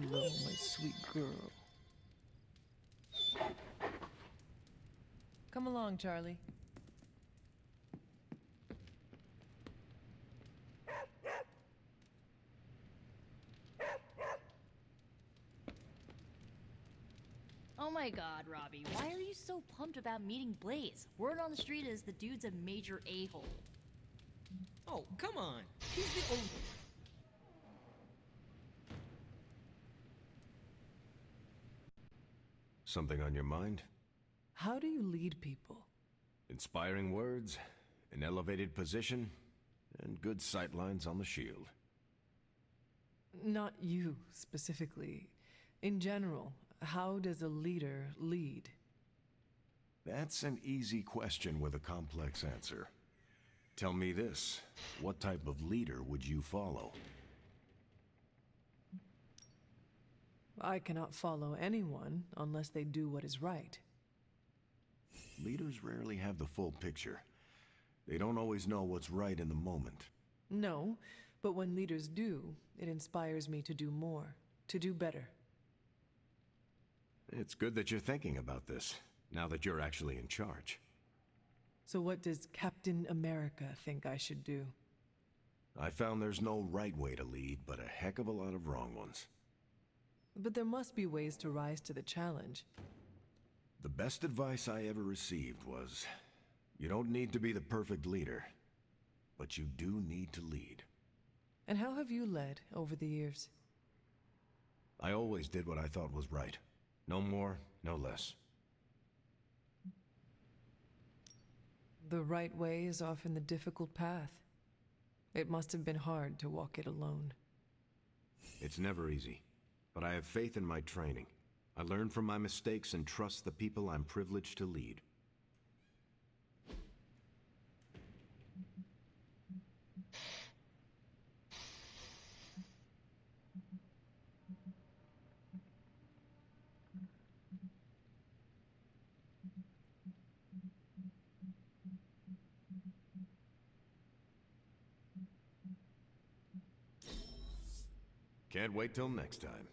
Hello, my sweet girl. Come along, Charlie. Oh my god, Robbie, why are you so pumped about meeting Blaze? Word on the street is the dude's a major a-hole. Oh, come on. He's the only... Something on your mind? How do you lead people? Inspiring words, an elevated position, and good sightlines on the shield. Not you, specifically. In general, how does a leader lead? That's an easy question with a complex answer. Tell me this, what type of leader would you follow? I cannot follow anyone unless they do what is right. Leaders rarely have the full picture. They don't always know what's right in the moment. No, but when leaders do, it inspires me to do more, to do better. It's good that you're thinking about this, now that you're actually in charge. So what does Captain America think I should do? I found there's no right way to lead, but a heck of a lot of wrong ones. But there must be ways to rise to the challenge. The best advice I ever received was, you don't need to be the perfect leader, but you do need to lead. And how have you led over the years? I always did what I thought was right. No more, no less. The right way is often the difficult path. It must have been hard to walk it alone. It's never easy, but I have faith in my training. I learn from my mistakes and trust the people I'm privileged to lead. Can't wait till next time.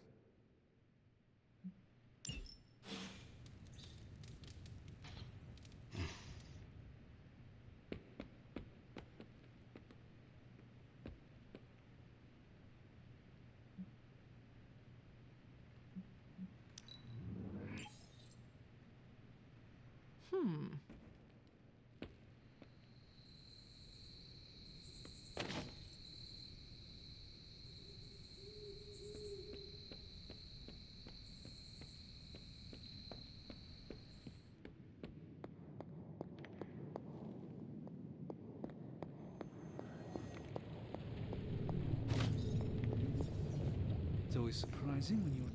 It's always surprising when you're...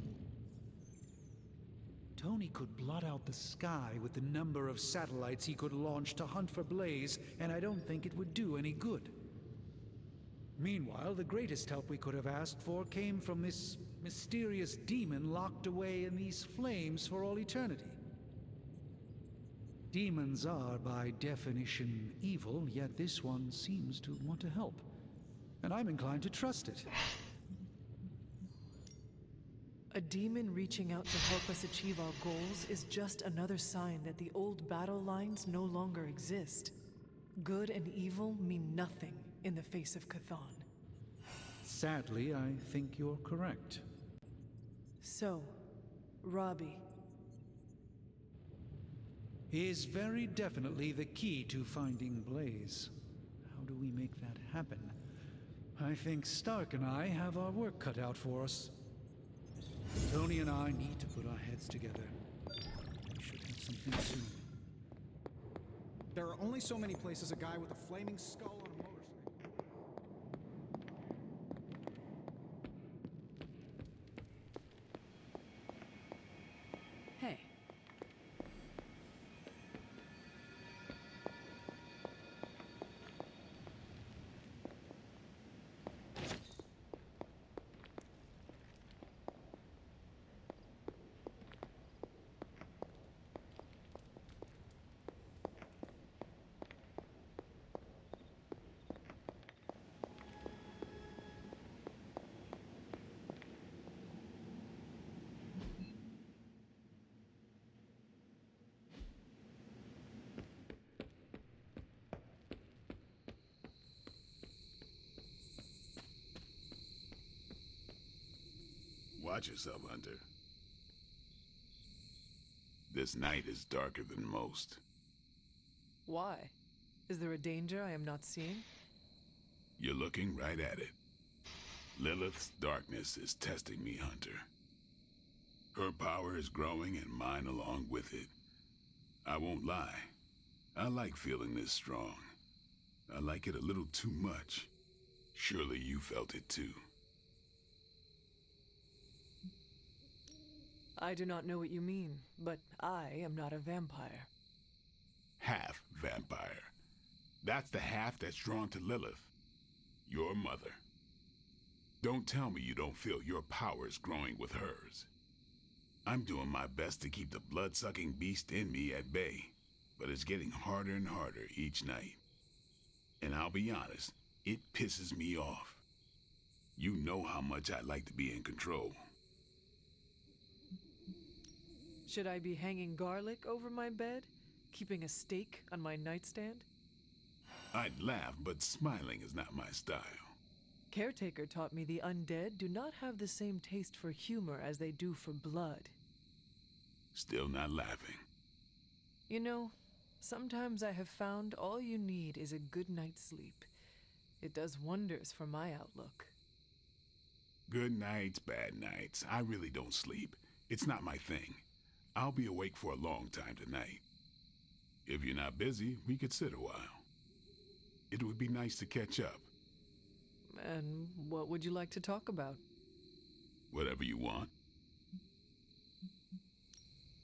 Tony could blot out the sky with the number of satellites he could launch to hunt for Blaze, and I don't think it would do any good. Meanwhile, the greatest help we could have asked for came from this mysterious demon locked away in these flames for all eternity. Demons are, by definition, evil, yet this one seems to want to help. And I'm inclined to trust it. A demon reaching out to help us achieve our goals is just another sign that the old battle lines no longer exist. Good and evil mean nothing in the face of Chthon. Sadly, I think you're correct. So, Robbie. He is very definitely the key to finding Blaze. How do we make that happen? I think Stark and I have our work cut out for us. Tony and I need to put our heads together. We should have something soon. There are only so many places a guy with a flaming skull on a motorcycle. Hey. Watch yourself, Hunter. This night is darker than most. Why? Is there a danger I am not seeing? You're looking right at it. Lilith's darkness is testing me, Hunter. Her power is growing and mine along with it. I won't lie. I like feeling this strong. I like it a little too much. Surely you felt it too. I do not know what you mean, but I am not a vampire. Half vampire. That's the half that's drawn to Lilith. Your mother. Don't tell me you don't feel your powers growing with hers. I'm doing my best to keep the blood-sucking beast in me at bay, but it's getting harder and harder each night. And I'll be honest, it pisses me off. You know how much I like to be in control. Should I be hanging garlic over my bed? Keeping a steak on my nightstand? I'd laugh, but smiling is not my style. Caretaker taught me the undead do not have the same taste for humor as they do for blood. Still not laughing. You know, sometimes I have found all you need is a good night's sleep. It does wonders for my outlook. Good nights, bad nights. I really don't sleep. It's not my thing. I'll be awake for a long time tonight. If you're not busy, we could sit a while. It would be nice to catch up. And what would you like to talk about? Whatever you want.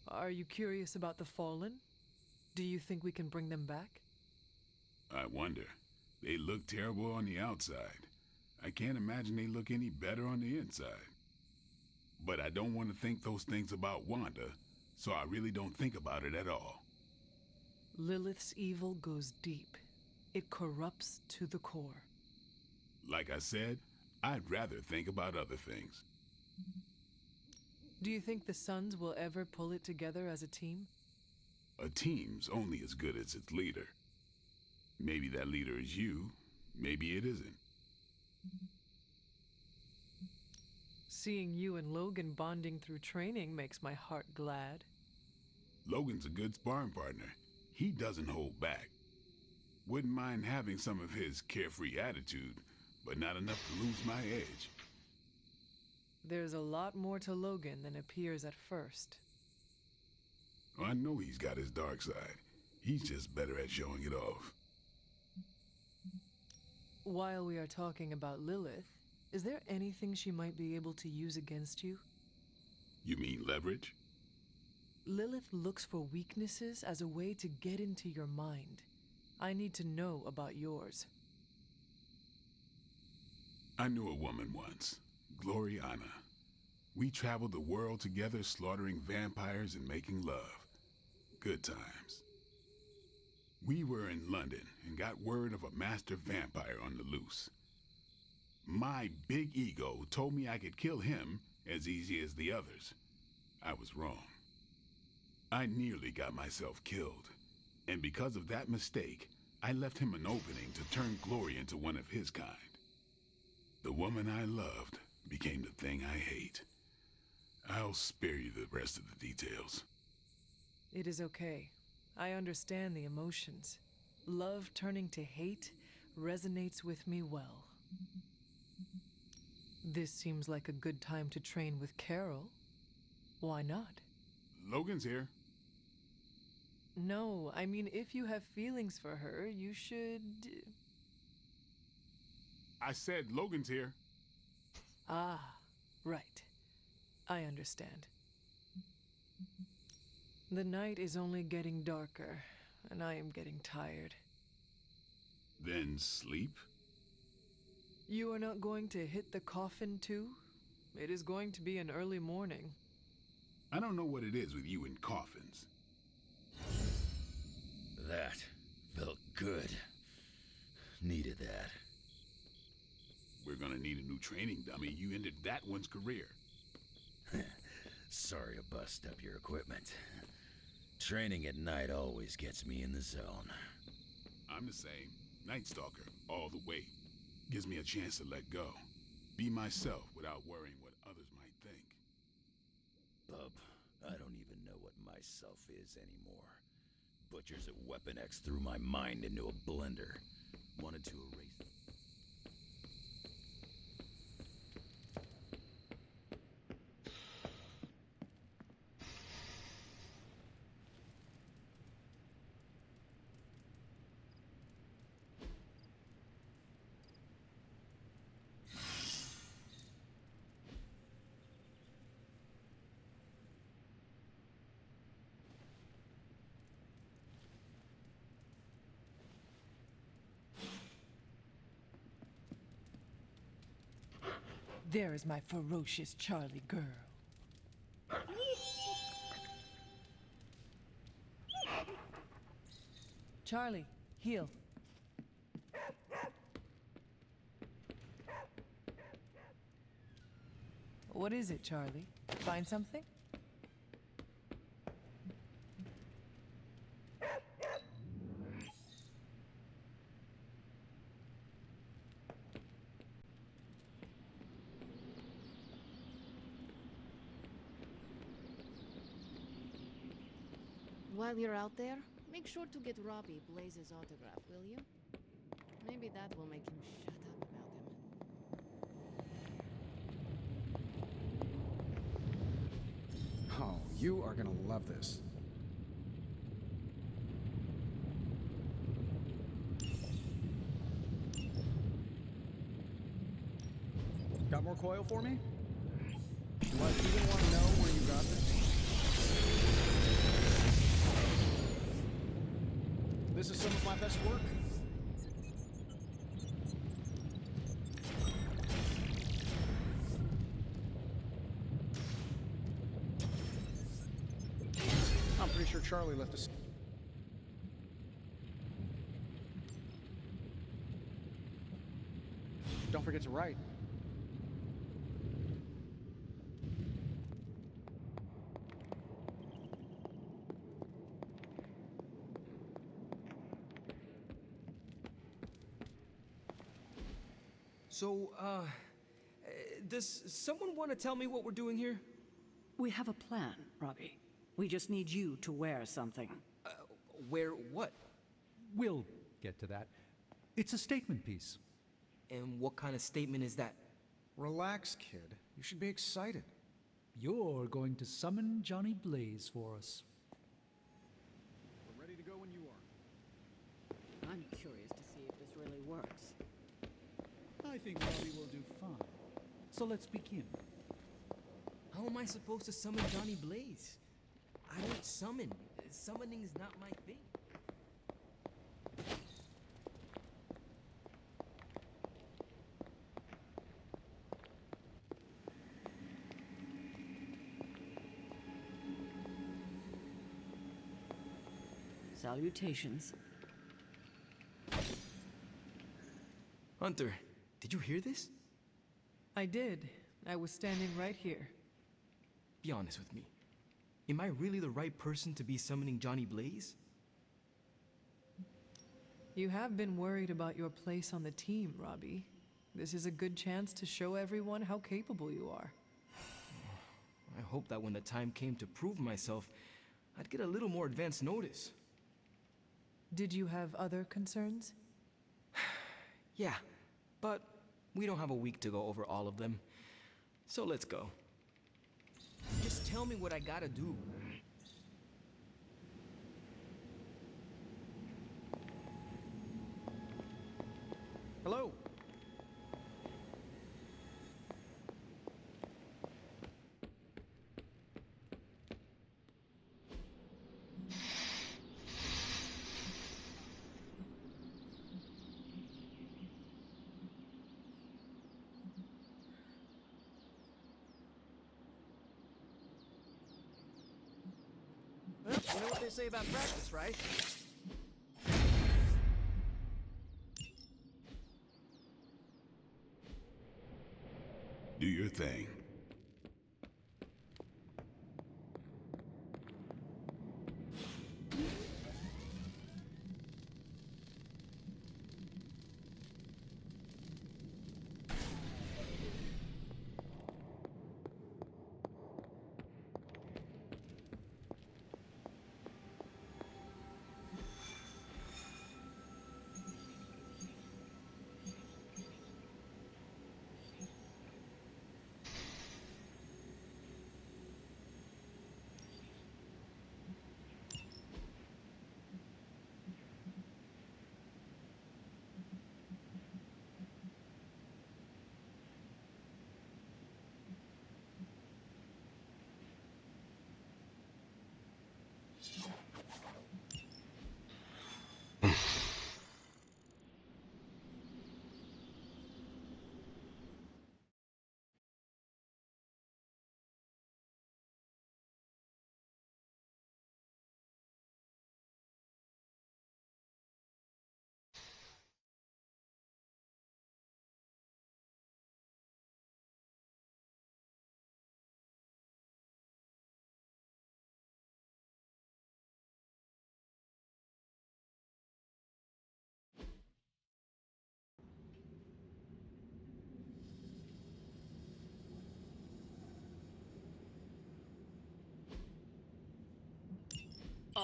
Are you curious about the Fallen? Do you think we can bring them back? I wonder. They look terrible on the outside. I can't imagine they look any better on the inside. But I don't want to think those things about Wanda, so I really don't think about it at all. Lilith's evil goes deep. It corrupts to the core. Like I said, I'd rather think about other things. Do you think the Sons will ever pull it together as a team? A team's only as good as its leader. Maybe that leader is you, maybe it isn't. Seeing you and Logan bonding through training makes my heart glad. Logan's a good sparring partner. He doesn't hold back. Wouldn't mind having some of his carefree attitude, but not enough to lose my edge. There's a lot more to Logan than appears at first. I know he's got his dark side. He's just better at showing it off. While we are talking about Lilith, is there anything she might be able to use against you? You mean leverage? Lilith looks for weaknesses as a way to get into your mind. I need to know about yours. I knew a woman once, Gloriana. We traveled the world together, slaughtering vampires and making love. Good times. We were in London and got word of a master vampire on the loose. My big ego told me I could kill him as easy as the others. I was wrong. I nearly got myself killed, and because of that mistake, I left him an opening to turn Glory into one of his kind. The woman I loved became the thing I hate. I'll spare you the rest of the details. It is okay. I understand the emotions. Love turning to hate resonates with me well. This seems like a good time to train with Carol. Why not? Logan's here. No, I mean, if you have feelings for her, you should... I said Logan's here. Ah, right. I understand. The night is only getting darker, and I am getting tired. Then sleep? You are not going to hit the coffin too? It is going to be an early morning. I don't know what it is with you and coffins. That felt good. Needed that. We're gonna need a new training dummy. You ended that one's career. Sorry to bust up your equipment. Training at night always gets me in the zone. I'm the same. Night Stalker, all the way. Gives me a chance to let go. Be myself without worrying what others might think. bub. I don't even know what myself is anymore. Butchers at Weapon X threw my mind into a blender. Wanted to erase... There is my ferocious Charlie girl. Charlie, heal. What is it, Charlie? Find something? While you're out there, make sure to get Robbie Blaze's autograph, will you? Maybe that will make him shut up about him. Oh, you are gonna love this. Got more coil for me? What, you didn't want to know where you got this? This is some of my best work. I'm pretty sure Charlie left us. Don't forget to write. So, does someone want to tell me what we're doing here? We have a plan, Robbie. We just need you to wear something. Wear what? We'll get to that. It's a statement piece. And what kind of statement is that? Relax, kid. You should be excited. You're going to summon Johnny Blaze for us. We're ready to go when you are. I'm curious to see if this really works. I think Robbie will do fine. So let's begin. How am I supposed to summon Johnny Blaze? I don't summon. Summoning is not my thing. Salutations. Hunter, did you hear this? I did. I was standing right here. Be honest with me. Am I really the right person to be summoning Johnny Blaze? You have been worried about your place on the team, Robbie. This is a good chance to show everyone how capable you are. I hope that when the time came to prove myself, I'd get a little more advance notice. Did you have other concerns? Yeah, but we don't have a week to go over all of them. So let's go. Just tell me what I gotta do. Hello. Well, you know what they say about practice, right? Do your thing.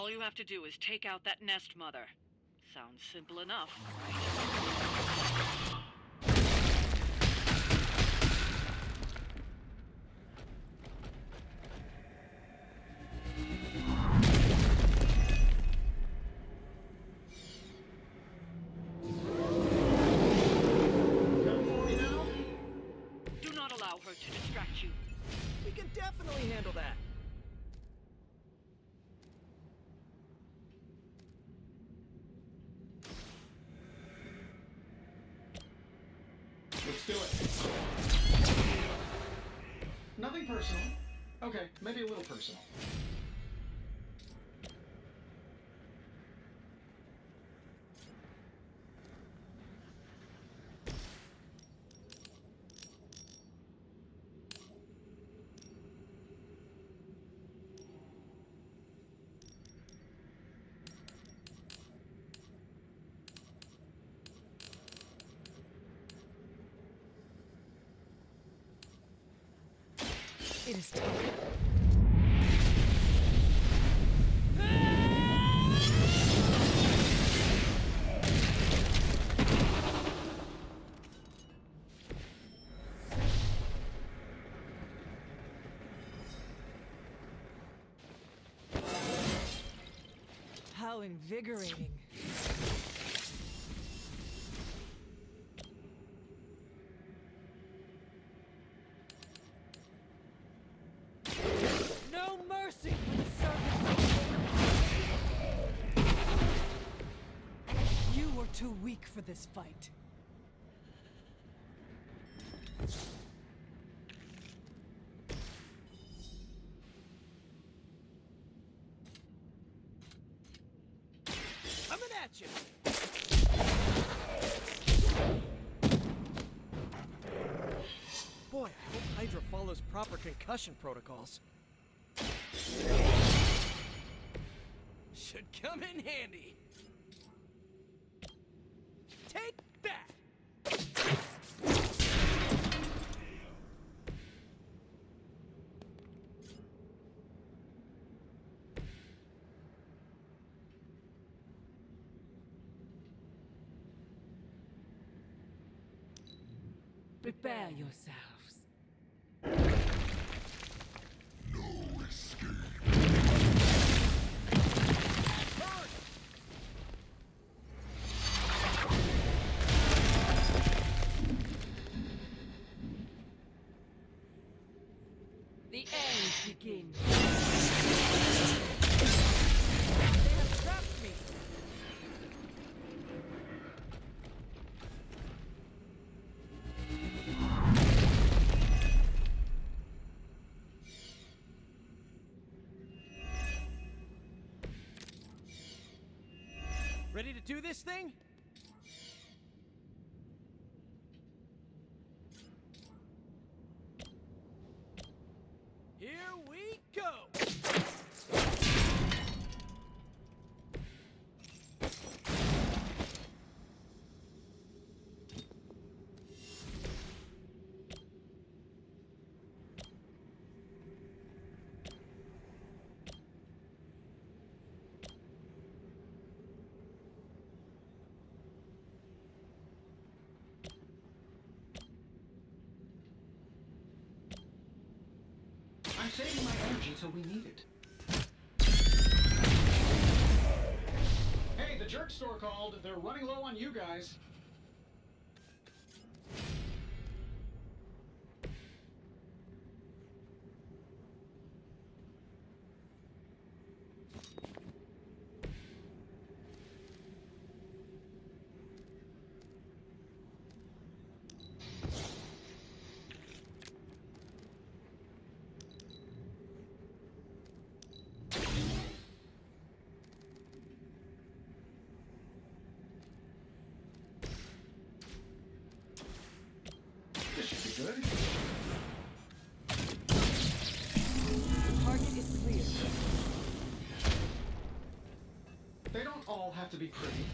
All you have to do is take out that nest mother. Sounds simple enough, right? Do not allow her to distract you. We can definitely handle that. Let's do it. Nothing personal. Okay, maybe a little personal. It is time. How invigorating. No mercy for the servants. You are too weak for this fight. Coming at you. Boy, I hope Hydra follows proper concussion protocols. Should come in handy. Take that! Prepare yourselves. The end begins. They have trapped me! Ready to do this thing? Here we go! I'm saving my energy till we need it. Hey, the jerk store called. They're running low on you guys. This should be good. Target is clear. They don't all have to be pretty.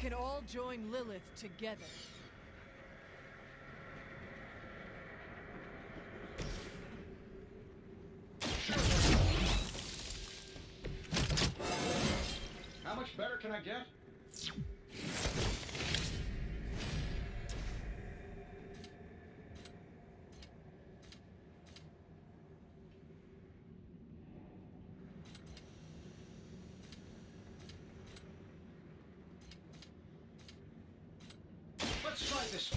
can all join Lilith together. How much better can I get? Let's try this.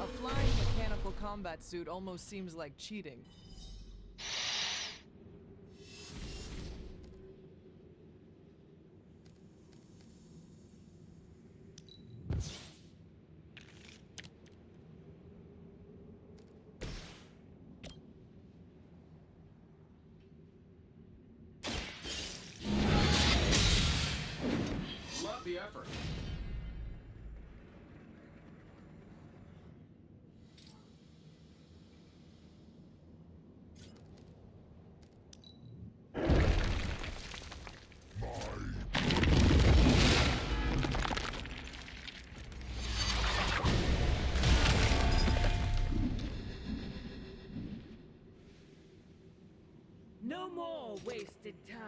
A flying mechanical combat suit almost seems like cheating. Love the effort. No more wasted time.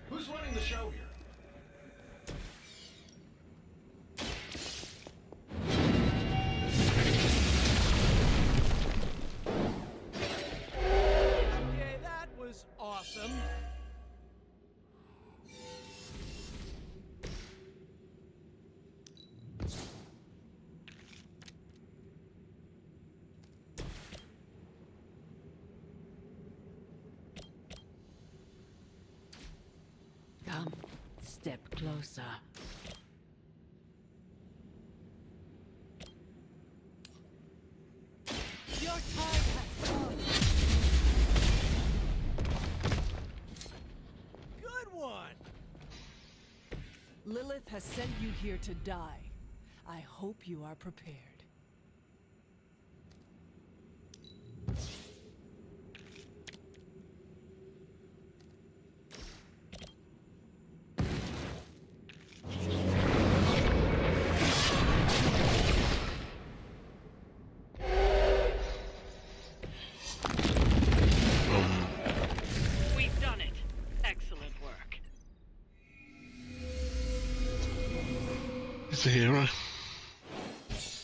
Who's running the show here? Okay, that was awesome. Come, step closer. Your time has come. Good one! Lilith has sent you here to die. I hope you are prepared. We've done it. Excellent work. He's a hero.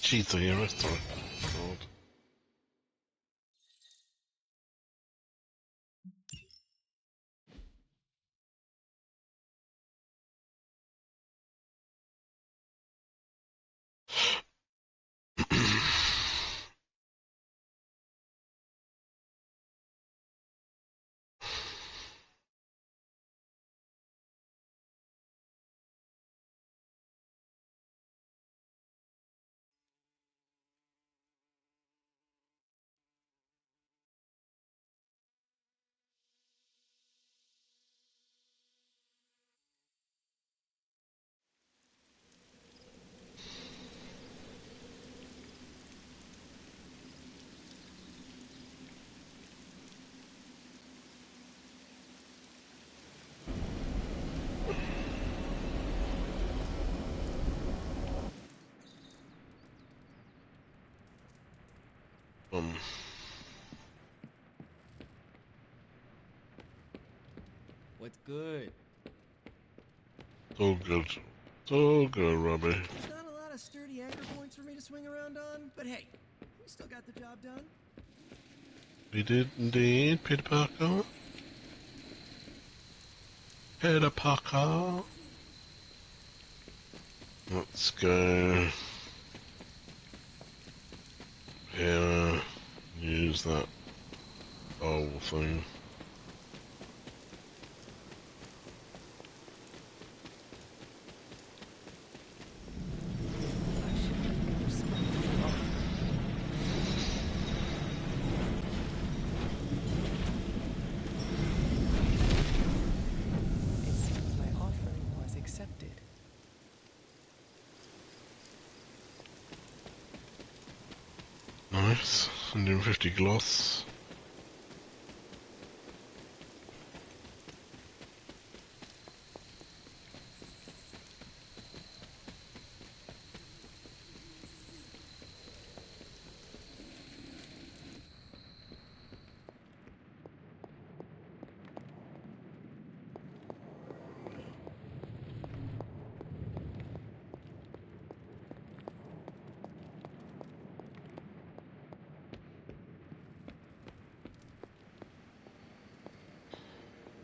She's a hero, sorry. God. What's good? So good. So good, Robbie. There's not a lot of sturdy anchor points for me to swing around on, but hey, we still got the job done. We did indeed, Peter Parker. Peter Parker. Let's go here, use that old thing. accepted. Nice. 150 gloss.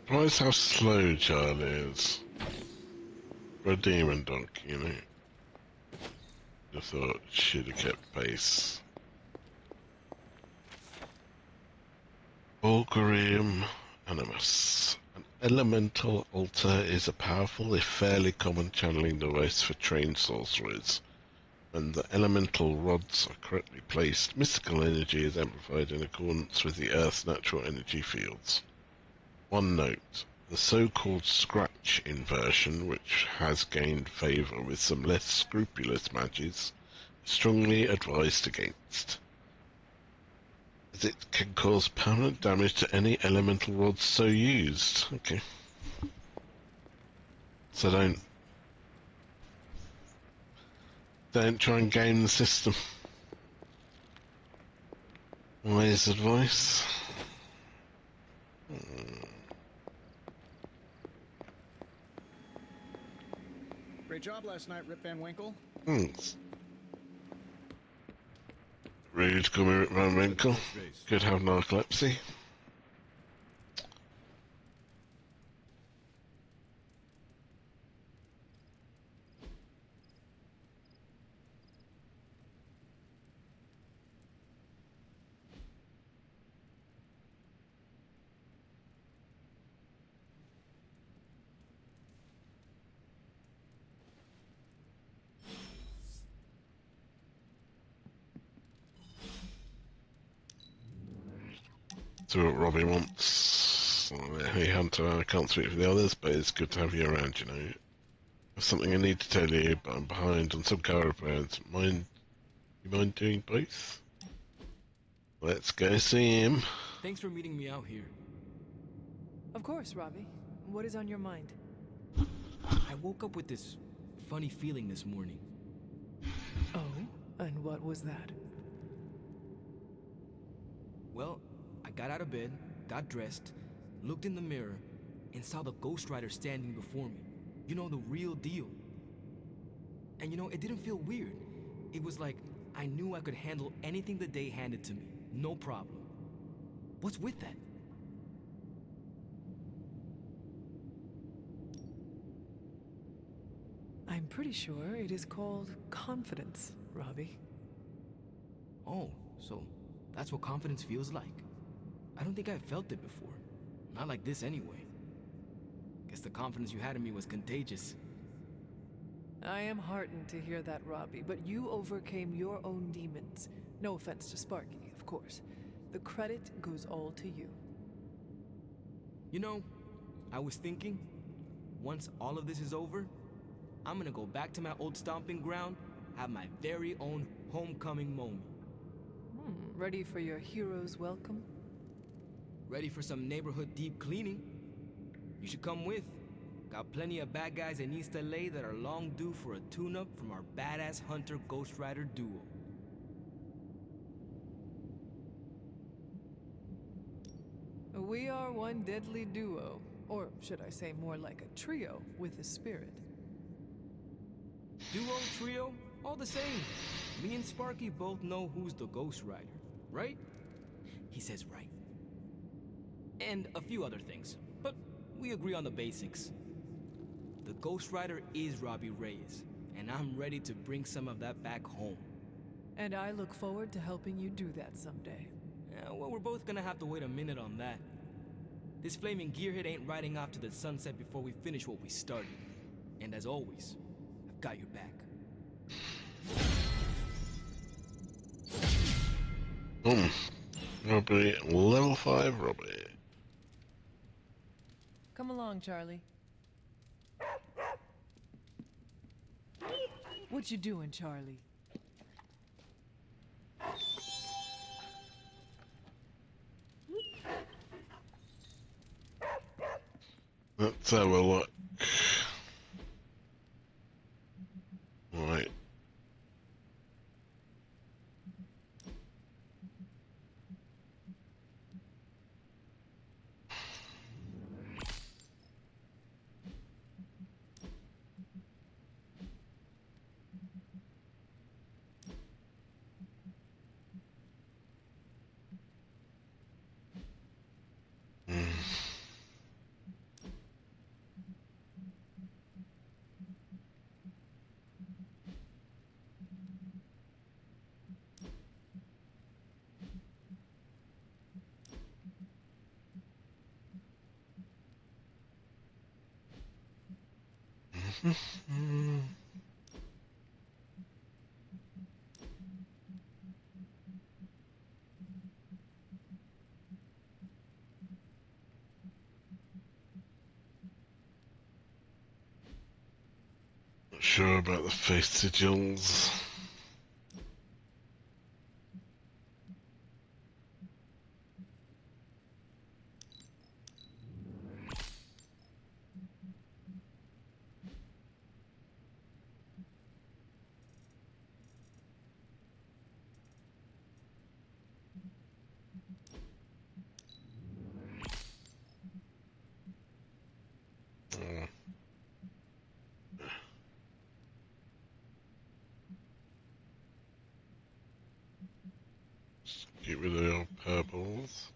Surprised how slow Charlie is. For a demon dog, you know. Just thought she'd have kept pace. Bulgarium Animus. An elemental altar is a powerful, if fairly common channeling device for trained sorcerers. When the elemental rods are correctly placed, mystical energy is amplified in accordance with the Earth's natural energy fields. One note, the so-called scratch inversion, which has gained favour with some less scrupulous mages, is strongly advised against, as it can cause permanent damage to any elemental rods so used. Okay. So don't try and game the system. Wise advice. Great job last night, Rip Van Winkle. Thanks. Rude, call me Rip Van Winkle. Could have narcolepsy. See what Robbie wants. Hey Hunter, I can't speak for the others, but it's good to have you around, you know. There's something I need to tell you, but I'm behind on some car repairs. You mind doing both? Let's go see him. Thanks for meeting me out here. Of course, Robbie. What is on your mind? I woke up with this funny feeling this morning. Oh? And what was that? Well, I got out of bed, got dressed, looked in the mirror, and saw the Ghost Rider standing before me. You know, the real deal. And you know, it didn't feel weird. It was like I knew I could handle anything the day handed to me. No problem. What's with that? I'm pretty sure it is called confidence, Robbie. Oh, so that's what confidence feels like. I don't think I've felt it before. Not like this anyway. Guess the confidence you had in me was contagious. I am heartened to hear that, Robbie, but you overcame your own demons. No offense to Sparky, of course. The credit goes all to you. You know, I was thinking, once all of this is over, I'm gonna go back to my old stomping ground, have my very own homecoming moment. Ready for your hero's welcome? Ready for some neighborhood deep cleaning? You should come with. Got plenty of bad guys in East LA that are long due for a tune-up from our badass Hunter Ghost Rider duo. We are one deadly duo. Or should I say more like a trio with a spirit. Duo, trio, all the same. Me and Sparky both know who's the Ghost Rider, right? He says right. And a few other things, but we agree on the basics. The Ghost Rider is Robbie Reyes, and I'm ready to bring some of that back home. And I look forward to helping you do that someday. Yeah, well, we're both gonna have to wait a minute on that. This flaming gearhead ain't riding off to the sunset before we finish what we started. And as always, I've got your back. Robbie, level 5 Robbie. Come along, Charlie. What you doing, Charlie? Let's have a look. Right. Not sure about the face sigils. Get rid of the old purples.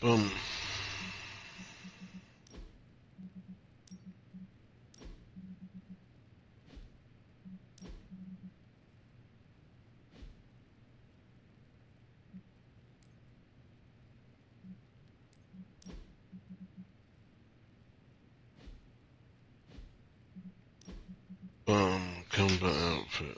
Boom. Combat outfit.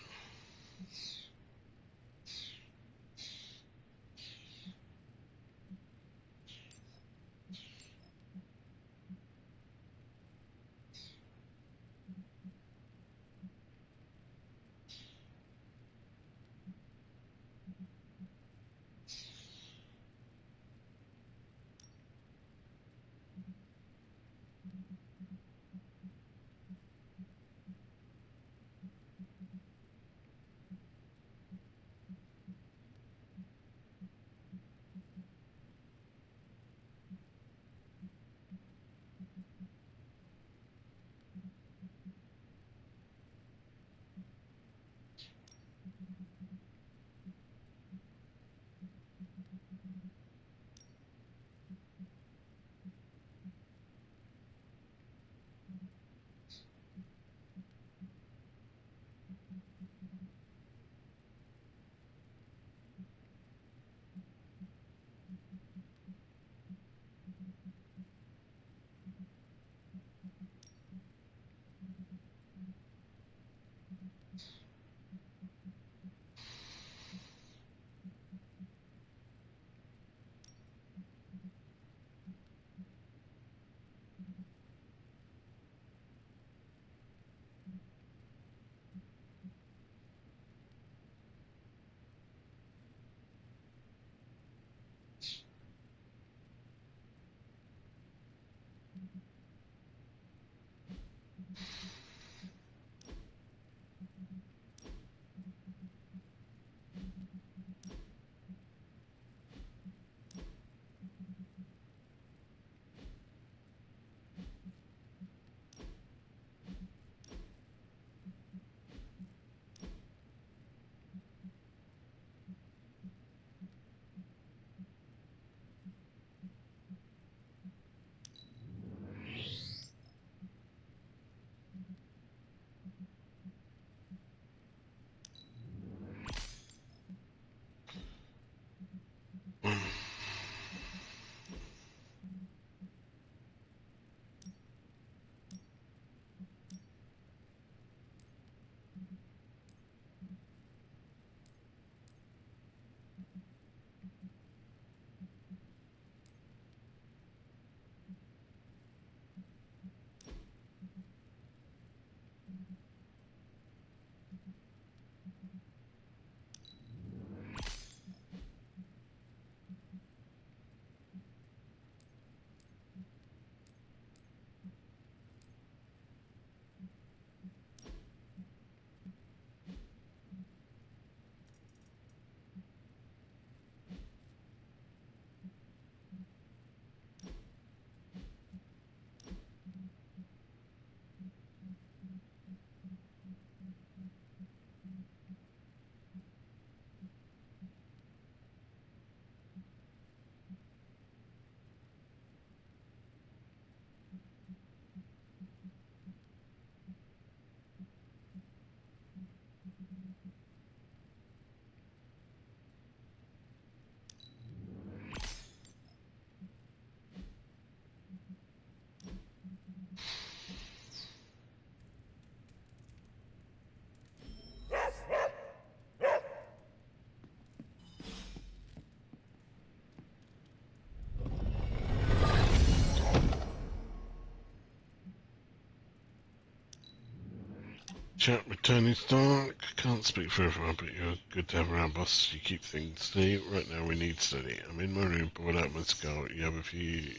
Chat with Tony Stark. Can't speak for everyone, but you're good to have around, boss. You keep things steady. Right now we need steady. I'm in my room, bored out my skull. You have a few...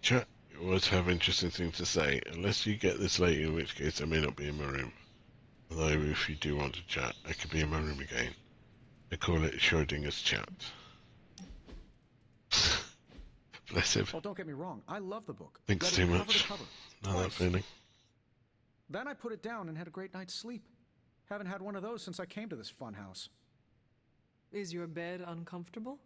Chat, you always have interesting things to say. Unless you get this late, in which case I may not be in my room. Although if you do want to chat, I could be in my room again. I call it Schrodinger's chat. Bless him. Oh, don't get me wrong. I love the book. Thinks Read too it much. cover to cover. Know that feeling. Then I put it down and had a great night's sleep. Haven't had one of those since I came to this fun house. Is your bed uncomfortable?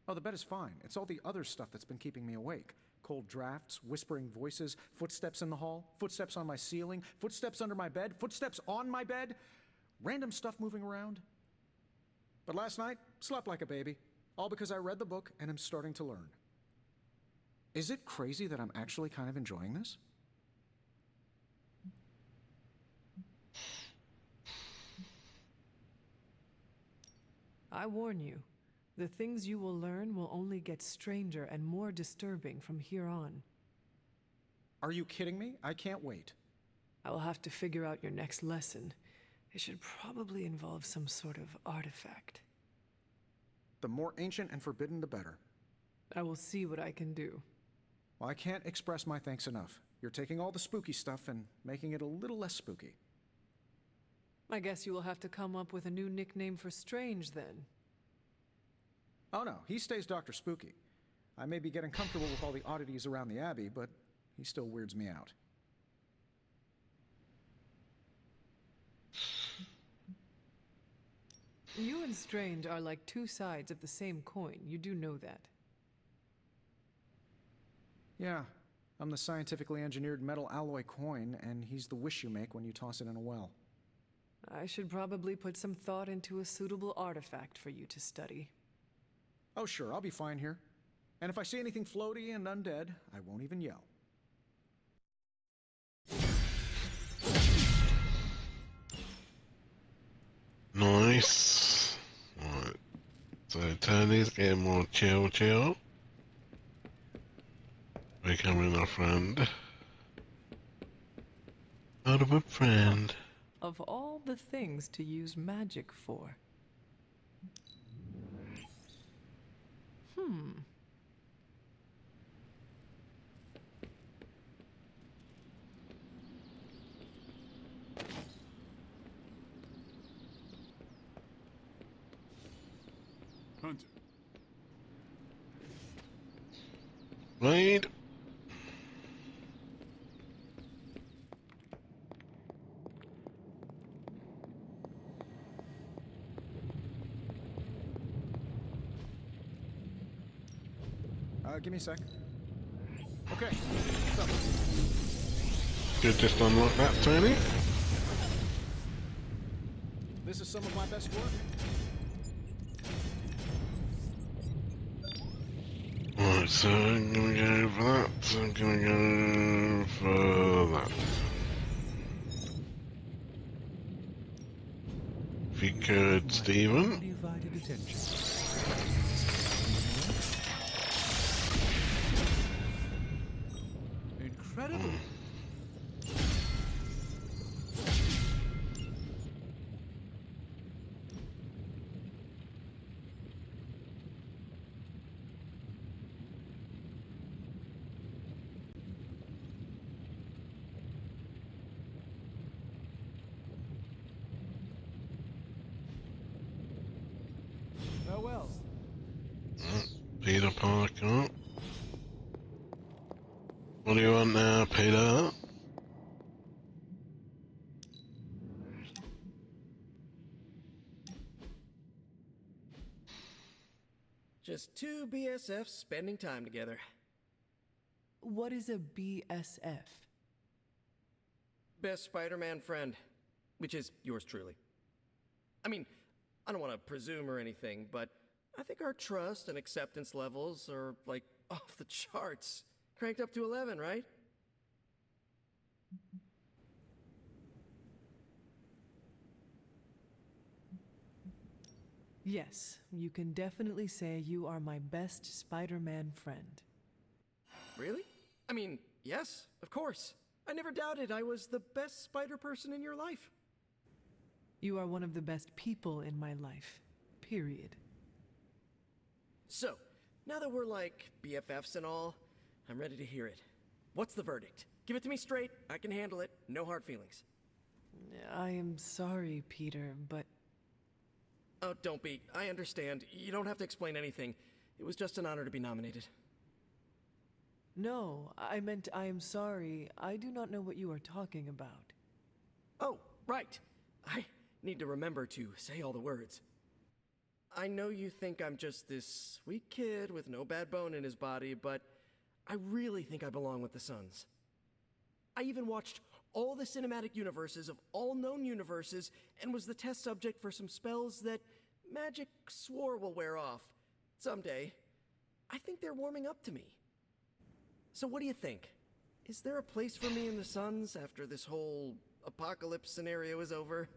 Oh, the bed is fine. It's all the other stuff that's been keeping me awake. Cold drafts, whispering voices, footsteps in the hall, footsteps on my ceiling, footsteps under my bed, footsteps on my bed, random stuff moving around. But last night, slept like a baby. All because I read the book and am starting to learn. Is it crazy that I'm actually kind of enjoying this? I warn you, the things you will learn will only get stranger and more disturbing from here on. Are you kidding me? I can't wait. I will have to figure out your next lesson. It should probably involve some sort of artifact. The more ancient and forbidden, the better. I will see what I can do. Well, I can't express my thanks enough. You're taking all the spooky stuff and making it a little less spooky. I guess you will have to come up with a new nickname for Strange, then. Oh no, he stays Dr. Spooky. I may be getting comfortable with all the oddities around the Abbey, but he still weirds me out. You and Strange are like two sides of the same coin. You do know that. Yeah, I'm the scientifically engineered metal alloy coin, and he's the wish you make when you toss it in a well. I should probably put some thought into a suitable artifact for you to study. Oh sure, I'll be fine here. And if I see anything floaty and undead, I won't even yell. Nice. Right. So Tony's getting more chill. Becoming a friend. Out of a friend. Of all the things to use magic for. Hunter. Wait. Give me a sec. Okay, so. You just unlock that, Tony? This is some of my best work. Alright, so I'm gonna go for that. So I'm gonna go for that. If you could, Stephen. Undivided attention. Incredible. Farewell. Peter Parker. What do you want now, Peter? Just two BSFs spending time together. What is a BSF? Best Spider-Man friend, which is yours truly. I mean, I don't want to presume or anything, but I think our trust and acceptance levels are, like, off the charts. Cranked up to 11, right? Yes, you can definitely say you are my best Spider-Man friend. Really? I mean, yes, of course. I never doubted I was the best spider person in your life. You are one of the best people in my life. Period. So, now that we're like BFFs and all, I'm ready to hear it. What's the verdict? Give it to me straight. I can handle it. No hard feelings. I am sorry, Peter, but... Oh, don't be. I understand. You don't have to explain anything. It was just an honor to be nominated. No, I meant I am sorry. I do not know what you are talking about. Oh, right. I need to remember to say all the words. I know you think I'm just this sweet kid with no bad bone in his body, but I really think I belong with the Suns. I even watched all the cinematic universes of all known universes and was the test subject for some spells that magic swore will wear off. Someday. I think they're warming up to me. So what do you think? Is there a place for me in the Suns after this whole apocalypse scenario is over?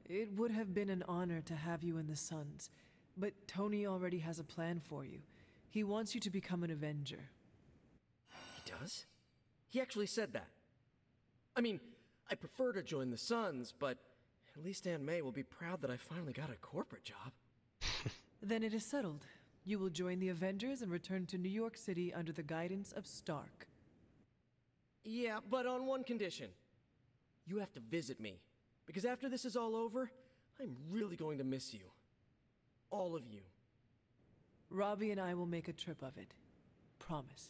It would have been an honor to have you in the Suns, but Tony already has a plan for you. He wants you to become an Avenger. He does? He actually said that. I mean, I prefer to join the Suns, but at least Aunt May will be proud that I finally got a corporate job. Then it is settled. You will join the Avengers and return to New York City under the guidance of Stark. Yeah, but on one condition. You have to visit me. Because after this is all over, I'm really going to miss you. All of you. Robbie and I will make a trip of it. Promise.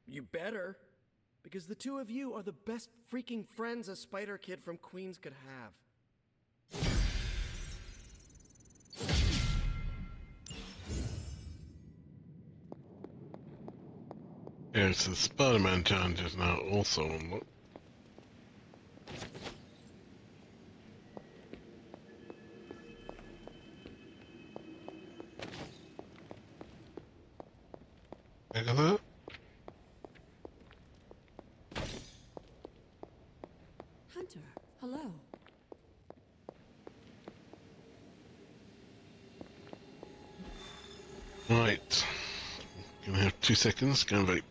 You better. Because the two of you are the best freaking friends a Spider Kid from Queens could have. Yes, the Spider-Man challenge is now also unlocked. Look at that. Hunter, hello. Right. Gonna have 2 seconds, go and vote.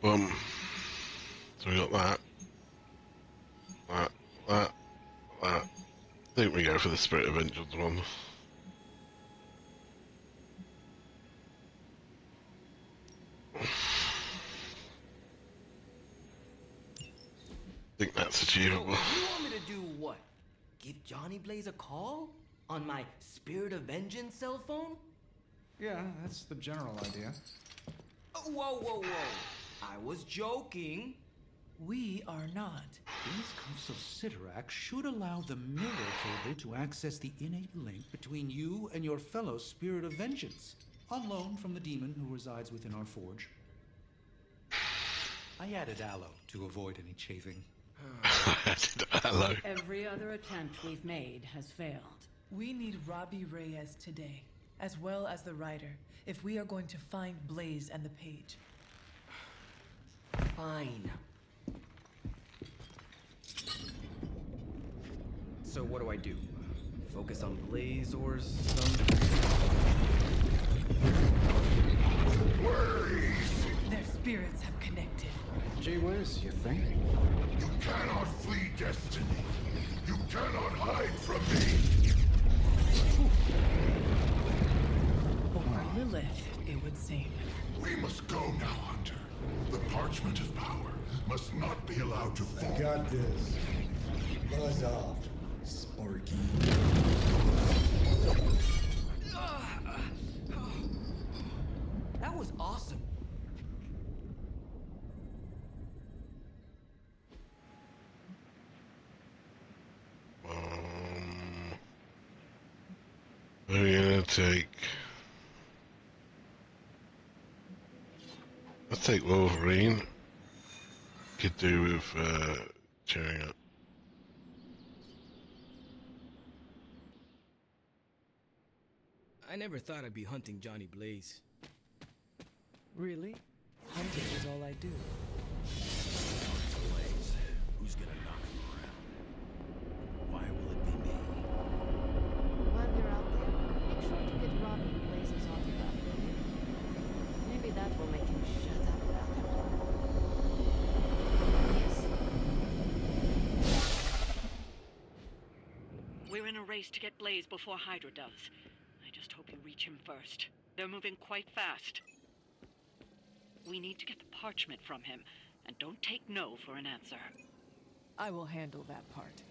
So we got that. That. That. I think we go for the Spirit of Vengeance one. I think that's achievable. So, you want me to do what? Give Johnny Blaze a call? On my Spirit of Vengeance cell phone? Yeah, that's the general idea. Whoa, whoa, whoa. I was joking. We are not. These cuffs of Sidorak should allow the mirror cable to access the innate link between you and your fellow Spirit of Vengeance, on loan from the demon who resides within our forge. I added aloe to avoid any chafing. I added aloe. Every other attempt we've made has failed. We need Robbie Reyes today, as well as the Rider, if we are going to find Blaze and the Page. Fine. So what do I do? Focus on Blaze or some... Blaze! Their spirits have connected. Gee whiz, you think? You cannot flee destiny. You cannot hide from me. Or Lilith, it would seem. We must go now, Hunter. The parchment of power must not be allowed to fall. I got this. Buzz off, Sparky. That was awesome. What are we gonna take? I'll take Wolverine. Could do with cheering up. I never thought I'd be hunting Johnny Blaze. Really? Hunting is all I do. Blaze, who's gonna knock him around? Why will it be me? While you're out there, make sure to get Robbie Blaze's autograph, will you? Maybe that will make him shut up about it. Yes. We're in a race to get Blaze before Hydra does. I just hope you reach him first. They're moving quite fast. We need to get the parchment from him, and don't take no for an answer. I will handle that part.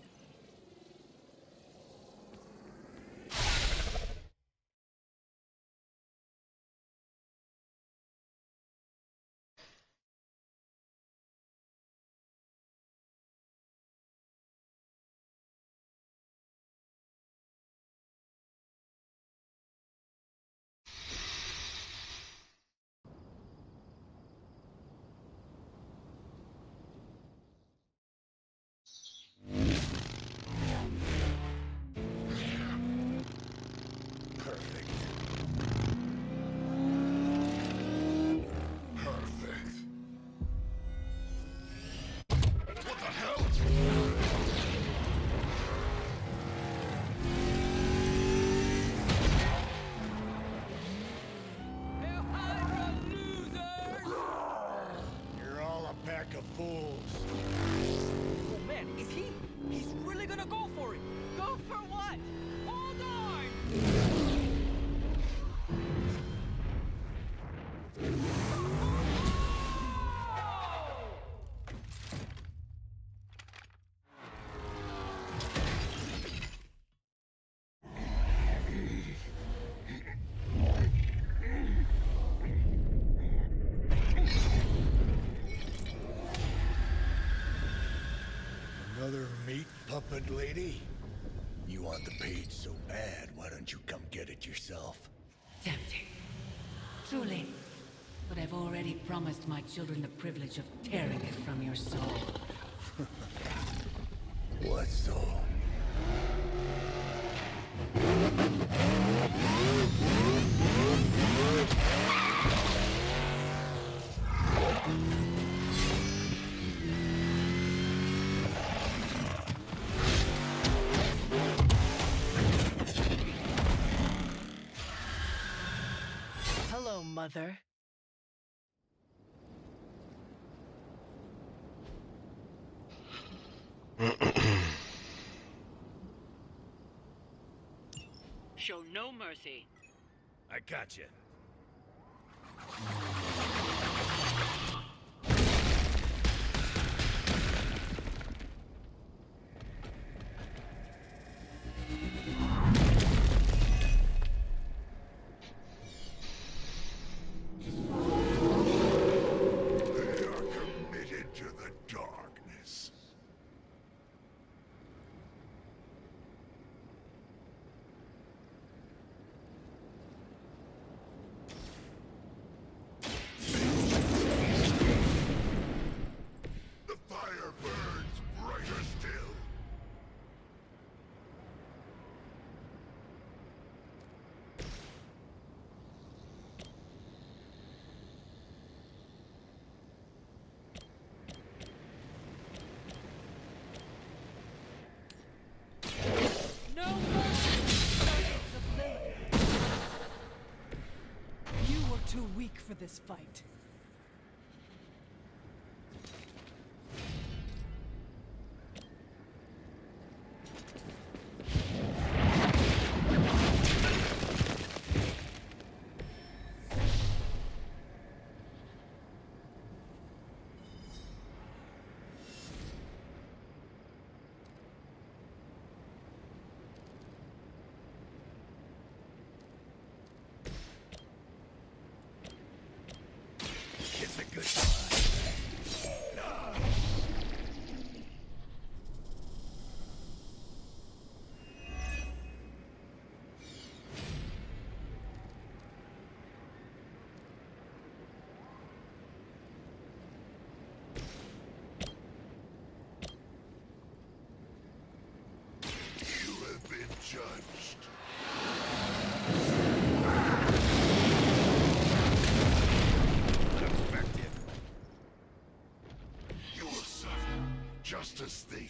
Of fools. Oh man, is he? He's really gonna go for it. Go for what? Hold on! Another meat puppet lady? You want the page so bad, why don't you come get it yourself? Tempting. Truly. But I've already promised my children the privilege of tearing it from your soul. What soul? Hello, Mother. Show no mercy. I got you. They are committed to the darkness. The fire burns brighter still. No mercy, servants of Lilith. You were too weak for this fight. It's a good sign. You have been judged. Effective. You will suffer just as they did.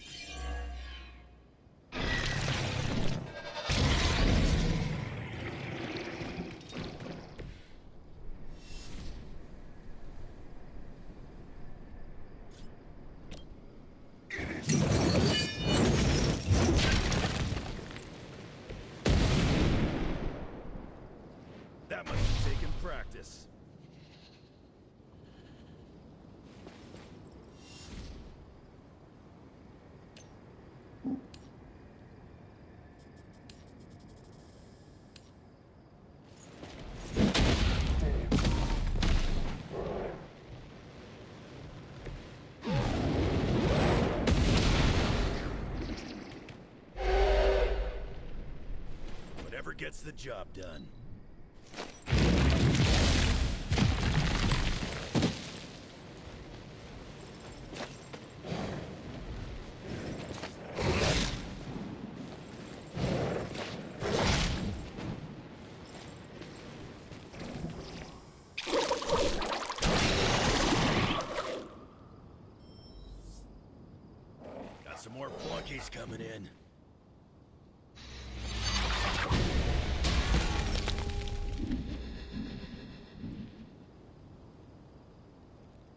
That must have taken practice. Whatever gets the job done. Got some more flunkies coming in.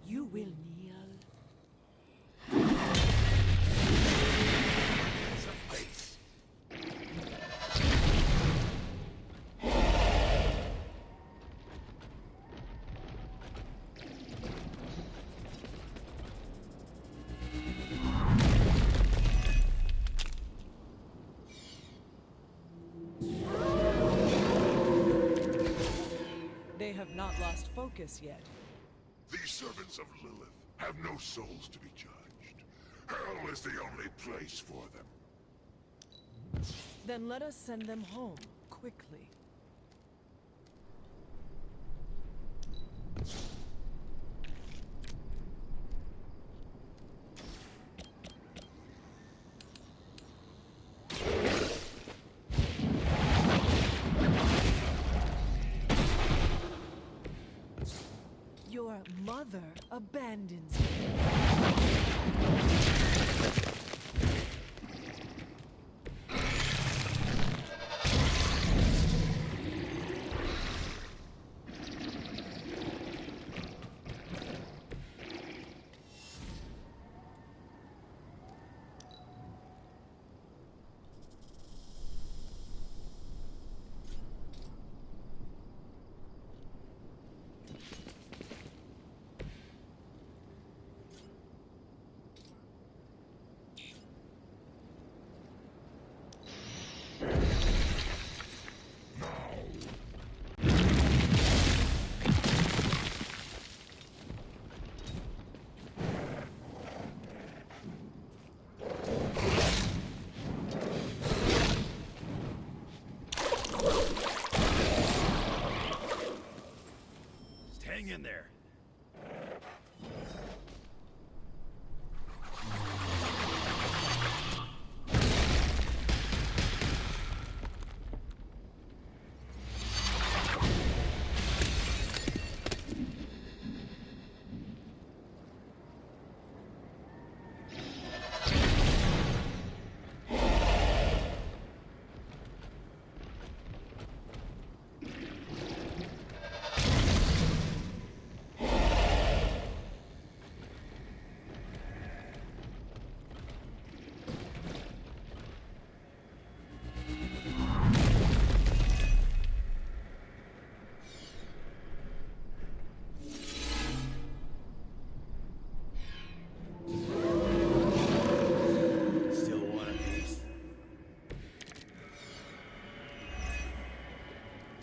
You will kneel. It's a face. They have not lost focus yet. These servants of Lilith have no souls to be judged. Hell is the only place for them. Then let us send them home, quickly. Your mother abandons you. Hang in there.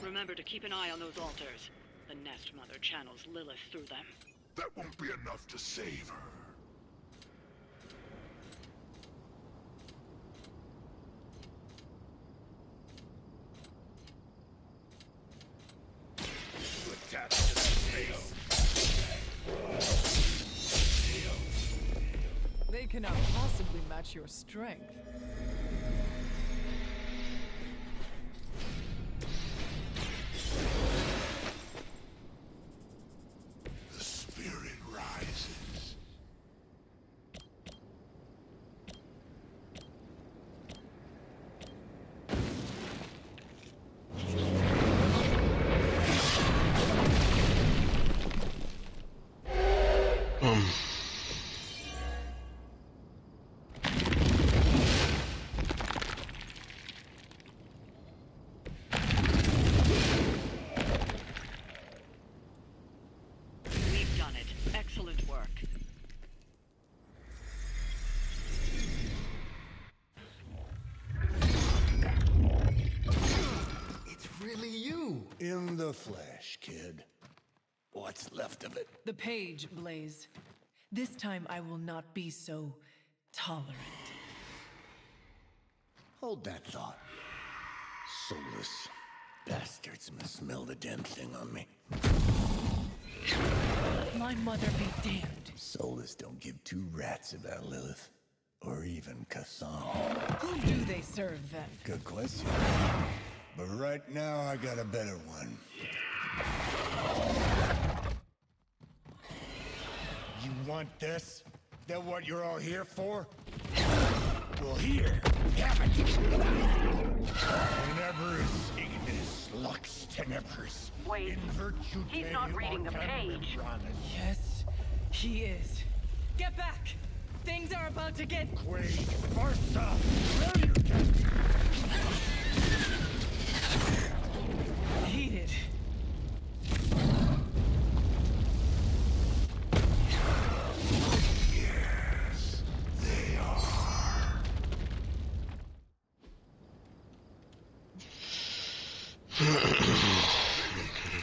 Remember to keep an eye on those altars. The Nest Mother channels Lilith through them. That won't be enough to save her. They cannot possibly match your strength. The spirit rises. We've done it. Excellent work. It's really you. In the flesh, kid. What's left of it? The page, Blaze. This time I will not be so tolerant. Hold that thought. Soulless bastards must smell the damn thing on me. My mother be damned. Soulless don't give two rats about Lilith. Or even Kassan. Who do they serve then? Good question. But right now I got a better one. You want this? That what you're all here for? Well, here, have it. Tenebris ignis lux tenebris. Wait, In virtue he's not reading the page. Yes, he is. Get back! Things are about to get... Quaid Farsa! Will you get... heated. Yes, they are.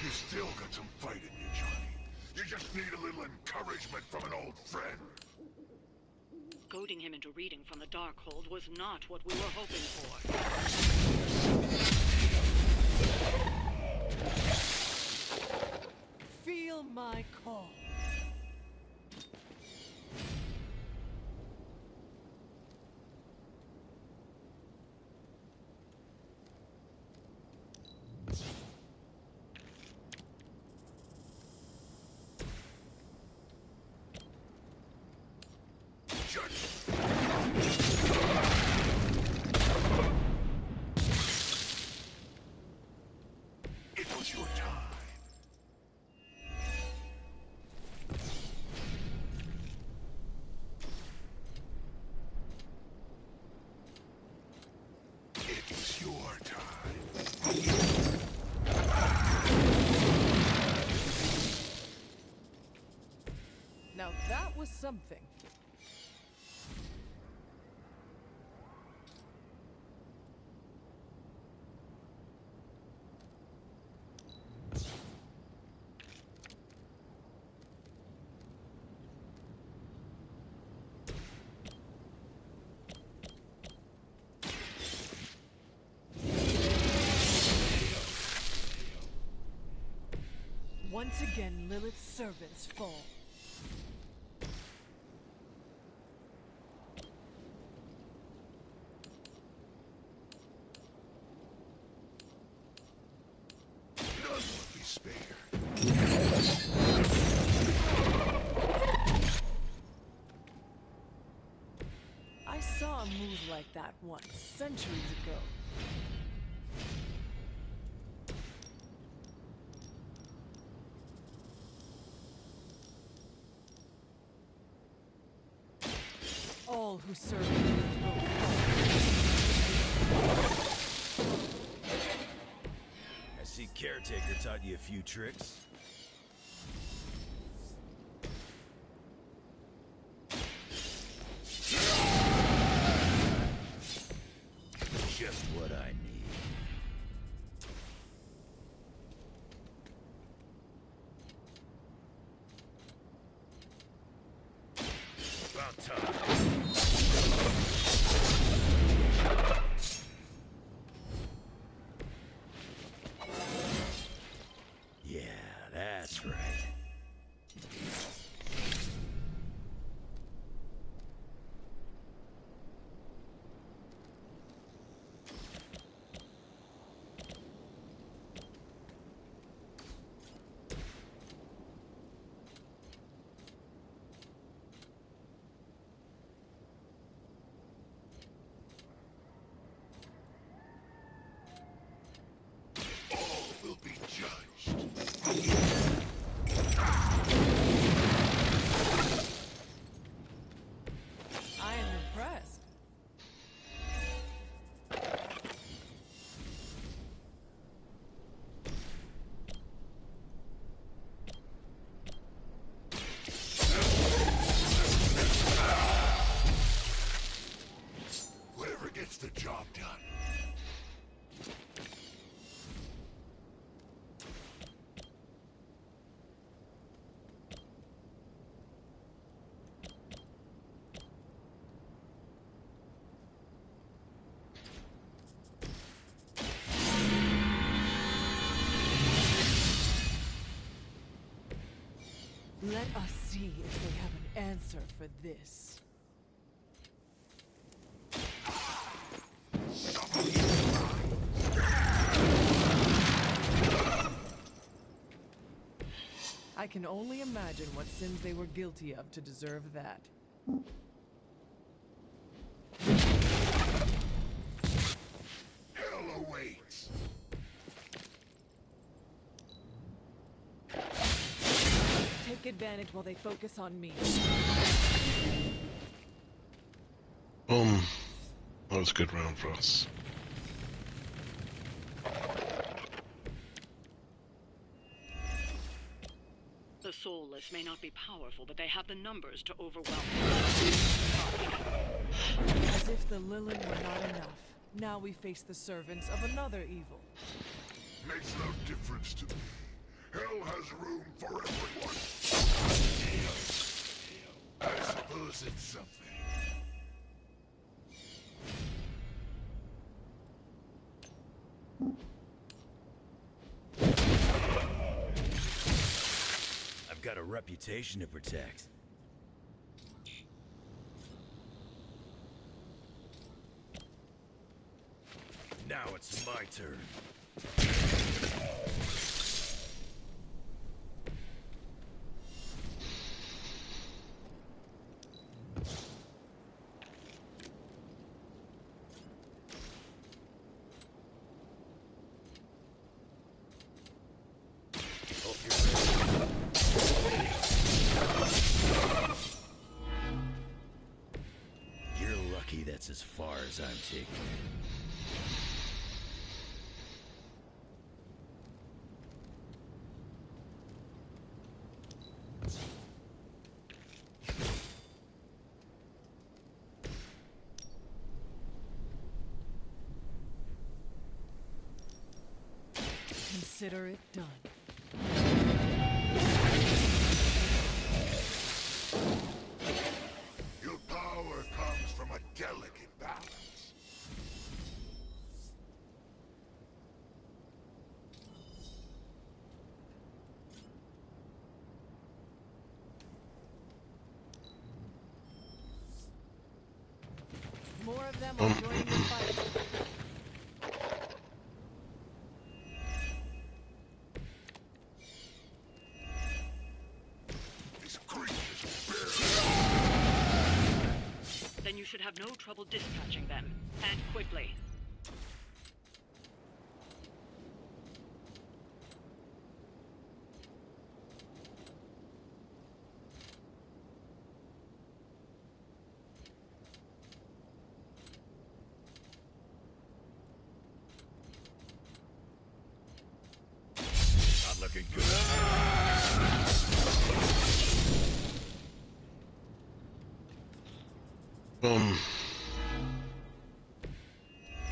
You still got some fight in you, Johnny. You just need a little encouragement from an old friend. Goading him into reading from the Darkhold was not what we were hoping for. Feel my call. It was your time. It was your time. Now that was something. Once again, Lilith's servants fall. None will be spared. I saw a move like that once, centuries ago. All who serve Lilith will fall. I see Caretaker taught you a few tricks. Just what I need. About time. Yeah, that's right. All will be judged. I am impressed. Whoever gets the job done. Let us see if they have an answer for this. I can only imagine what sins they were guilty of to deserve that. Hell awaits. Take advantage while they focus on me. That was a good round for us. The soulless may not be powerful, but they have the numbers to overwhelm. As if the Lilin were not enough. Now we face the servants of another evil. Makes no difference to me. Hell has room for everyone. I suppose it's something. I've got a reputation to protect. Now it's my turn. You're lucky that's as far as I'm taking it. Consider it done. Your power comes from a delicate balance. of them are joining the fight. Then you should have no trouble dispatching them, and quickly. Not looking good.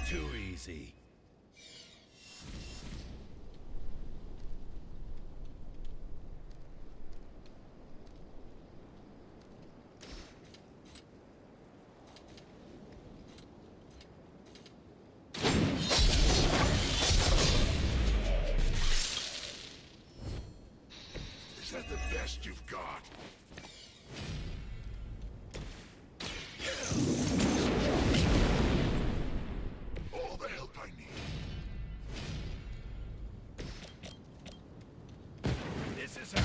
Too easy. Is that the best you've got? All the help I need. This is her.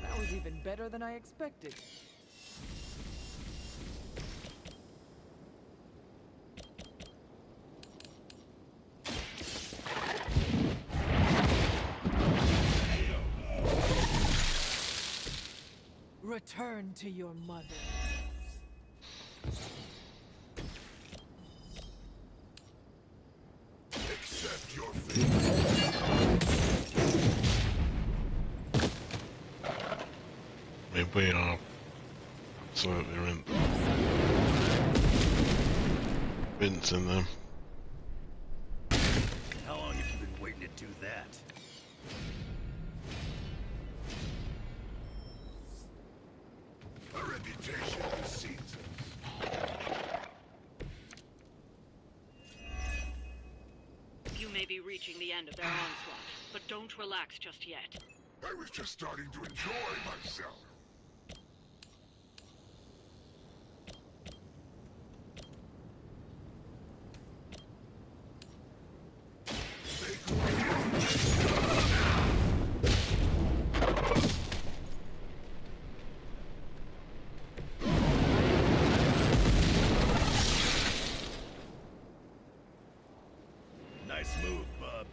That was even better than I expected. Return to your mother. Accept your fate. Maybe we are absolutely rinsing them. How long have you been waiting to do that? A reputation precedes us. You may be reaching the end of their onslaught, but don't relax just yet. I was just starting to enjoy myself. Nice move, bub.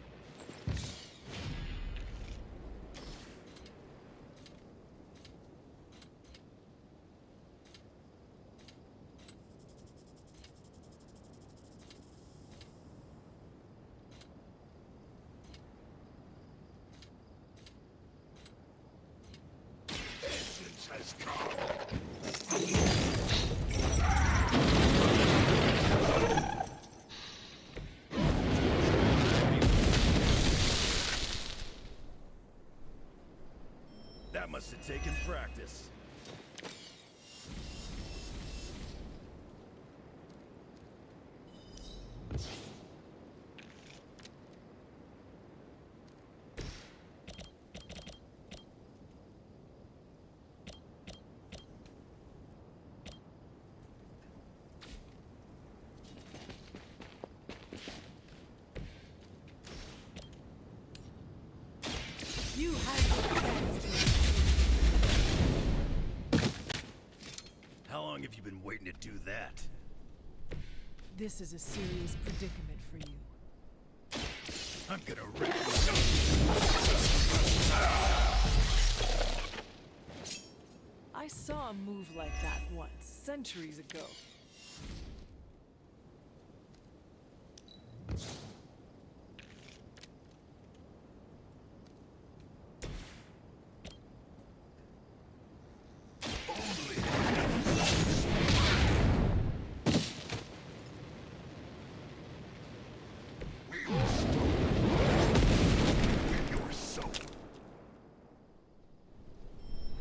Vengeance has come. That must have taken practice. You had your chance to. How long have you been waiting to do that? This is a serious predicament for you. I'm gonna rip I saw a move like that once, centuries ago.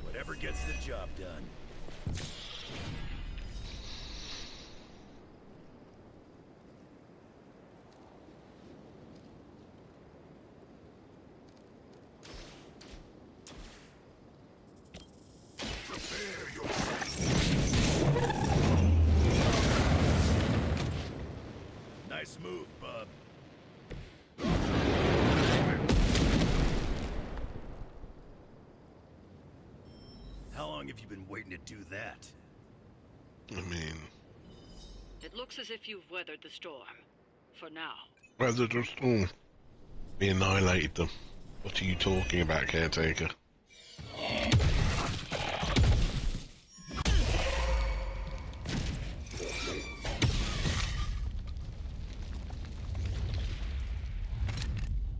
Whatever gets the job done. long have you been waiting to do that? I mean, It looks as if you've weathered the storm. For now. rather just, oh, we annihilated them. What are you talking about, caretaker?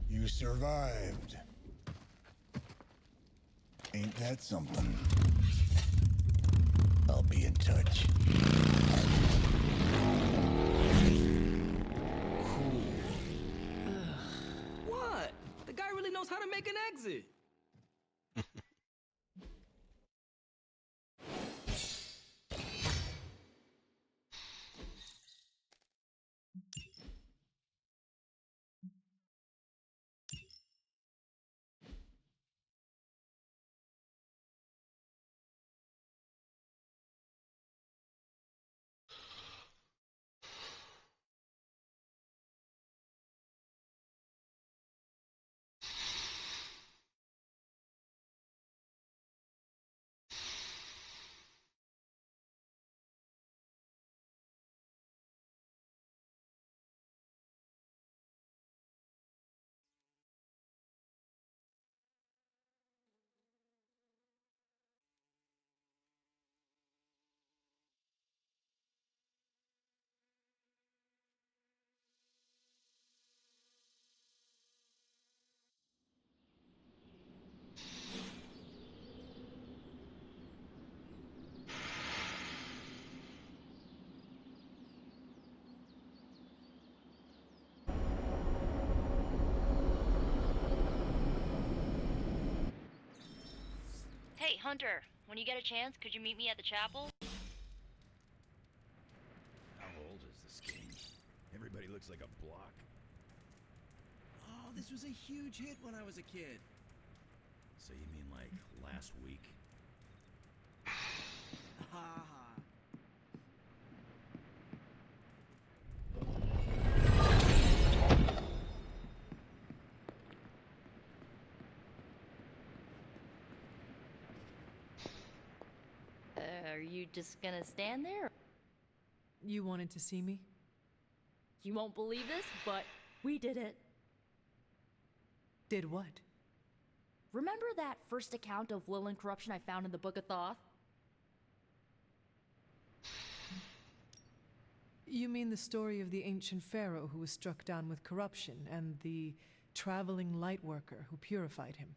You survived. Ain't that something? I'll be in touch. What? The guy really knows how to make an exit. Hey, Hunter, when you get a chance, could you meet me at the chapel? How old is this game? Everybody looks like a block. Oh, this was a huge hit when I was a kid. So you mean like last week? Ha ha. Are you just gonna stand there? You wanted to see me? You won't believe this, but we did it. Did what? Remember that first account of Lilin corruption I found in the Book of Thoth? You mean the story of the ancient pharaoh who was struck down with corruption and the traveling light worker who purified him?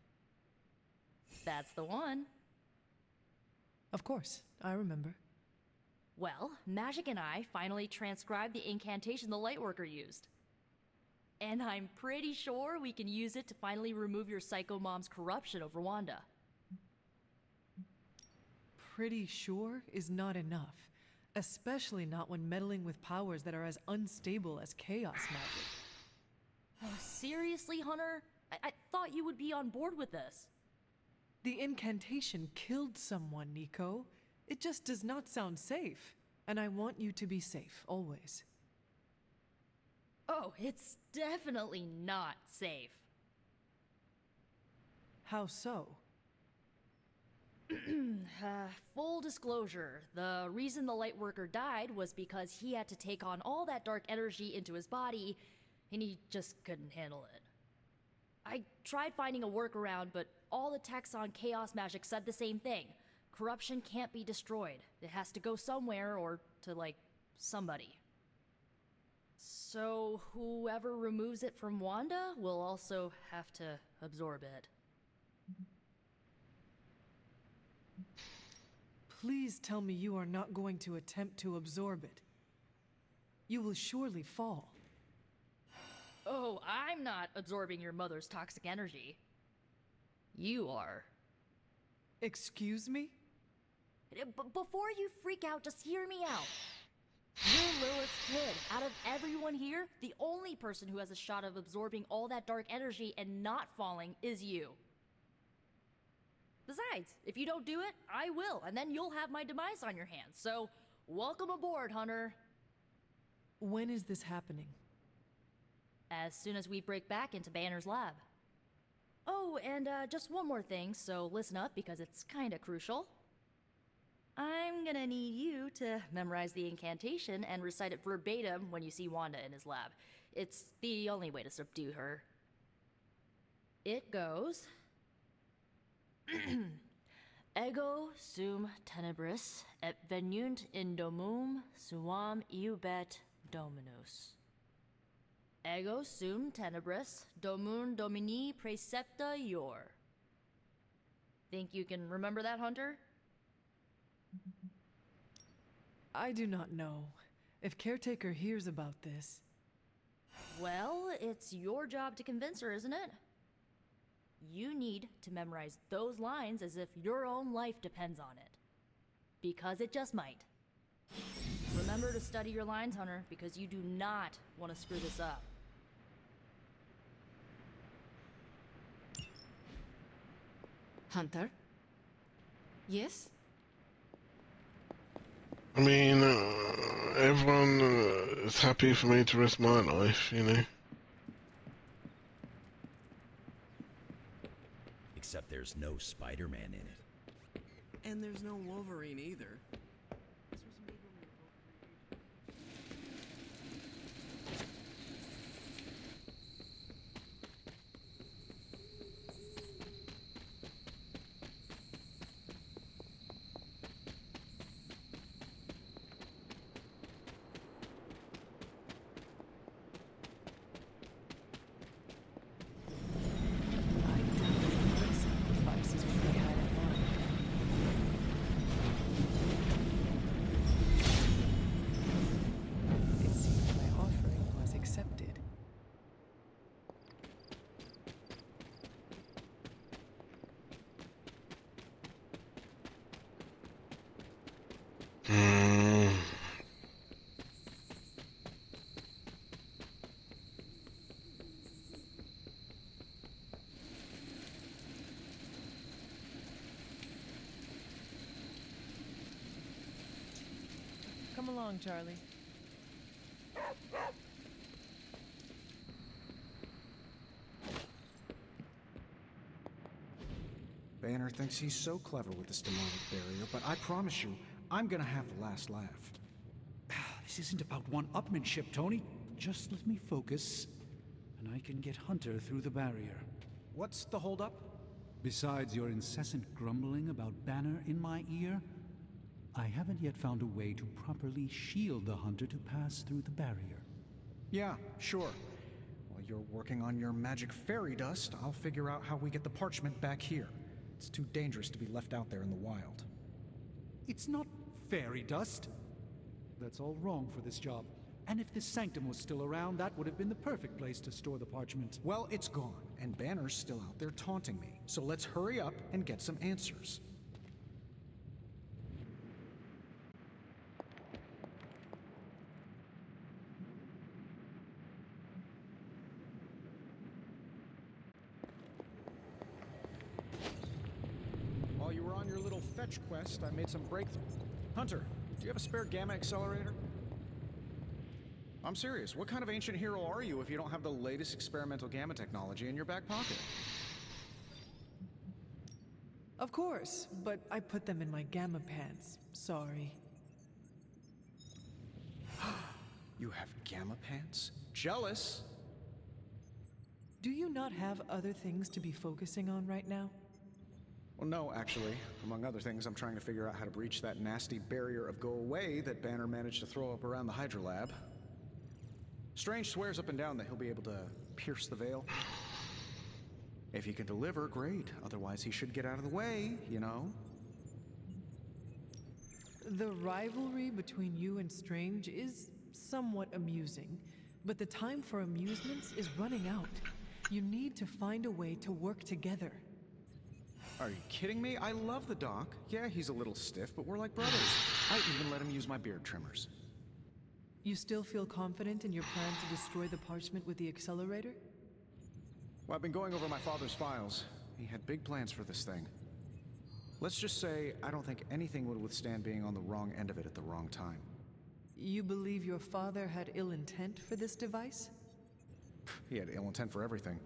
That's the one. Of course, I remember. Well, Magic and I finally transcribed the incantation the Lightworker used. And I'm pretty sure we can use it to finally remove your psycho mom's corruption over Wanda. Pretty sure is not enough. Especially not when meddling with powers that are as unstable as chaos magic. Oh, seriously, Hunter? I thought you would be on board with this. The incantation killed someone, Nico. It just does not sound safe. And I want you to be safe, always. Oh, it's definitely not safe. How so? Full disclosure, the reason the Lightworker died was because he had to take on all that dark energy into his body, and he just couldn't handle it. I tried finding a workaround, but all the texts on chaos magic said the same thing. Corruption can't be destroyed. It has to go somewhere or to, like, somebody. So whoever removes it from Wanda will also have to absorb it. Please tell me you are not going to attempt to absorb it. You will surely fall. Oh, I'm not absorbing your mother's toxic energy. You are. Excuse me? Before you freak out, just hear me out. You're Lilith's kid. Out of everyone here, the only person who has a shot of absorbing all that dark energy and not falling is you. Besides, if you don't do it, I will, and then you'll have my demise on your hands. So, welcome aboard, Hunter. When is this happening? As soon as we break back into Banner's lab. Oh, and just one more thing, so listen up because it's kinda crucial. gonna need you to memorize the incantation and recite it verbatim when you see Wanda in his lab. It's the only way to subdue her. It goes... Ego sum tenebris et venunt in domum suam iubet dominus. Ego sum tenebris domum domini precepta ior. Think you can remember that, Hunter? I do not know. If Caretaker hears about this... Well, it's your job to convince her, isn't it? You need to memorize those lines as if your own life depends on it. Because it just might. Remember to study your lines, Hunter, because you do not want to screw this up. Hunter? Yes? I mean, everyone is happy for me to risk my life, you know. Except there's no Spider-Man in it. And there's no Wolverine either. Come along, Charlie. Banner thinks he's so clever with this demonic barrier, but I promise you, I'm gonna have the last laugh. This isn't about one-upmanship, Tony. Just let me focus, and I can get Hunter through the barrier. What's the holdup? Besides your incessant grumbling about Banner in my ear, I haven't yet found a way to properly shield the Hunter to pass through the barrier. Yeah, sure. While you're working on your magic fairy dust, I'll figure out how we get the parchment back here. It's too dangerous to be left out there in the wild. It's not fairy dust. That's all wrong for this job. And if this sanctum was still around, that would have been the perfect place to store the parchment. Well, it's gone, and Banner's still out there taunting me. So let's hurry up and get some answers. While you were on your little fetch quest, I made some breakthrough. Hunter, do you have a spare gamma accelerator? I'm serious. What kind of ancient hero are you if you don't have the latest experimental gamma technology in your back pocket? Of course, but I put them in my gamma pants. Sorry. You have gamma pants? Jealous? Do you not have other things to be focusing on right now? Well, no, actually. Among other things, I'm trying to figure out how to breach that nasty barrier of go away that Banner managed to throw up around the Hydra lab. Strange swears up and down that he'll be able to pierce the veil. If he can deliver, great. Otherwise, he should get out of the way, you know? The rivalry between you and Strange is somewhat amusing, but the time for amusements is running out. You need to find a way to work together. Are you kidding me? I love the Doc. Yeah, he's a little stiff, but we're like brothers. I even let him use my beard trimmers. You still feel confident in your plan to destroy the parchment with the accelerator? Well, I've been going over my father's files. He had big plans for this thing. Let's just say I don't think anything would withstand being on the wrong end of it at the wrong time. You believe your father had ill intent for this device? He had ill intent for everything.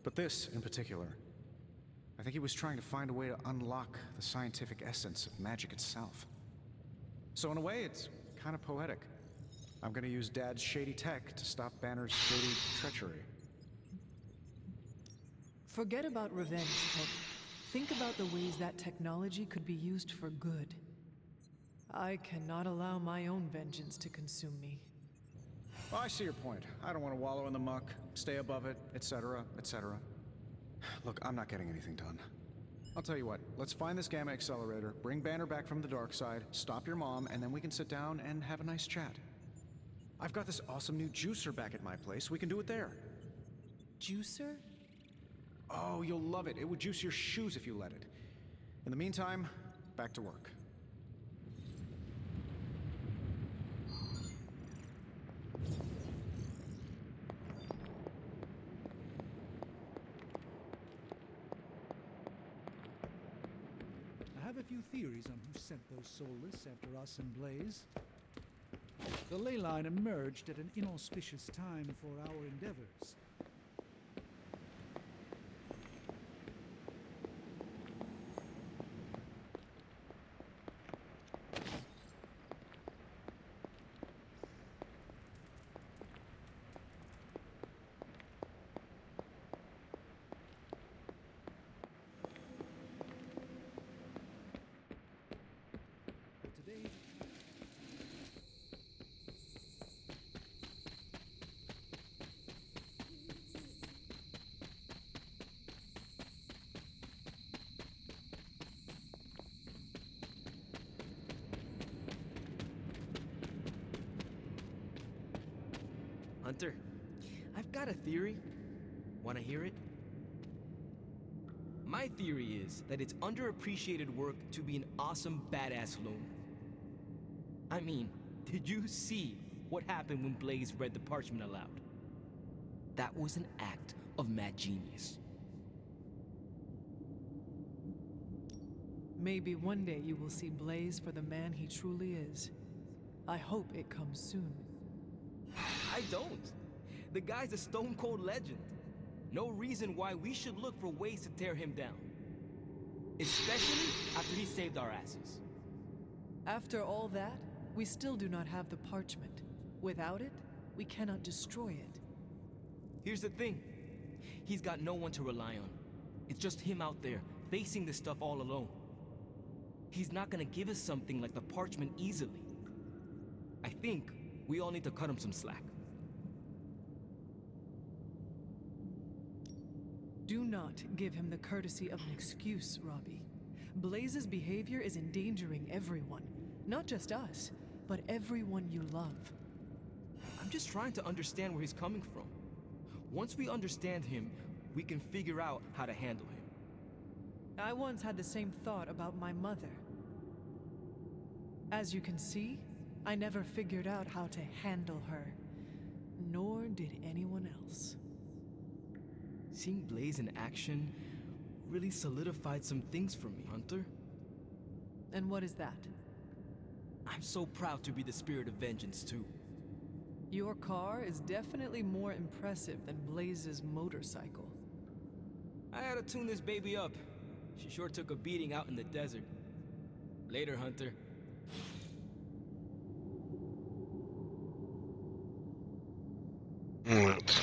But this, in particular, I think he was trying to find a way to unlock the scientific essence of magic itself. So in a way, it's kind of poetic. I'm gonna use Dad's shady tech to stop Banner's shady treachery. Forget about revenge, Toby. Think about the ways that technology could be used for good. I cannot allow my own vengeance to consume me. Well, I see your point. I don't want to wallow in the muck, stay above it, etc., etc. Look, I'm not getting anything done. I'll tell you what, let's find this gamma accelerator, bring Banner back from the dark side, stop your mom, and then we can sit down and have a nice chat. I've got this awesome new juicer back at my place. We can do it there. Juicer? Oh, you'll love it. It would juice your shoes if you let it. In the meantime, back to work. I have a few theories on who sent those soulless after us and Blaze. The ley line emerged at an inauspicious time for our endeavors. Hunter, I've got a theory. Wanna hear it? My theory is that it's underappreciated work to be an awesome badass loner. I mean, did you see what happened when Blaze read the parchment aloud? That was an act of mad genius. Maybe one day you will see Blaze for the man he truly is. I hope it comes soon. I don't. The guy's a stone-cold legend. No reason why we should look for ways to tear him down. Especially after he saved our asses. After all that, we still do not have the parchment. Without it, we cannot destroy it. Here's the thing. He's got no one to rely on. It's just him out there, facing this stuff all alone. He's not gonna give us something like the parchment easily. I think we all need to cut him some slack. Do not give him the courtesy of an excuse, Robbie. Blaze's behavior is endangering everyone. Not just us, but everyone you love. I'm just trying to understand where he's coming from. Once we understand him, we can figure out how to handle him. I once had the same thought about my mother. As you can see, I never figured out how to handle her. Nor did anyone else. Seeing Blaze in action really solidified some things for me, Hunter. And what is that? I'm so proud to be the spirit of vengeance, too. Your car is definitely more impressive than Blaze's motorcycle. I had to tune this baby up. She sure took a beating out in the desert. Later, Hunter. Right.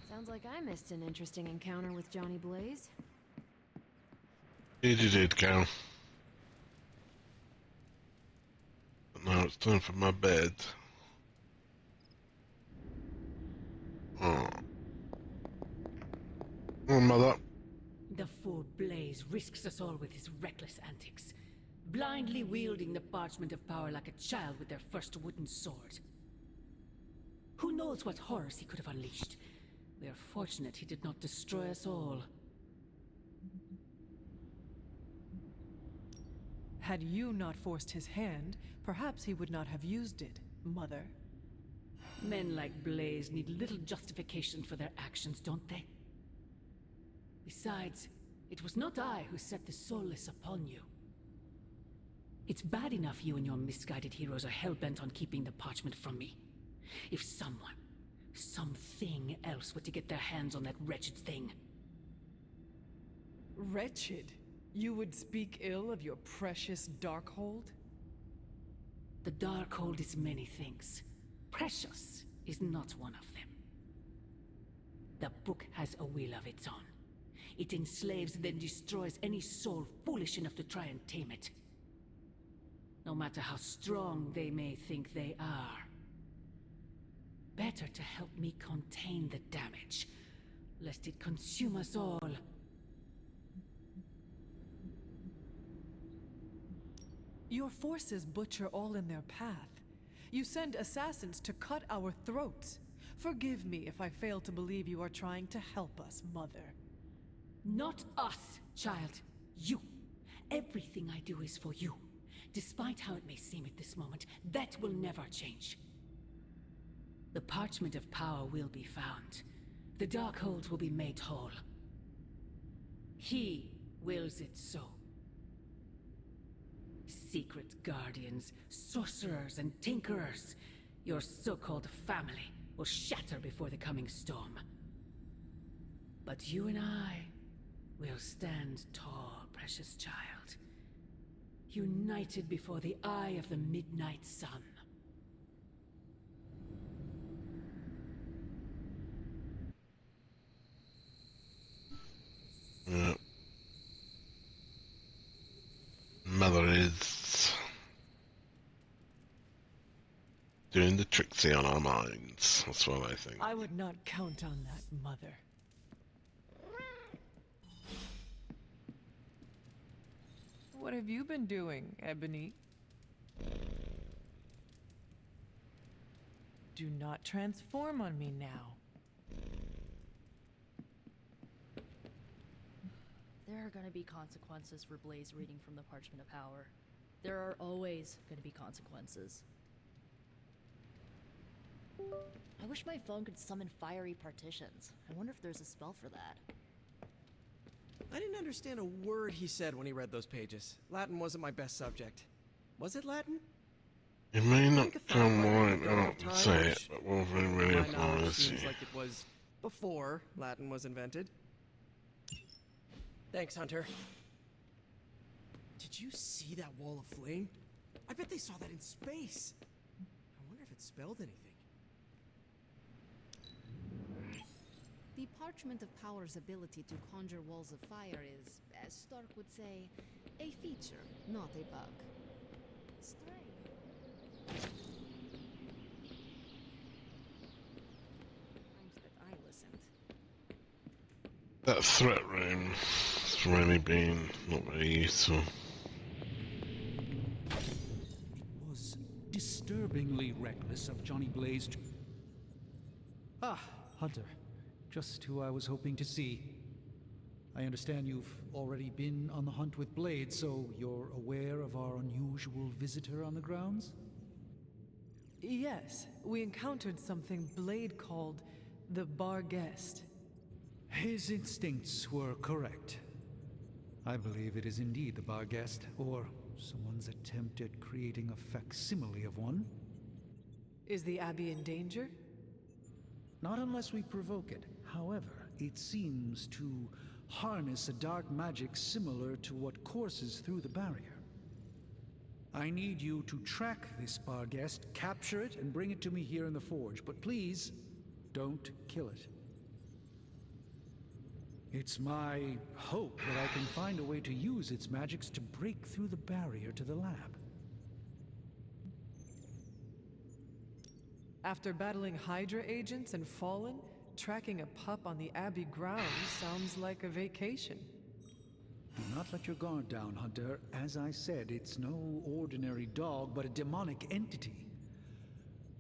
Sounds like I missed an interesting encounter with Johnny Blaze. You did, Cal. But now it's time for my bed. Oh. Oh, mother. The fool Blaze risks us all with his reckless antics, blindly wielding the parchment of power like a child with their first wooden sword. Who knows what horrors he could have unleashed? We are fortunate he did not destroy us all. Had you not forced his hand, perhaps he would not have used it, Mother. Men like Blaze need little justification for their actions, don't they? Besides, it was not I who set the Soulless upon you. It's bad enough you and your misguided heroes are hell-bent on keeping the parchment from me. If someone, something else were to get their hands on that wretched thing. Wretched? You would speak ill of your precious Darkhold? The Darkhold is many things. Precious is not one of them. The book has a will of its own. It enslaves, then destroys any soul foolish enough to try and tame it. No matter how strong they may think they are. Better to help me contain the damage, lest it consume us all. Your forces butcher all in their path. You send assassins to cut our throats. Forgive me if I fail to believe you are trying to help us, Mother. Not us, child. You. Everything I do is for you. Despite how it may seem at this moment, that will never change. The parchment of power will be found. The Darkhold will be made whole. He wills it so. Secret guardians, sorcerers, and tinkerers, your so-called family, will shatter before the coming storm. But you and I will stand tall, precious child. United before the eye of the midnight sun. Yeah. Mother is doing the tricksy on our minds. That's what I think. I would not count on that, Mother. What have you been doing, Ebony? Do not transform on me now. There are gonna be consequences for Blaze reading from the Parchment of Power. There are always gonna be consequences. I wish my phone could summon fiery partitions. I wonder if there's a spell for that. I didn't understand a word he said when he read those pages. Latin wasn't my best subject. Was it Latin? You may not come right out and say it, but Wolverine really My knowledge admires seems you. like it was before Latin was invented. Thanks, Hunter. Did you see that wall of flame? I bet they saw that in space. I wonder if it spelled anything. The Parchment of Power's ability to conjure walls of fire is, as Stark would say, a feature, not a bug. Strange. Times that I listened. That threat room has really been not very useful. It was disturbingly reckless of Johnny Blaze to... Ah, Hunter. Just who I was hoping to see. I understand you've already been on the hunt with Blade, so you're aware of our unusual visitor on the grounds? Yes, we encountered something Blade called the Bar Guest. His instincts were correct. I believe it is indeed the Bar Guest, or someone's attempt at creating a facsimile of one. Is the Abbey in danger? Not unless we provoke it. However, it seems to harness a dark magic similar to what courses through the barrier. I need you to track this Bar Guest, capture it, and bring it to me here in the forge. But please, don't kill it. It's my hope that I can find a way to use its magics to break through the barrier to the lab. After battling Hydra agents and Fallen, tracking a pup on the Abbey grounds sounds like a vacation. Do not let your guard down, Hunter. As I said, it's no ordinary dog, but a demonic entity.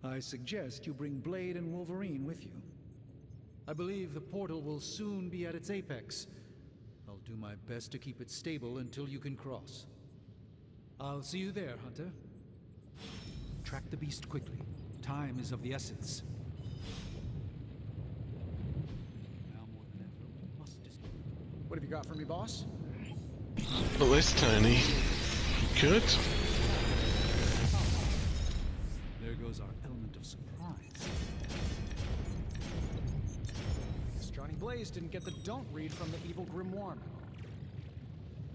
I suggest you bring Blade and Wolverine with you. I believe the portal will soon be at its apex. I'll do my best to keep it stable until you can cross. I'll see you there, Hunter. Track the beast quickly. Time is of the essence. Now more than ever, we must What have you got for me, boss? Look this, Tony. You could. There goes our element of surprise. Guess Johnny Blaze didn't get the don't read from the evil grimoire memo.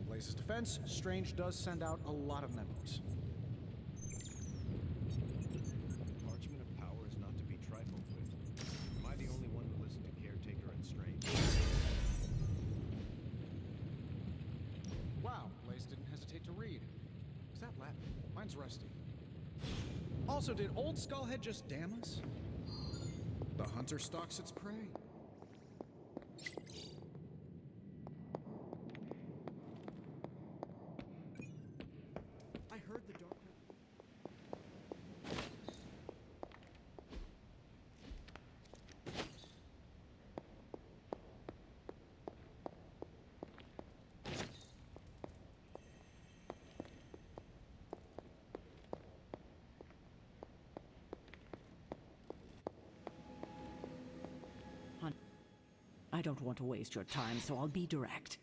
In Blaze's defense, Strange does send out a lot of memos. Parchment of power is not to be trifled with. Am I the only one who listened to Caretaker and Strange? Wow, Blaze didn't hesitate to read. Is that Latin? Mine's rusty. Also, did old Skullhead just damn us? The hunter stalks its prey. I heard the dark... I don't want to waste your time, so I'll be direct.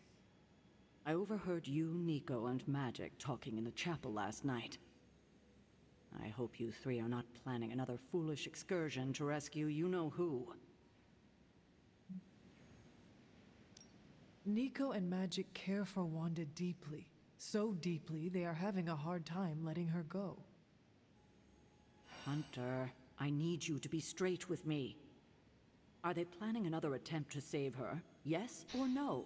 I overheard you, Nico, and Magic talking in the chapel last night. I hope you three are not planning another foolish excursion to rescue you-know-who. Nico and Magic care for Wanda deeply. So deeply, they are having a hard time letting her go. Hunter, I need you to be straight with me. Are they planning another attempt to save her? Yes or no?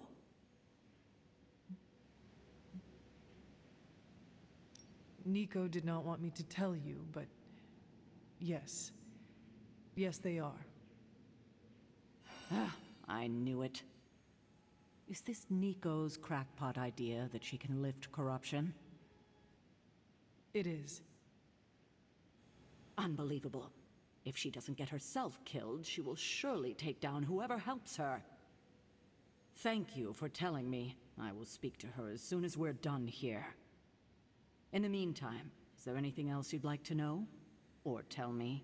Nico did not want me to tell you, but yes. Yes, they are. I knew it. Is this Nico's crackpot idea that she can lift corruption? It is. Unbelievable. If she doesn't get herself killed, she will surely take down whoever helps her. Thank you for telling me. I will speak to her as soon as we're done here. In the meantime, is there anything else you'd like to know? Or tell me?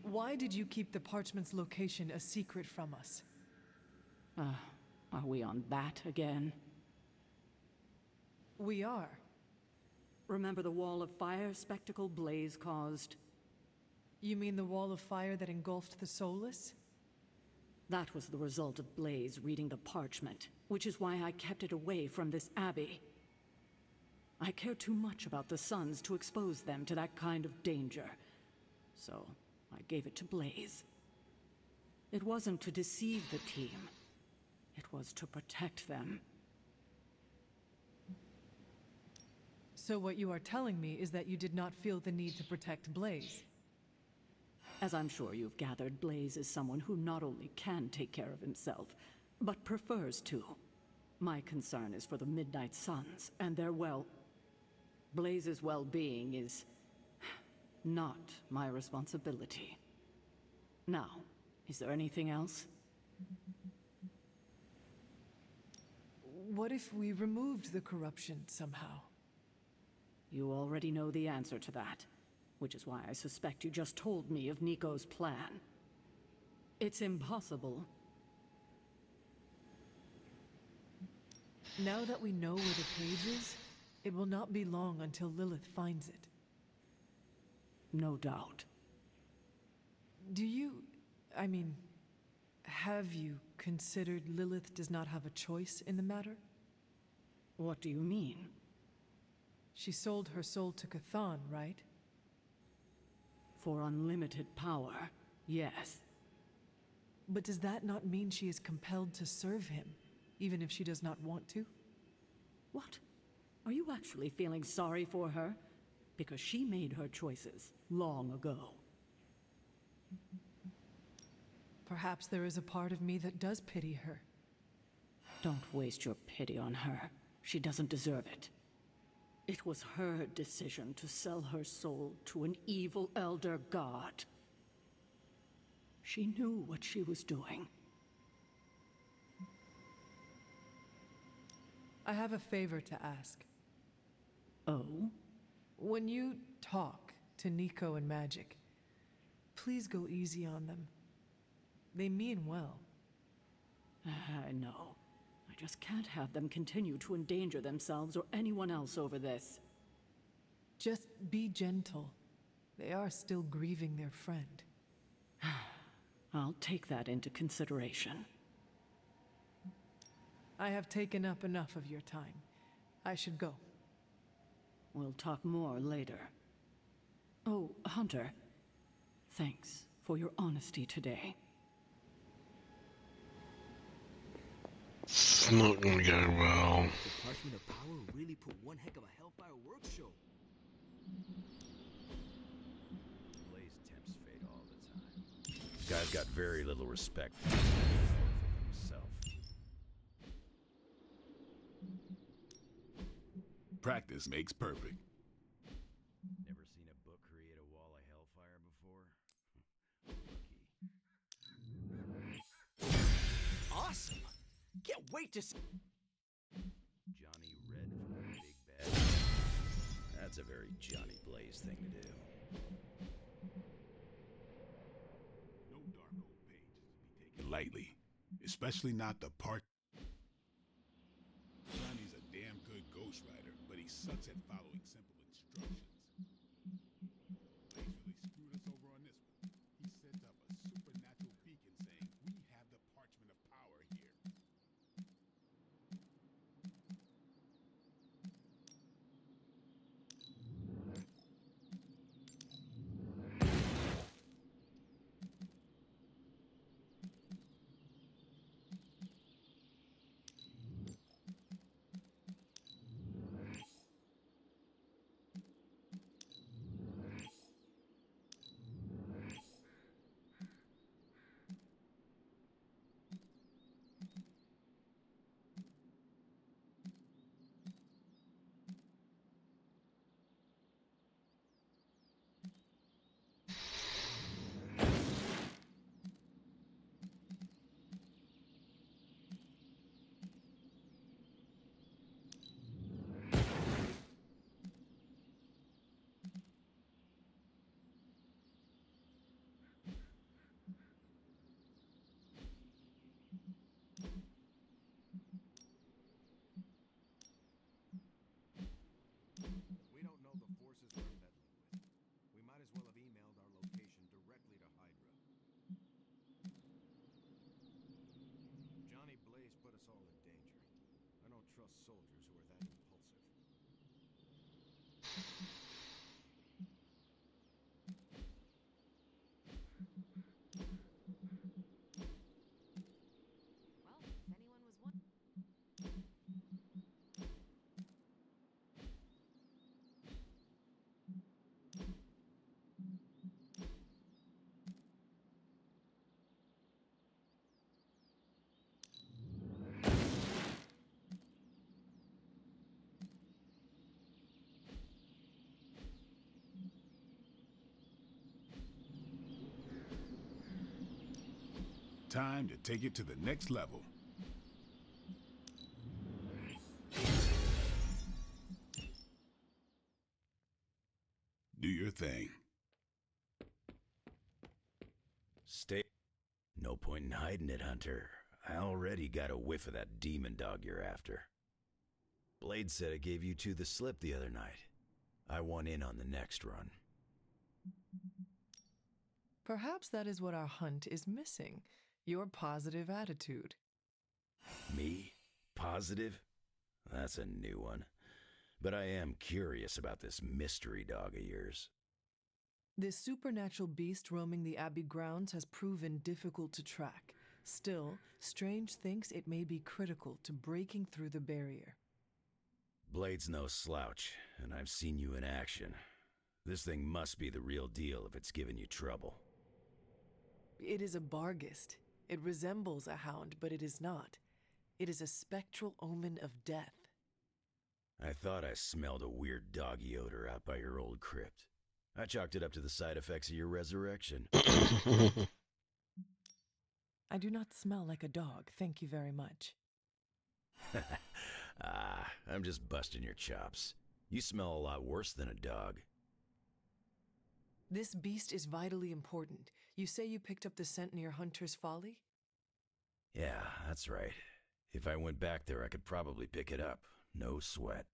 Why did you keep the parchment's location a secret from us? Are we on that again? We are. Remember the wall of fire spectacle Blaze caused? You mean the wall of fire that engulfed the Soulless? That was the result of Blaze reading the parchment, which is why I kept it away from this abbey. I care too much about the Sons to expose them to that kind of danger. So, I gave it to Blaze. It wasn't to deceive the team. It was to protect them. So what you are telling me is that you did not feel the need to protect Blaze. As I'm sure you've gathered, Blaze is someone who not only can take care of himself, but prefers to. My concern is for the Midnight Suns and their Blaze's well-being is not my responsibility. Now, is there anything else? What if we removed the corruption somehow? You already know the answer to that, which is why I suspect you just told me of Nico's plan. It's impossible. Now that we know where the page is, it will not be long until Lilith finds it. No doubt. Have you considered Lilith does not have a choice in the matter? What do you mean? She sold her soul to Cthon, right? For unlimited power, yes. But does that not mean she is compelled to serve him, even if she does not want to? What? Are you actually feeling sorry for her? Because she made her choices long ago. Perhaps there is a part of me that does pity her. Don't waste your pity on her. She doesn't deserve it. It was her decision to sell her soul to an evil elder god. She knew what she was doing. I have a favor to ask. Oh? When you talk to Nico and Magic. Please go easy on them. They mean well. I know. I just can't have them continue to endanger themselves or anyone else over this. Just be gentle. They are still grieving their friend. I'll take that into consideration. I have taken up enough of your time. I should go. We'll talk more later. Oh, Hunter. Thanks for your honesty today. It's not gonna go well. The Parchment of Power really put one heck of a Hellfire Works show. Blaze tempts fate all the time. Guy's got very little respect for himself. Practice makes perfect. Never seen a book create a wall of hellfire before? Awesome! Can't wait to see. Johnny Red from the Big Bad. That's a very Johnny Blaze thing to do. No dark old page is to be taken lightly, especially not the part. Johnny's a damn good ghostwriter, but he sucks at following simple instructions. Blaze really screwed us over on this one. He sent up a supernatural beacon saying, "We have the Parchment of Power here." We don't know the forces we're meddling with. We might as well have emailed our location directly to Hydra. Johnny Blaze put us all in danger. I don't trust soldiers who are that impulsive. Well, if anyone was one. Time to take it to the next level. Do your thing. Stay. No point in hiding it, Hunter. I already got a whiff of that demon dog you're after. Blade said I gave you two the slip the other night. I want in on the next run. Perhaps that is what our hunt is missing. Your positive attitude. Me? Positive? That's a new one. But I am curious about this mystery dog of yours. This supernatural beast roaming the Abbey grounds has proven difficult to track. Still, Strange thinks it may be critical to breaking through the barrier. Blade's no slouch, and I've seen you in action. This thing must be the real deal if it's giving you trouble. It is a Barghest. It resembles a hound, but it is not. It is a spectral omen of death. I thought I smelled a weird doggy odor out by your old crypt. I chalked it up to the side effects of your resurrection. I do not smell like a dog, thank you very much. I'm just busting your chops. You smell a lot worse than a dog. This beast is vitally important. You say you picked up the scent near Hunter's Folly? Yeah, that's right. If I went back there, I could probably pick it up. No sweat.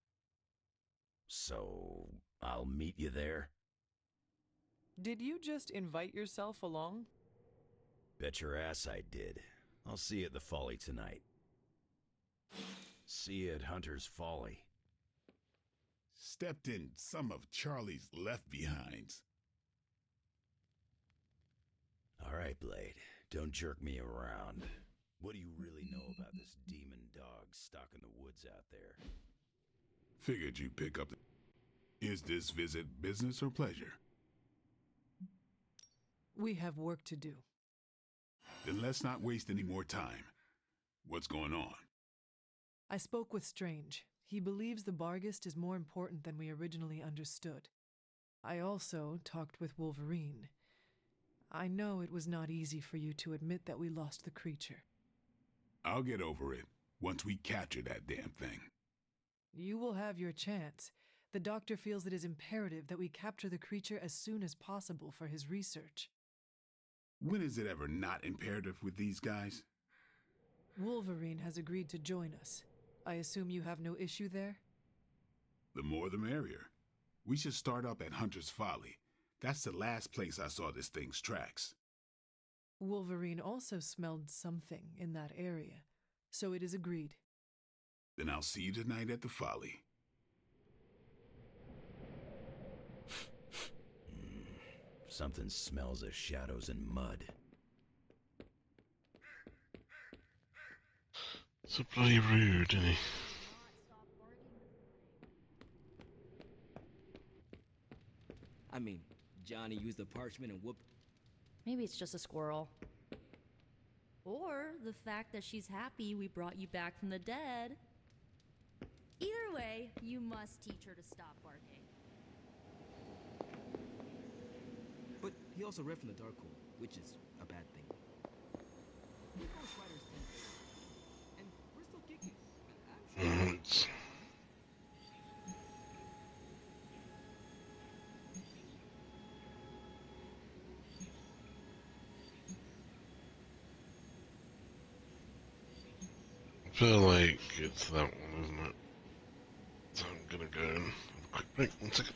So, I'll meet you there? Did you just invite yourself along? Bet your ass I did. I'll see you at the Folly tonight. See you at Hunter's Folly. Stepped in some of Charlie's left behinds. All right, Blade. Don't jerk me around. What do you really know about this demon dog stuck in the woods out there? Figured you'd pick up the... Is this visit business or pleasure? We have work to do. Then let's not waste any more time. What's going on? I spoke with Strange. He believes the Barghest is more important than we originally understood. I also talked with Wolverine. I know it was not easy for you to admit that we lost the creature. I'll get over it once we capture that damn thing. You will have your chance. The doctor feels it is imperative that we capture the creature as soon as possible for his research. When is it ever not imperative with these guys? Wolverine has agreed to join us. I assume you have no issue there? The more the merrier. We should start up at Hunter's Folly. That's the last place I saw this thing's tracks. Wolverine also smelled something in that area, so it is agreed. Then I'll see you tonight at the Folly. Something smells of shadows and mud. So bloody rude, isn't he? I mean, Johnny used the parchment and whooped. Maybe it's just a squirrel. Or the fact that she's happy we brought you back from the dead. Either way, you must teach her to stop barking. But he also read from the Darkhold, which is a bad thing. Ghost Rider's team failed, and we're still kicking. I feel like it's that one, isn't it? So I'm gonna go and have a quick break. 1 second.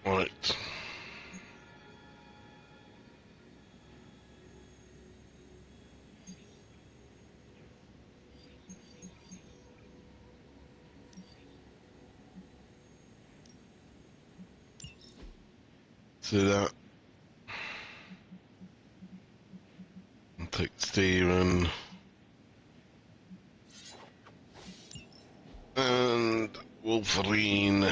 Right. See that? I'll take Steven. And Wolverine.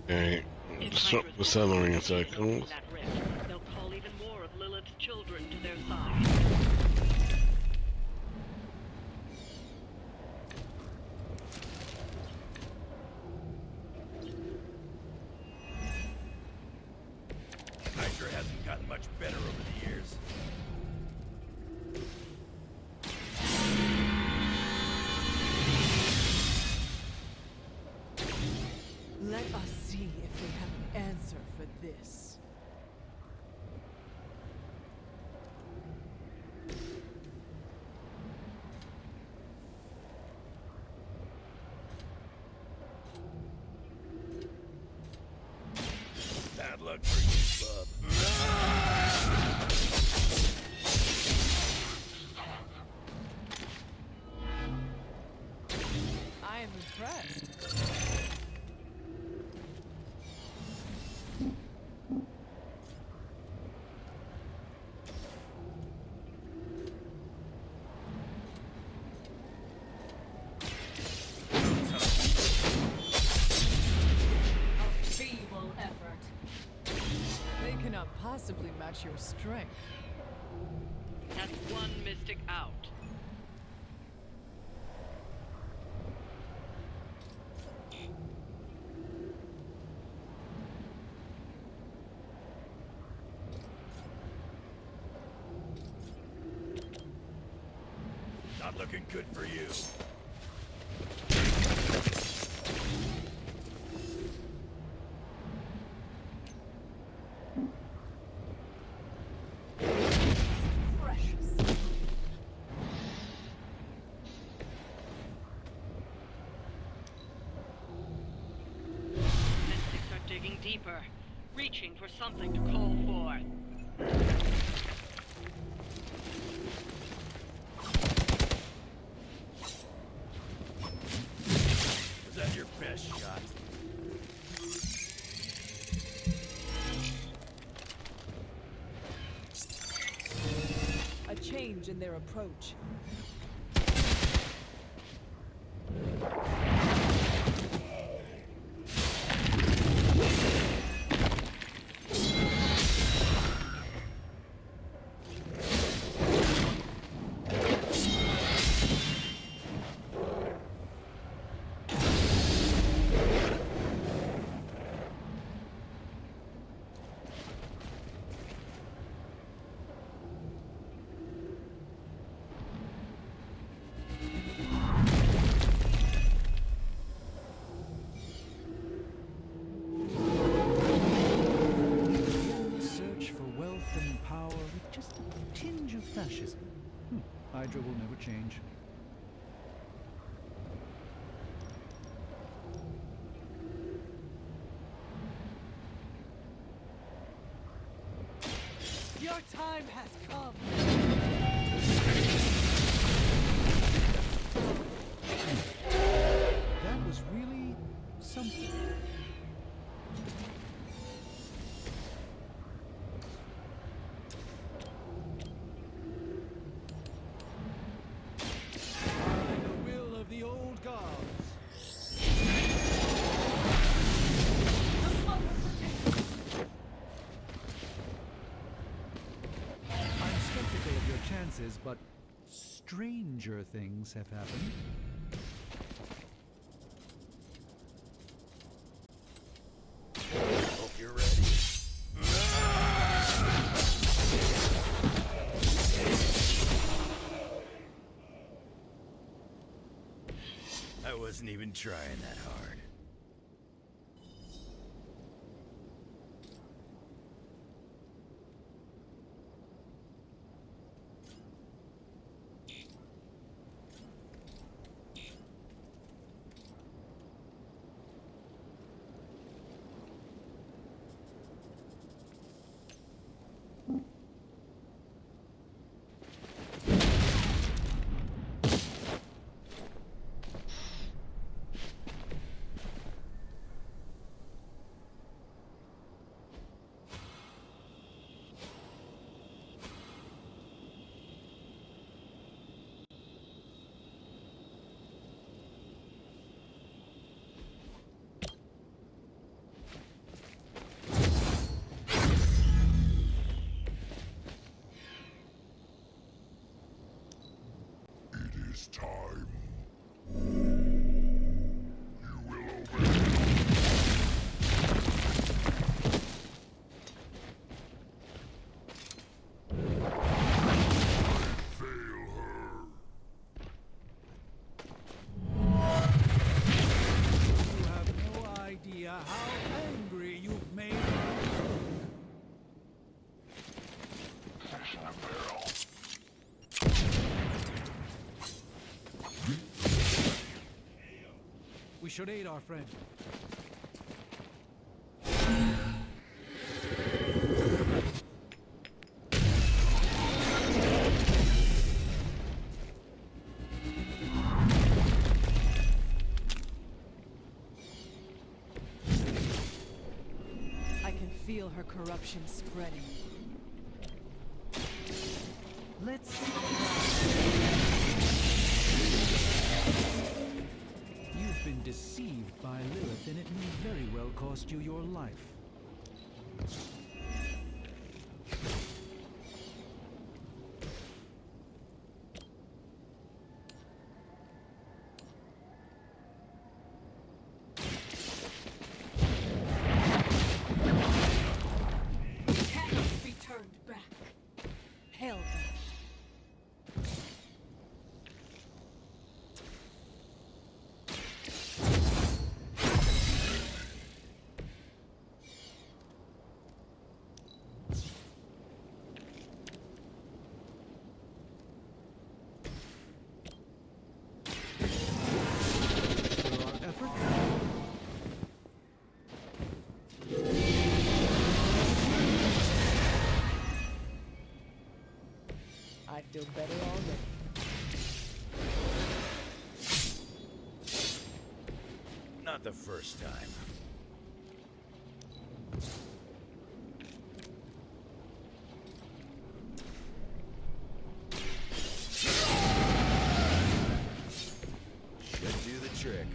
Okay, disrupt the cellaring circles. They'll call even more of Lilith's children to their side. Hydra hasn't gotten much better over the years. Let us see if they have an answer for this. Bad luck for you, bub. I am impressed. Feeble effort. They cannot possibly match your strength. That's one mystic out. Not looking good for you. Mystics are digging deeper, reaching for something to call for. Was that your best shot? A change in their approach. Search for wealth and power with just a tinge of fascism. Hydra will never change. Your time has come. That was really something. but stranger things have happened. Hope you're ready. I wasn't even trying that hard. It is time. You will obey. Fail her. You have no idea how angry you've made me. Fasten the barrel. We should aid our friend. I can feel her corruption spreading. Let's see. You've been deceived by Lilith, and it may very well cost you your life. Cannot be turned back. Hell, I feel better already. Not the first time. Should do the trick.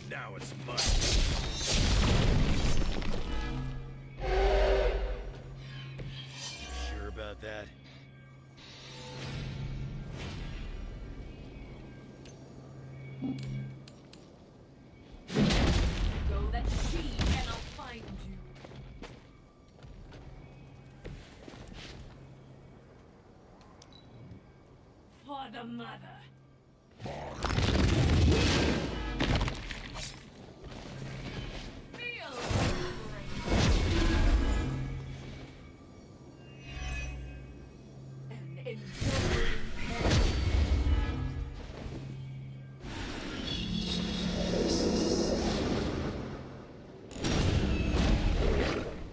Now it's mine. Sure about that? Go that she cannot find you. For the mother. Feel an enduring pain.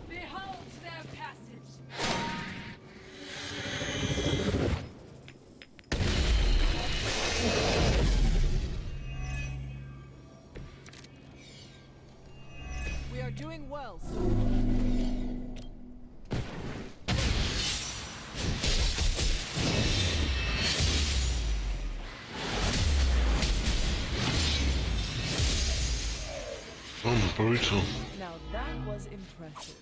Behold their passage. We are doing well, sir. brutal. Now that was impressive.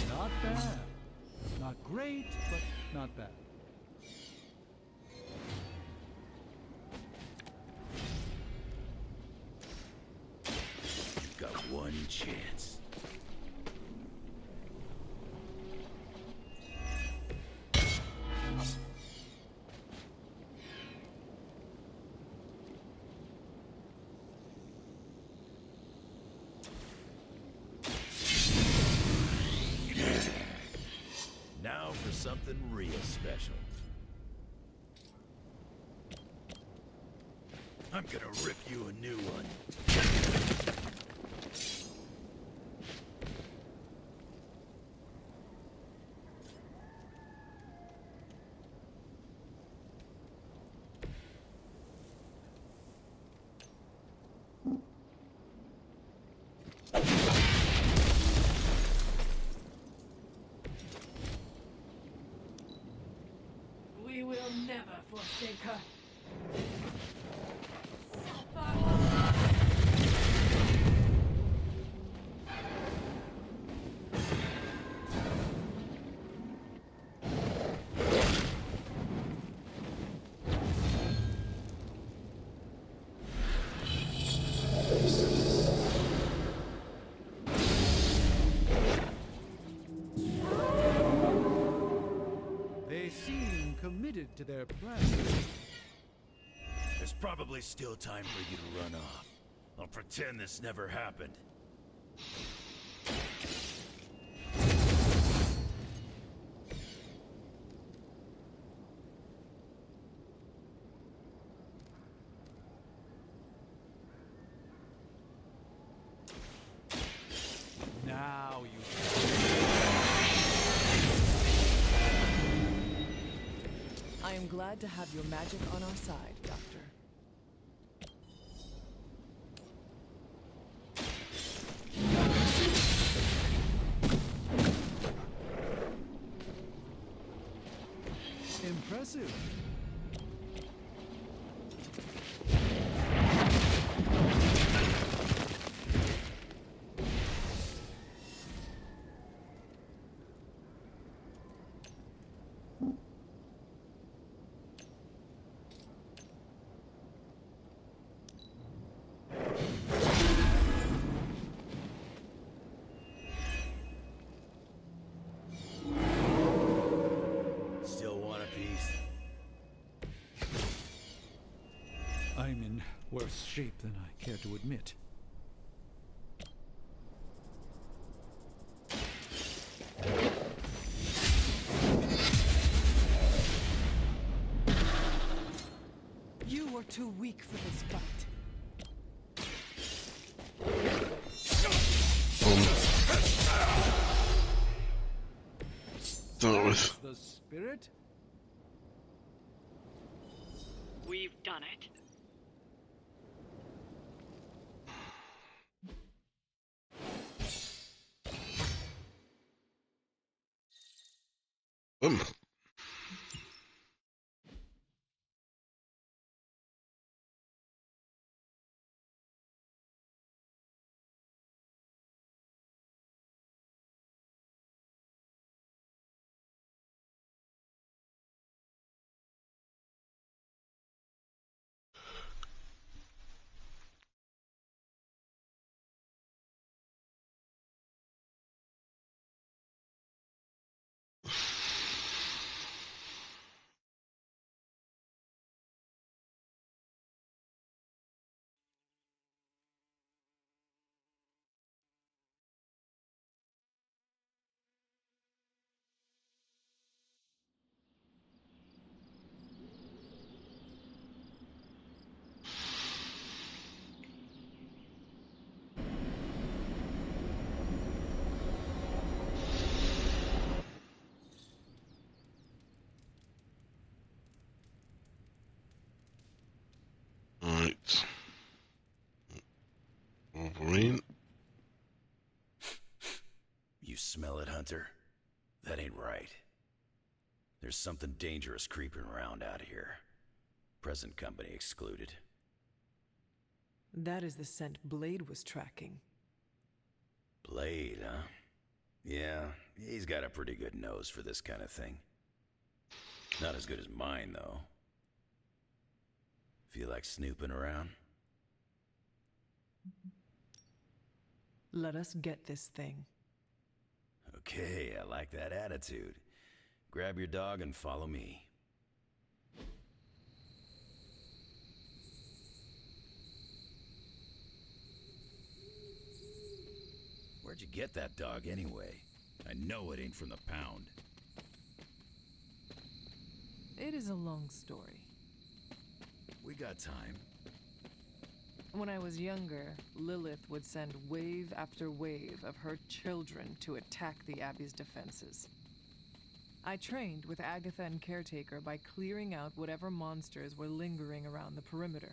Not bad. Not great, but not bad. You've got one chance. Now for something real special. I'm gonna rip you a new one. We will never forsake her. They seem committed to their plan. There's probably still time for you to run off. I'll pretend this never happened. Now you... I am glad to have your magic on our side, Doctor. Impressive. Still want a piece? I'm in worse shape than I care to admit. You are too weak for this fight. That was... The spirit? We've done it. Um. Right. Wolverine. You smell it, Hunter? That ain't right. There's something dangerous creeping around out here. Present company excluded. That is the scent Blade was tracking. Blade, huh? Yeah, he's got a pretty good nose for this kind of thing. Not as good as mine, though. Feel like snooping around? Let us get this thing. Okay, I like that attitude. Grab your dog and follow me. Where'd you get that dog anyway? I know it ain't from the pound. It is a long story. We got time. When I was younger, Lilith would send wave after wave of her children to attack the Abbey's defenses. I trained with Agatha and Caretaker by clearing out whatever monsters were lingering around the perimeter.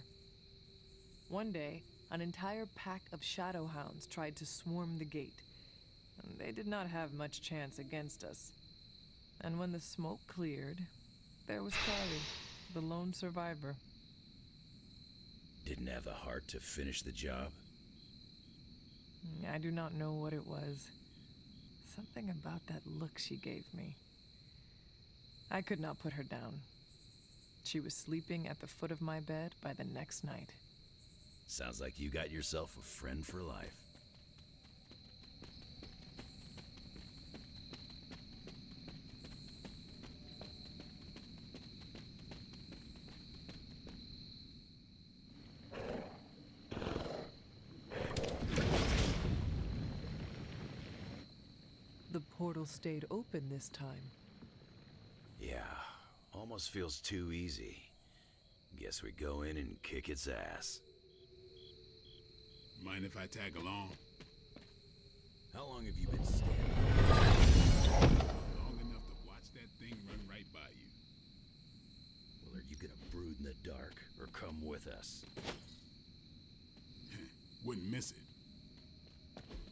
One day, an entire pack of shadowhounds tried to swarm the gate. They did not have much chance against us. And when the smoke cleared, there was Charlie, the lone survivor. Didn't have the heart to finish the job? I do not know what it was. Something about that look she gave me. I could not put her down. She was sleeping at the foot of my bed by the next night. Sounds like you got yourself a friend for life. The portal stayed open this time. Yeah, almost feels too easy. Guess we go in and kick its ass. Mind if I tag along? How long have you been standing? Long enough to watch that thing run right by you. Well, are you gonna brood in the dark, or come with us? Wouldn't miss it.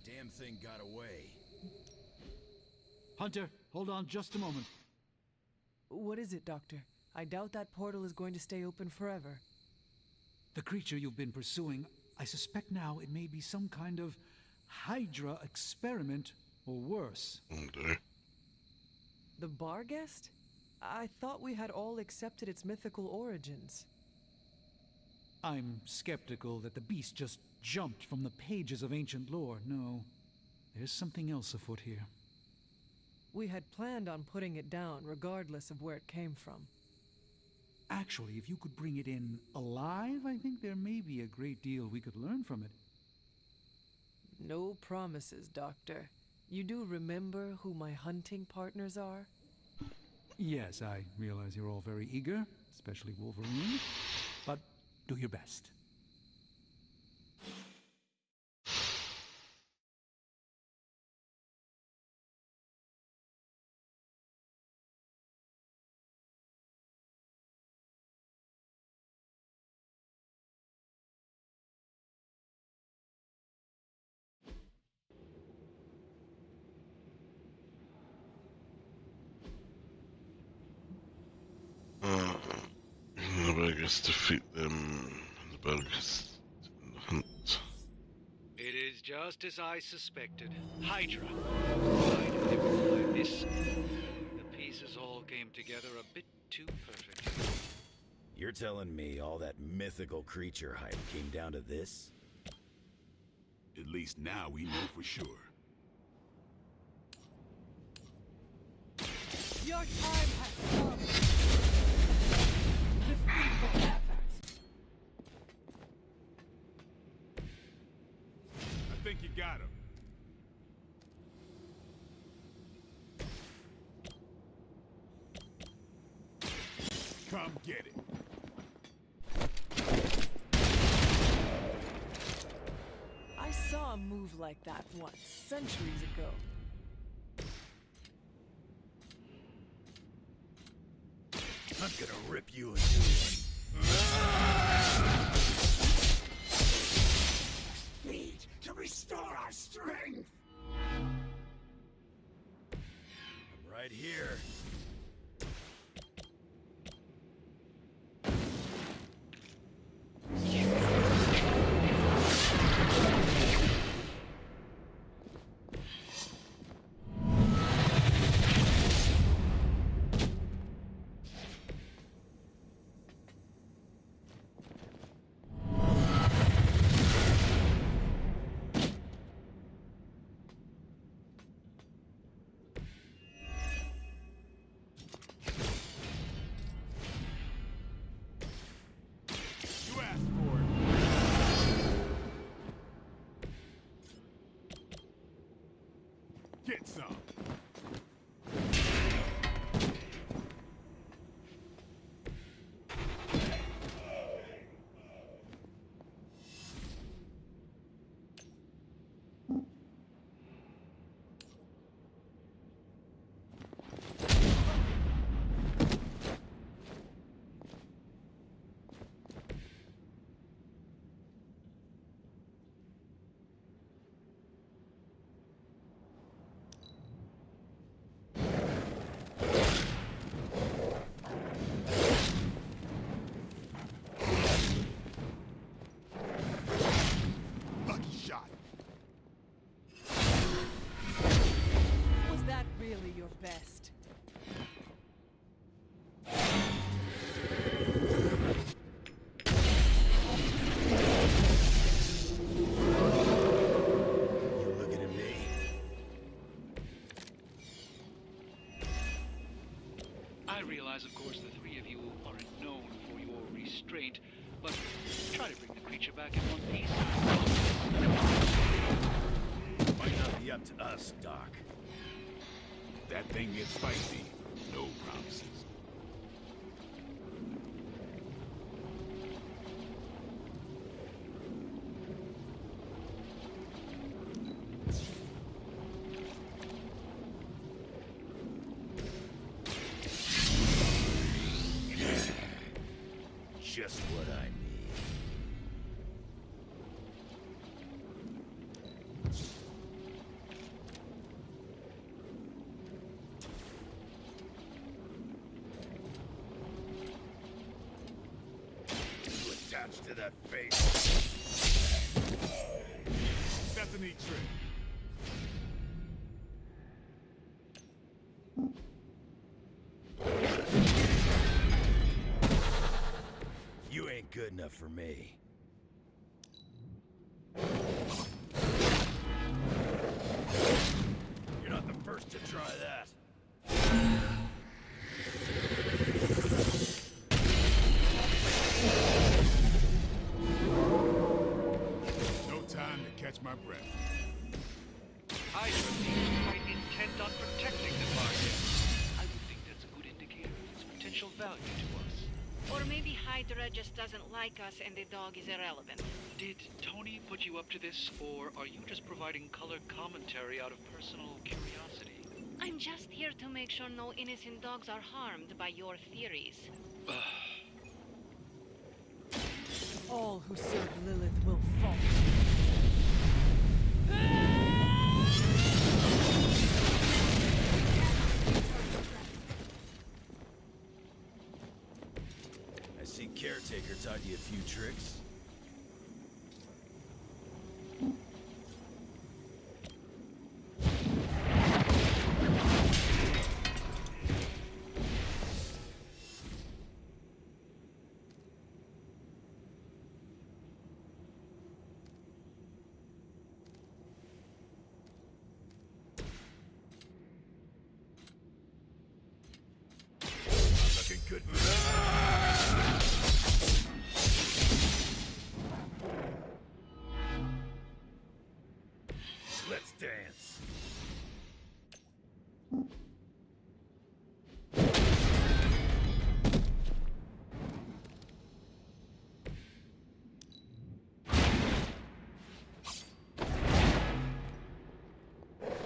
Damn thing got away. Hunter, hold on just a moment. What is it, Doctor? I doubt that portal is going to stay open forever. The creature you've been pursuing, I suspect now it may be some kind of Hydra experiment, or worse. Okay. The Barghest? I thought we had all accepted its mythical origins. I'm skeptical that the beast just jumped from the pages of ancient lore. No, there's something else afoot here. We had planned on putting it down regardless of where it came from. Actually, if you could bring it in alive, I think there may be a great deal we could learn from it. No promises, Doctor. You do remember who my hunting partners are? Yes, I realize you're all very eager, especially Wolverine, but do your best. The burgers defeat them. The burgers hunt. It is just as I suspected. Hydra. Combined everything like this. The pieces all came together a bit too perfectly. You're telling me all that mythical creature hype came down to this? At least now we know for sure. Your time has come. I think you got him. Come get it. I saw a move like that once, centuries ago. I'm gonna rip you a new one. Speed to restore our strength! I'm right here. Get some. Was that really your best? You looking at me? I realize, of course, the three of you aren't known for your restraint, but try to bring the creature back in one piece. Might not be up to us, Doc. If that thing gets feisty, no promises. Just what I need. You attached to that face. That's a neat trick. You ain't good enough for me. You're not the first to try that. No time to catch my breath. Hydra seems quite intent on protecting the target. I would think that's a good indicator of its potential value to us. Or maybe Hydra just doesn't like us and the dog is irrelevant. Did Tony put you up to this, or are you just providing color commentary out of personal curiosity? I'm just here to make sure no innocent dogs are harmed by your theories. All who serve Lilith will fall. I see Caretaker taught you a few tricks. Looking good. Let's dance.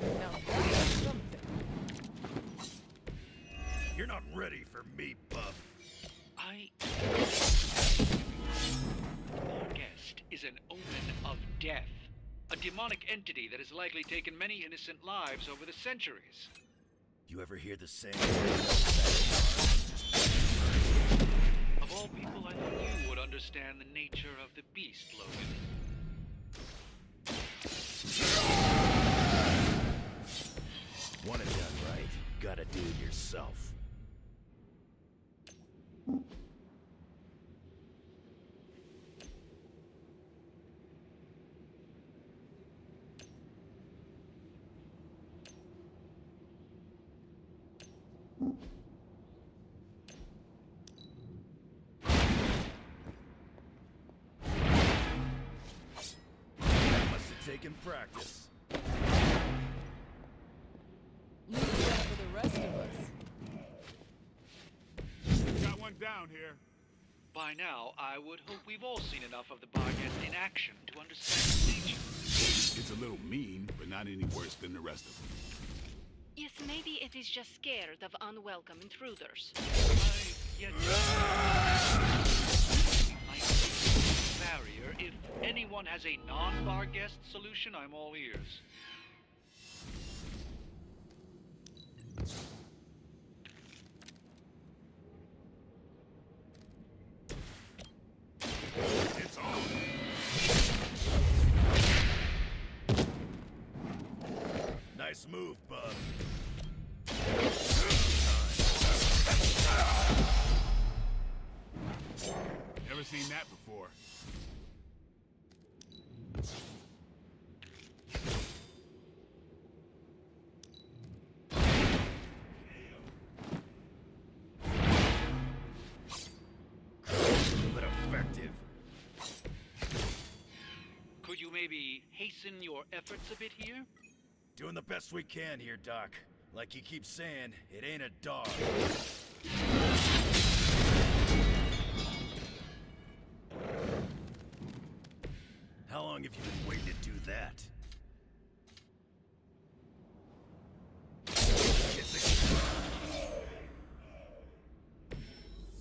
Now that's something. You're not ready for me, Buff. Our guest is an omen of death. A demonic entity that has likely taken many innocent lives over the centuries. You ever hear the saying? Of all people, I thought you would understand the nature of the beast, Logan. Want it done right, gotta do it yourself. That must have taken practice. rest of us. Got one down here. By now, I would hope we've all seen enough of the Barghest in action to understand its nature. It's a little mean, but not any worse than the rest of them. Yes, maybe it is just scared of unwelcome intruders. Barrier. If anyone has a non-Barghest solution, I'm all ears. It's on. Nice move, bub. Never seen that before. But effective. Could you maybe hasten your efforts a bit here? Doing the best we can here, Doc. Like you keep saying, it ain't a dog. How long have you been waiting to do that?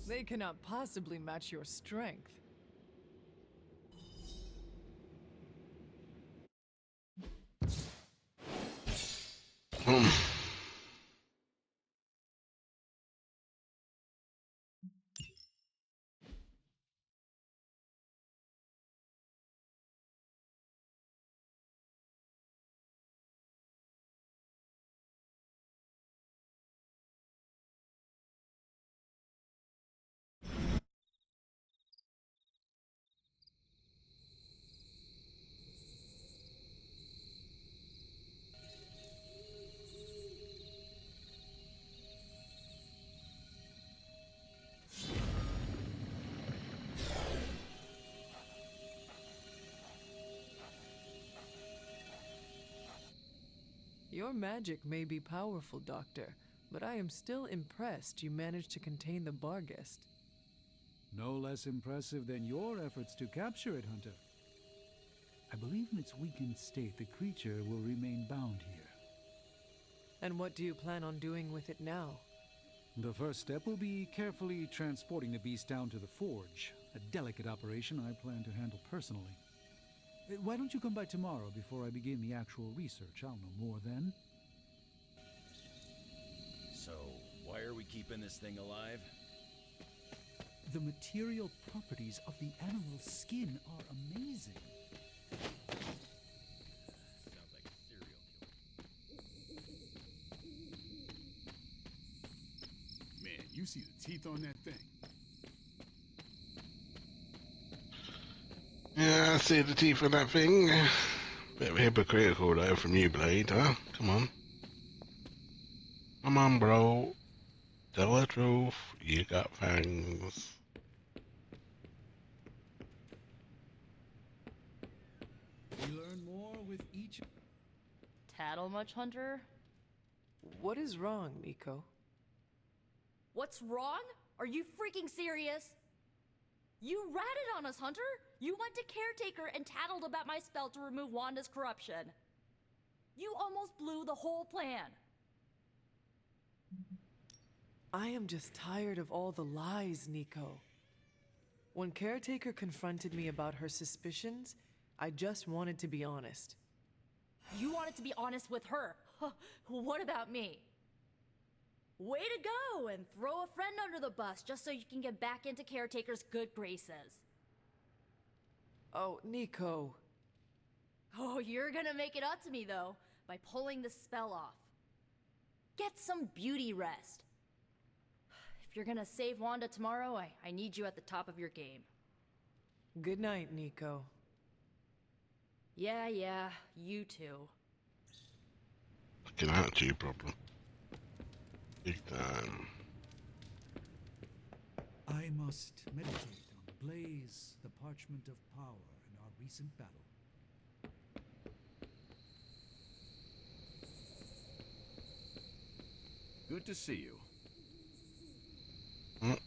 They cannot possibly match your strength. Your magic may be powerful, Doctor, but I am still impressed you managed to contain the Barghest. No less impressive than your efforts to capture it, Hunter. I believe in its weakened state, the creature will remain bound here. And what do you plan on doing with it now? The first step will be carefully transporting the beast down to the forge, a delicate operation I plan to handle personally. Why don't you come by tomorrow before I begin the actual research? I'll know more then. So, why are we keeping this thing alive? The material properties of the animal's skin are amazing. Sounds like a serial killer. Man, you see the teeth on that thing? Yeah, I see the teeth of that thing. Bit of hypocritical though from you, Blade, huh? Come on. Come on, bro. Tell the truth. You got fangs. We learn more with each... Tattle much, Hunter? What is wrong, Nico? What's wrong? Are you freaking serious? You ratted on us, Hunter! You went to Caretaker and tattled about my spell to remove Wanda's corruption. You almost blew the whole plan. I am just tired of all the lies, Nico. When Caretaker confronted me about her suspicions, I just wanted to be honest. You wanted to be honest with her. What about me? Way to go and throw a friend under the bus just so you can get back into Caretaker's good graces. Oh, Nico. Oh, you're gonna make it up to me, though, by pulling the spell off. Get some beauty rest. If you're gonna save Wanda tomorrow, I need you at the top of your game. Good night, Nico. Yeah, you too. Fucking attitude problem. Big time. I must meditate on the blaze, the parchment of power, and our recent battle. Good to see you. Mm.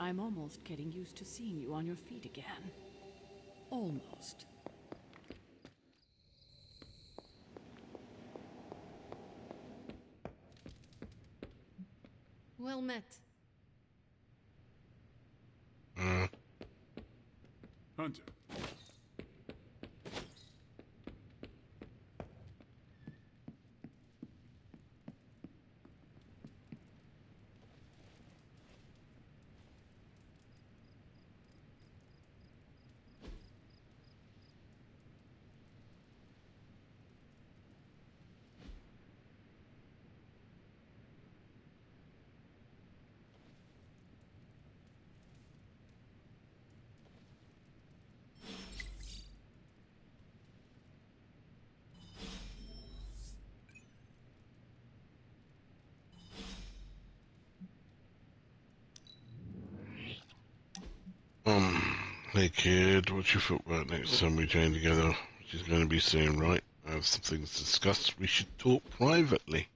I'm almost getting used to seeing you on your feet again. Almost. Well met. Hunter. Hey kid, what's your footwork next time we join together? Which is going to be soon, right? I have some things to discuss. We should talk privately.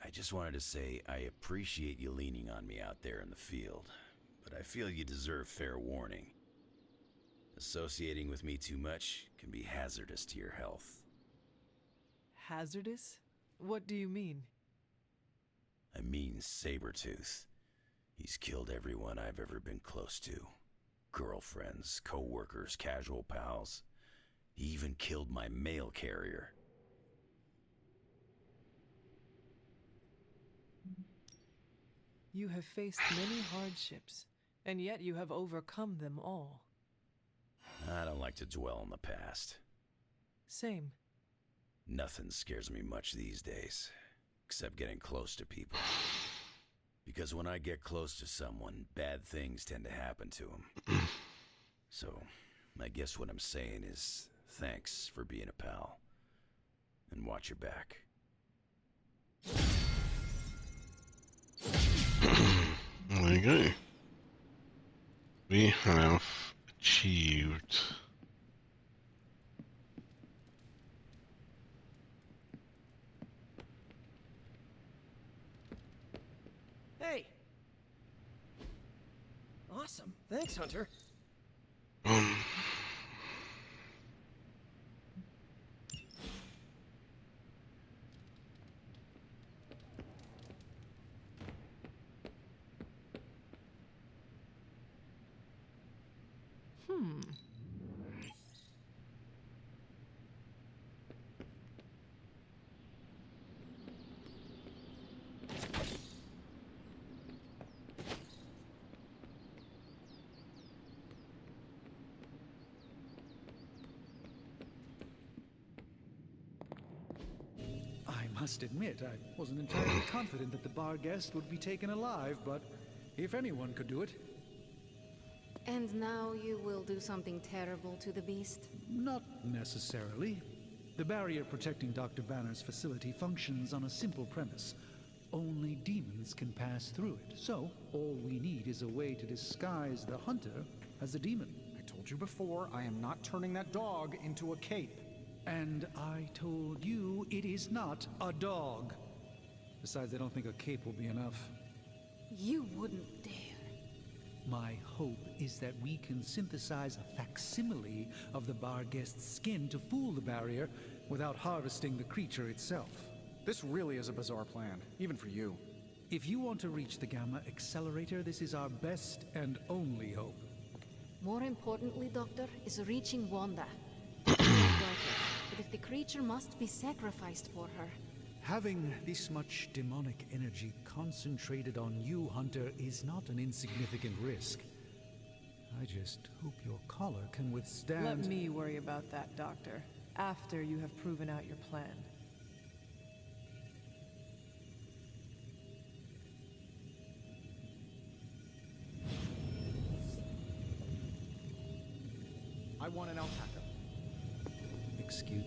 I just wanted to say I appreciate you leaning on me out there in the field, but I feel you deserve fair warning. Associating with me too much can be hazardous to your health. Hazardous? What do you mean? I mean Sabretooth. He's killed everyone I've ever been close to. Girlfriends, co-workers, casual pals. He even killed my mail carrier. You have faced many hardships, and yet you have overcome them all. I don't like to dwell on the past. Same. Nothing scares me much these days, except getting close to people. Because when I get close to someone, bad things tend to happen to them. So, I guess what I'm saying is thanks for being a pal. And watch your back. There you go. We have achieved. Hey! Awesome. Thanks, Hunter. I must admit, I wasn't entirely confident that the bar guest would be taken alive, but if anyone could do it. And now you will do something terrible to the beast? Not necessarily. The barrier protecting Dr. Banner's facility functions on a simple premise. Only demons can pass through it, so all we need is a way to disguise the hunter as a demon. I told you before, I am not turning that dog into a cape. And I told you it is not a dog. Besides, I don't think a cape will be enough. You wouldn't dare. My hope is that we can synthesize a facsimile of the bar guest's skin to fool the barrier without harvesting the creature itself. This really is a bizarre plan, even for you. If you want to reach the Gamma Accelerator, this is our best and only hope. More importantly, Doctor, is reaching Wanda. It might work it, but if the creature must be sacrificed for her, Having this much demonic energy concentrated on you, Hunter, is not an insignificant risk. I just hope your collar can withstand... Let me worry about that, Doctor, after you have proven out your plan. I want an alpaca. Excuse...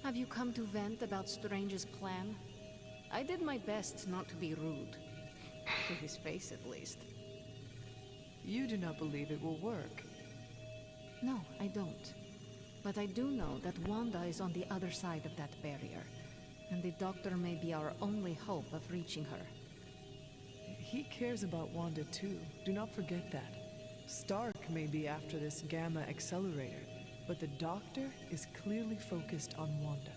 Have you come to vent about Strange's plan? I did my best not to be rude. To his face, at least. You do not believe it will work. No, I don't. But I do know that Wanda is on the other side of that barrier, and the Doctor may be our only hope of reaching her. He cares about Wanda too. Do not forget that. Stark may be after this gamma accelerator, but the Doctor is clearly focused on Wanda.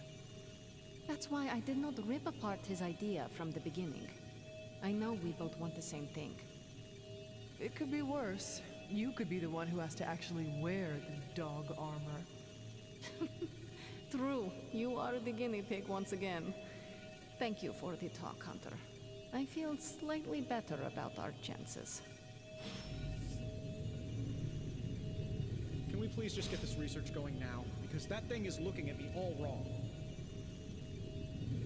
That's why I did not rip apart his idea from the beginning. I know we both want the same thing. It could be worse. You could be the one who has to actually wear the dog armor. True. You are the guinea pig once again. Thank you for the talk, Hunter. I feel slightly better about our chances. Can we please just get this research going now? Because that thing is looking at me all wrong.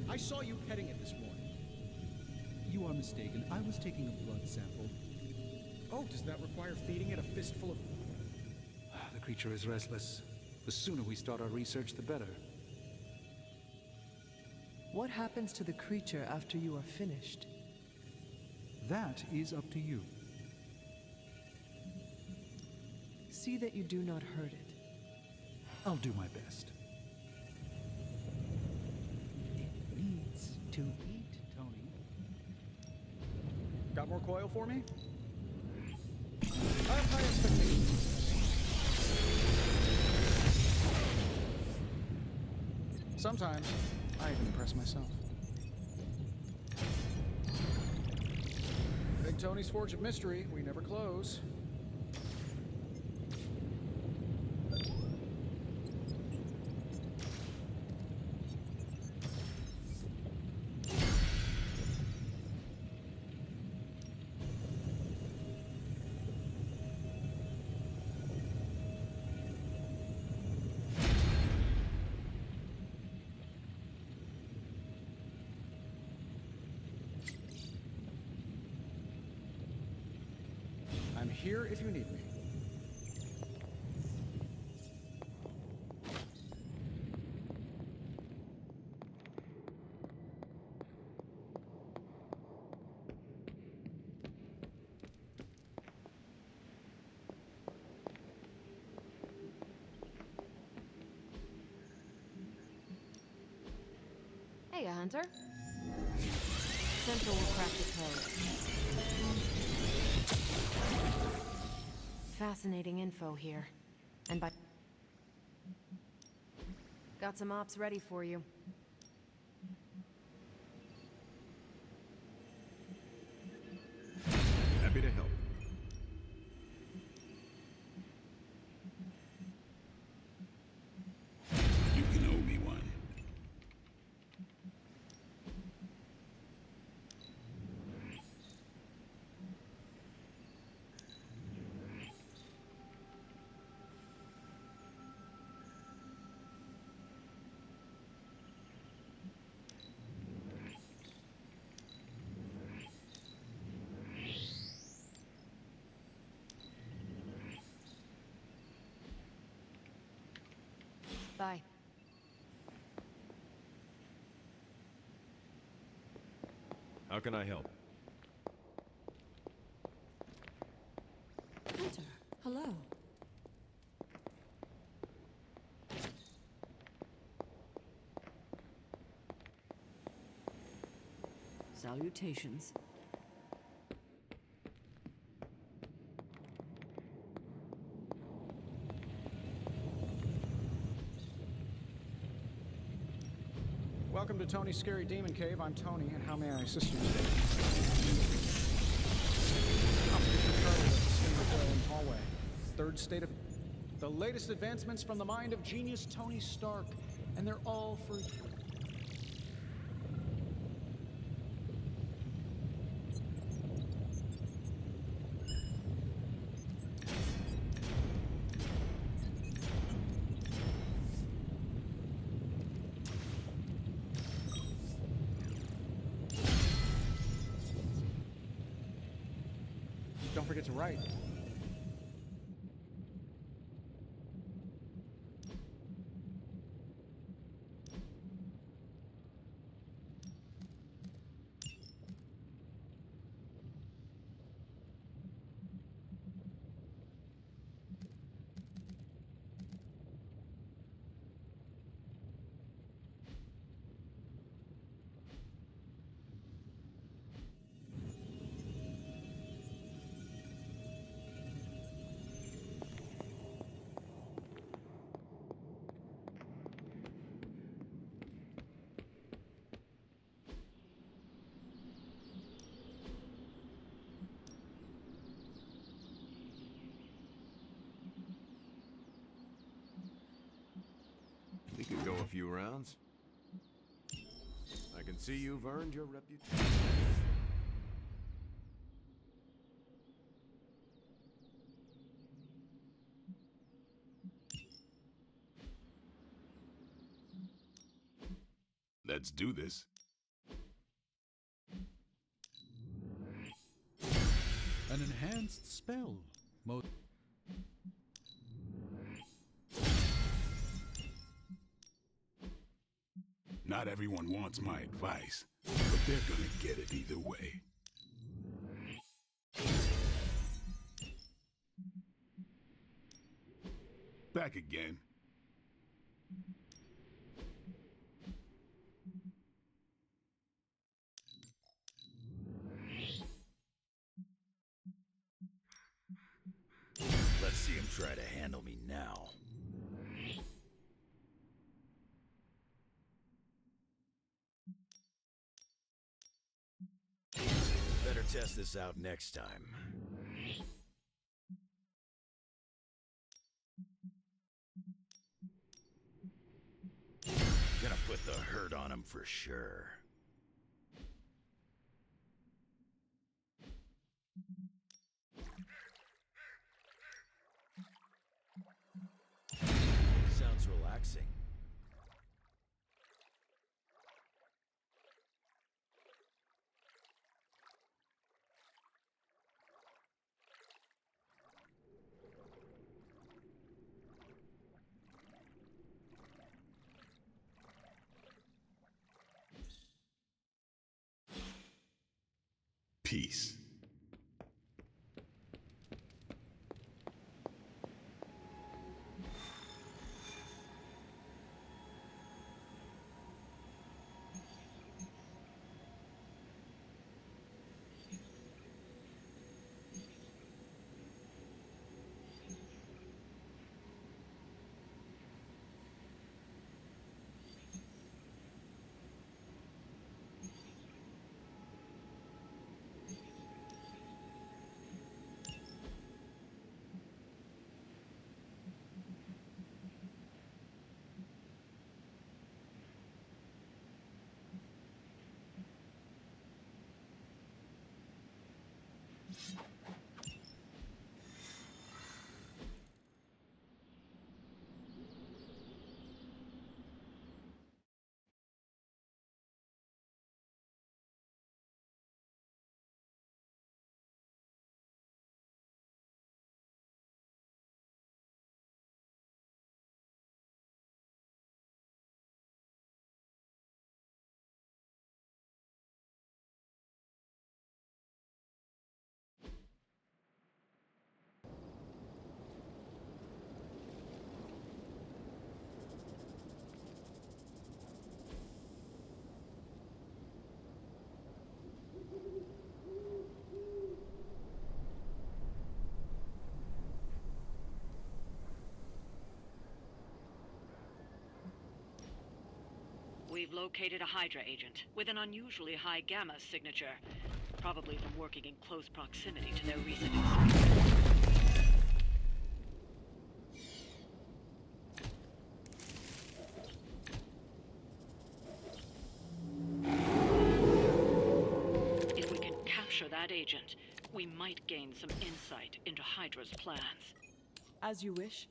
I saw you petting it this morning. You are mistaken. I was taking a blood sample. Oh, does that require feeding it a fistful of... The creature is restless. The sooner we start our research, the better. What happens to the creature after you are finished? That is up to you. See that you do not hurt it. I'll do my best. It needs to eat, Tony. Got more coil for me? I have high expectations. Sometimes, I even impress myself. Big Tony's Forge of Mystery, we never close. I'm here if you need me. Hey, Hunter. Central will crack the code. Fascinating info here. And by... Got some ops ready for you. Happy to help. You can owe me one. Bye. How can I help? Hunter, hello. Salutations. Welcome to Tony's Scary Demon Cave. I'm Tony, and how may I assist you today? Officer Charlie left the Stinker Trail in the hallway. Third state of... The latest advancements from the mind of genius Tony Stark, and they're all for... forget to write. We could go a few rounds. I can see you've earned your reputation. Let's do this. An enhanced spell. Not everyone wants my advice, but they're gonna get it either way. Back again. Let's see him try to handle me now. Better test this out next time. Gonna put the hurt on him for sure. Sounds relaxing. Peace. We've located a Hydra agent with an unusually high gamma signature, probably from working in close proximity to their recent experience. If we can capture that agent, we might gain some insight into Hydra's plans. As you wish.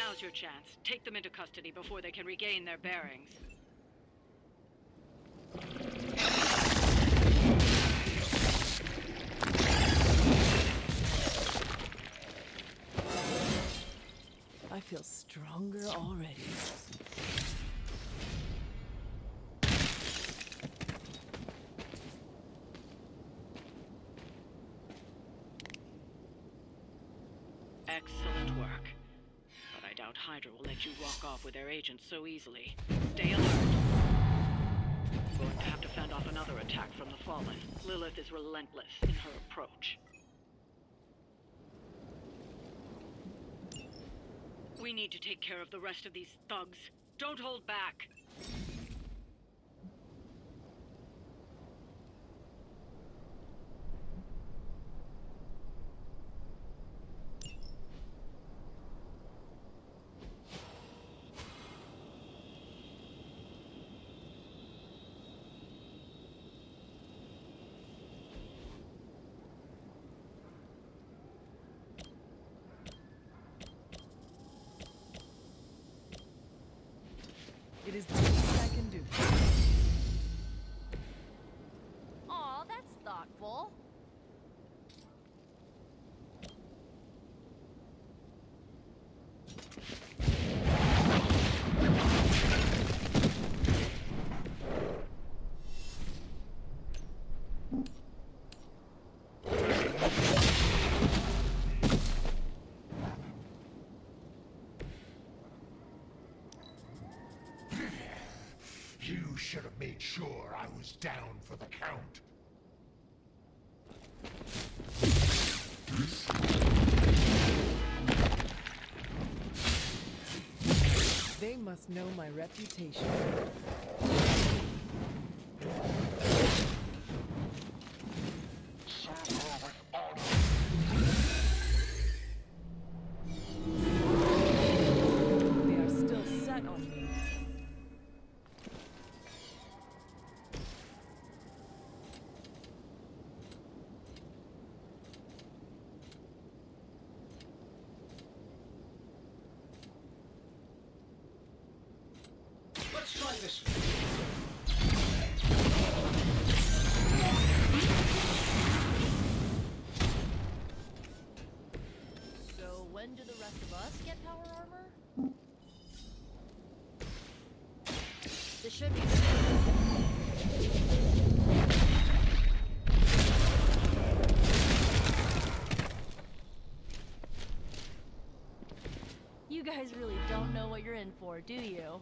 Now's your chance. Take them into custody before they can regain their bearings. I feel stronger already. Excellent work. But I doubt Hydra will let you walk off with their agents so easily. Stay alert. We're going to have to fend off another attack from the Fallen. Lilith is relentless in her approach. We need to take care of the rest of these thugs. Don't hold back. It is the least I can do. Aw, that's thoughtful. You should have made sure I was down for the count. They must know my reputation. They are still set on me. Let's try this. So when do the rest of us get power armor? This should be You guys really don't know what you're in for, do you?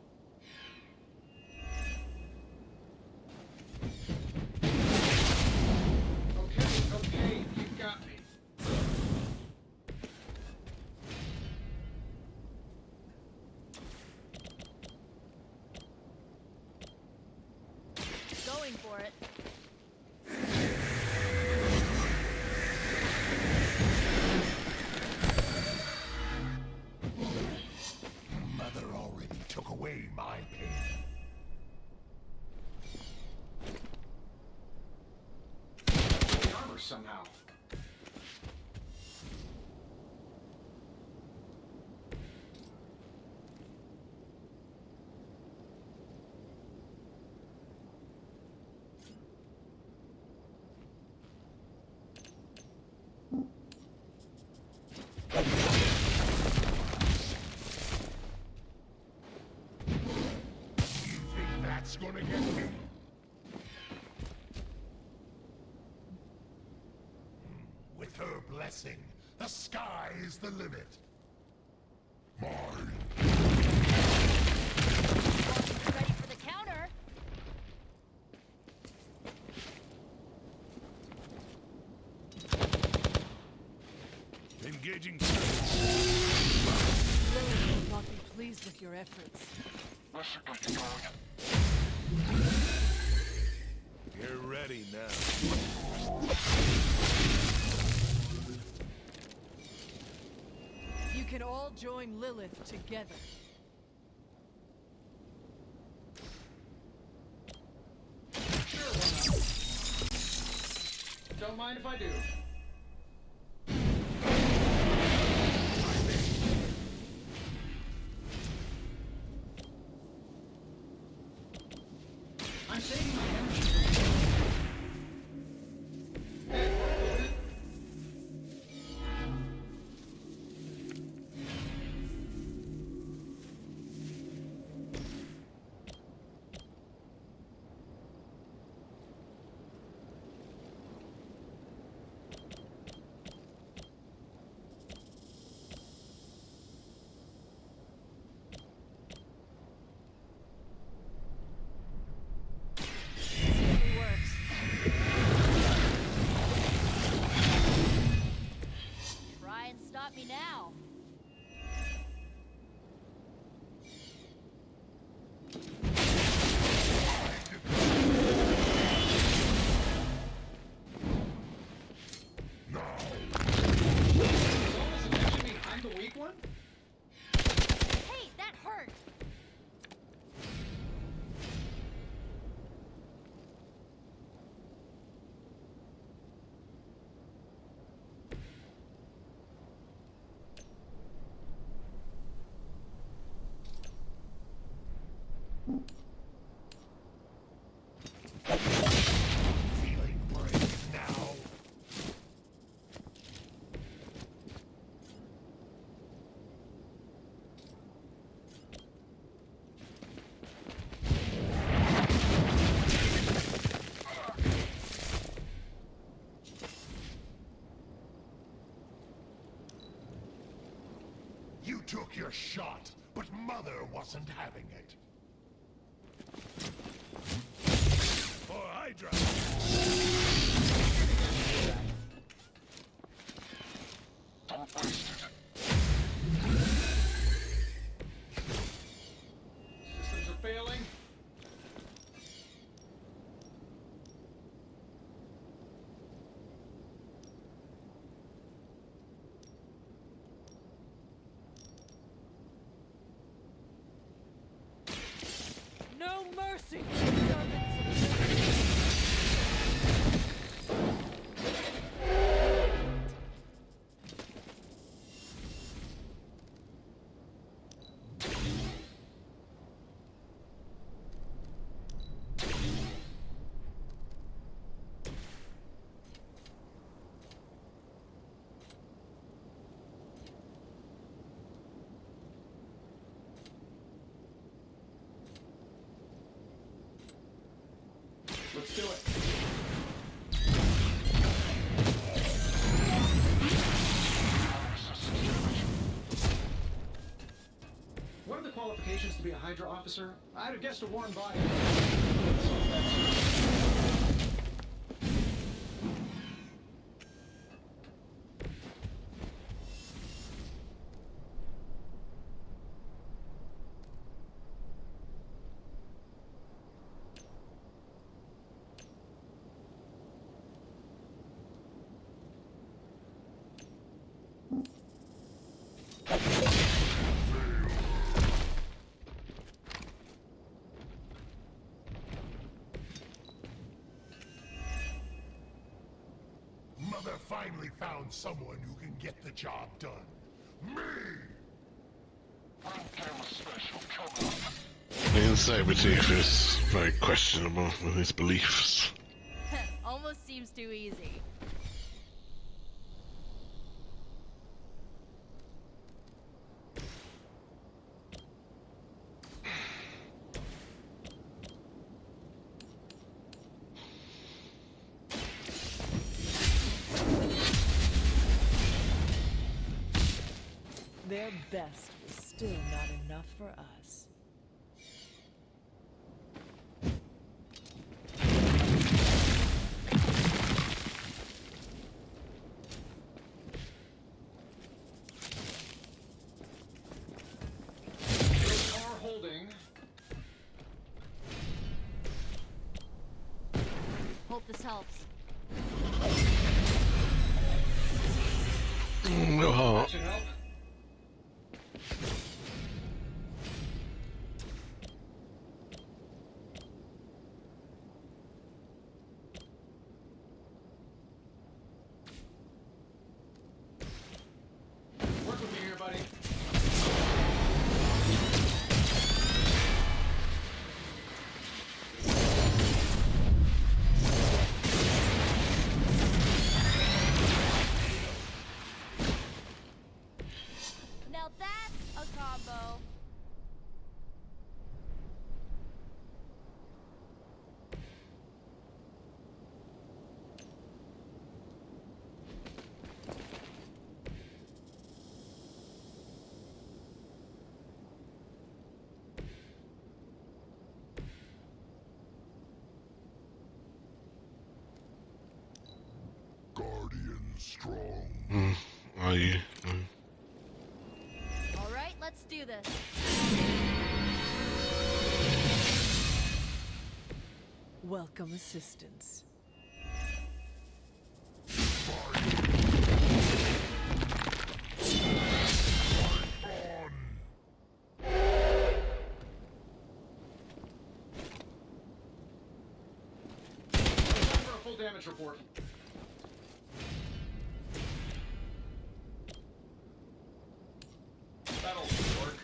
Okay, you got me. Going for it. Mother already took away my pain. Armor somehow. You think that's gonna get me? With her blessing, the sky is the limit. Mine. Ready for the counter? Engaging. Lilith will not be pleased with your efforts. You're ready now. You can all join Lilith together. Sure, why not? Don't mind if I do. Feeling brave now? You took your shot, but Mother wasn't having it. For Hydra! Don't waste it. Systems are failing. No mercy, servants of Let's do it. What are the qualifications to be a Hydra officer? I'd have guessed a worn body. Mother finally found someone who can get the job done. Me! Bring special coming up. The Sabretooth is very questionable with his beliefs. Almost seems too easy. Their best was still not enough for us. They are holding. Hope this helps. No heart. Should help. Work with me here, buddy. Now that's a combo. Guardian strong. Are you? All right, let's do this. Welcome assistance. Time for a full damage report. That'll work.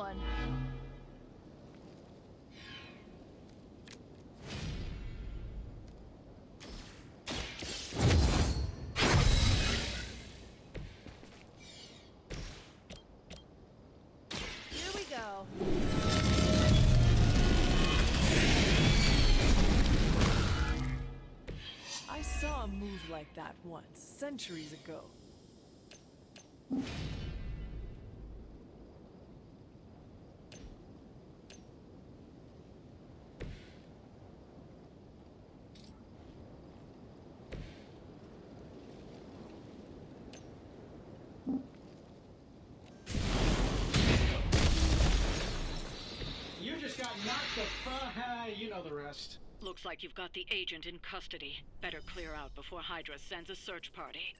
one. Here we go. I saw a move like that once, centuries ago. You just got knocked the you know the rest. Looks like you've got the agent in custody. Better clear out before Hydra sends a search party.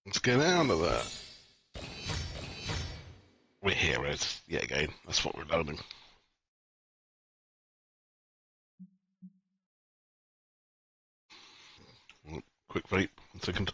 Let's get out of that. We're heroes, yet again. That's what we're learning. Quick vape, 1 second.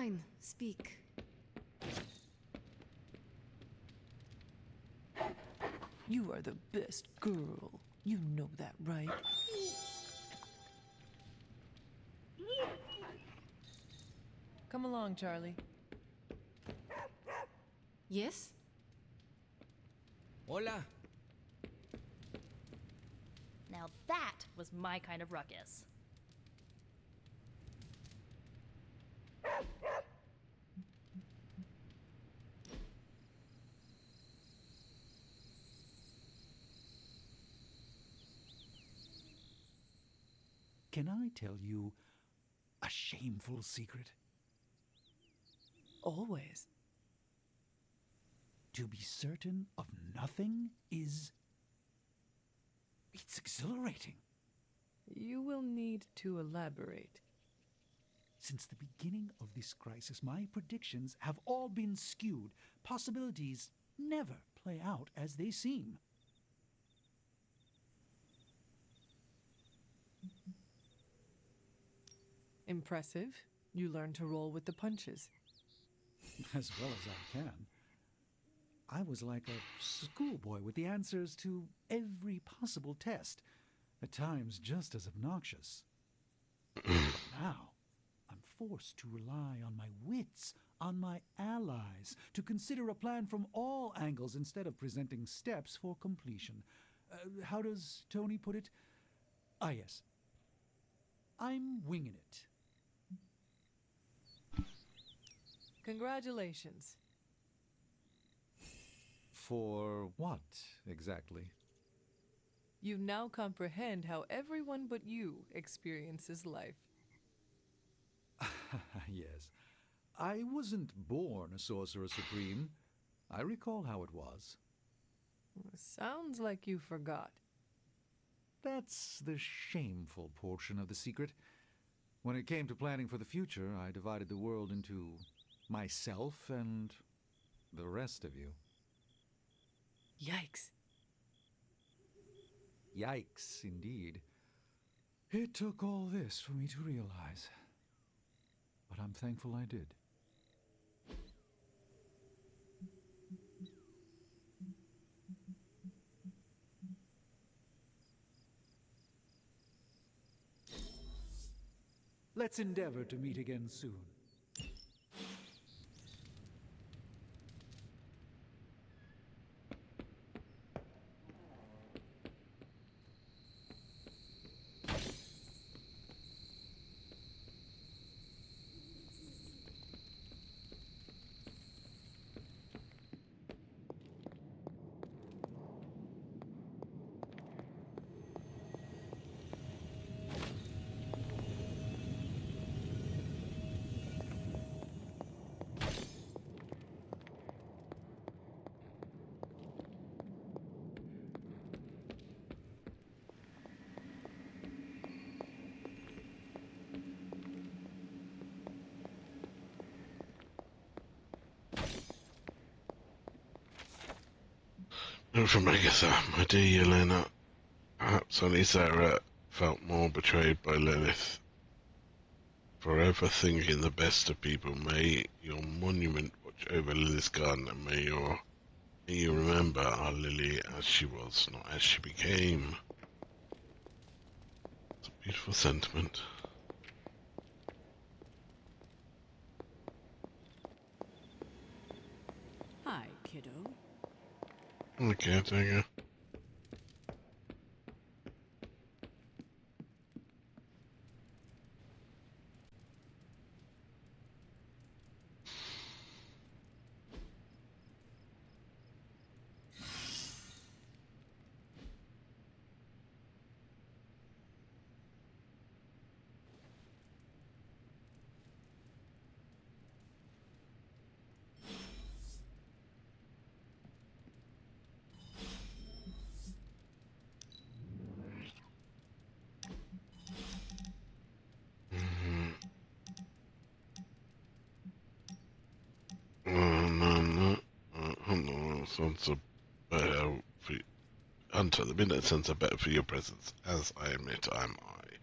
Fine, speak. You are the best girl. You know that, right? Come along, Charlie. Yes? Hola. Now that was my kind of ruckus. Can I tell you a shameful secret? Always. To be certain of nothing is... it's exhilarating. You will need to elaborate. Since the beginning of this crisis, my predictions have all been skewed. Possibilities never play out as they seem. Impressive. You learn to roll with the punches. As well as I can. I was like a schoolboy with the answers to every possible test, at times just as obnoxious. But now, I'm forced to rely on my wits, on my allies, to consider a plan from all angles instead of presenting steps for completion. How does Tony put it? Ah, yes. I'm winging it. Congratulations. For what, exactly? You now comprehend how everyone but you experiences life. Yes. I wasn't born a Sorcerer Supreme. I recall how it was. Sounds like you forgot. That's the shameful portion of the secret. When it came to planning for the future, I divided the world into myself and the rest of you. Yikes. Yikes, indeed. It took all this for me to realize. But I'm thankful I did. Let's endeavor to meet again soon. From Agatha, my dear Yelena, perhaps only Sarah felt more betrayed by Lilith. Forever thinking the best of people, may your monument watch over Lilith's garden, and may you remember our Lily as she was, not as she became. It's a beautiful sentiment. Hi, kiddo. Okay, thank you. Sounds better for Hunter. The midnight suns are better for your presence. As I admit, I'm I.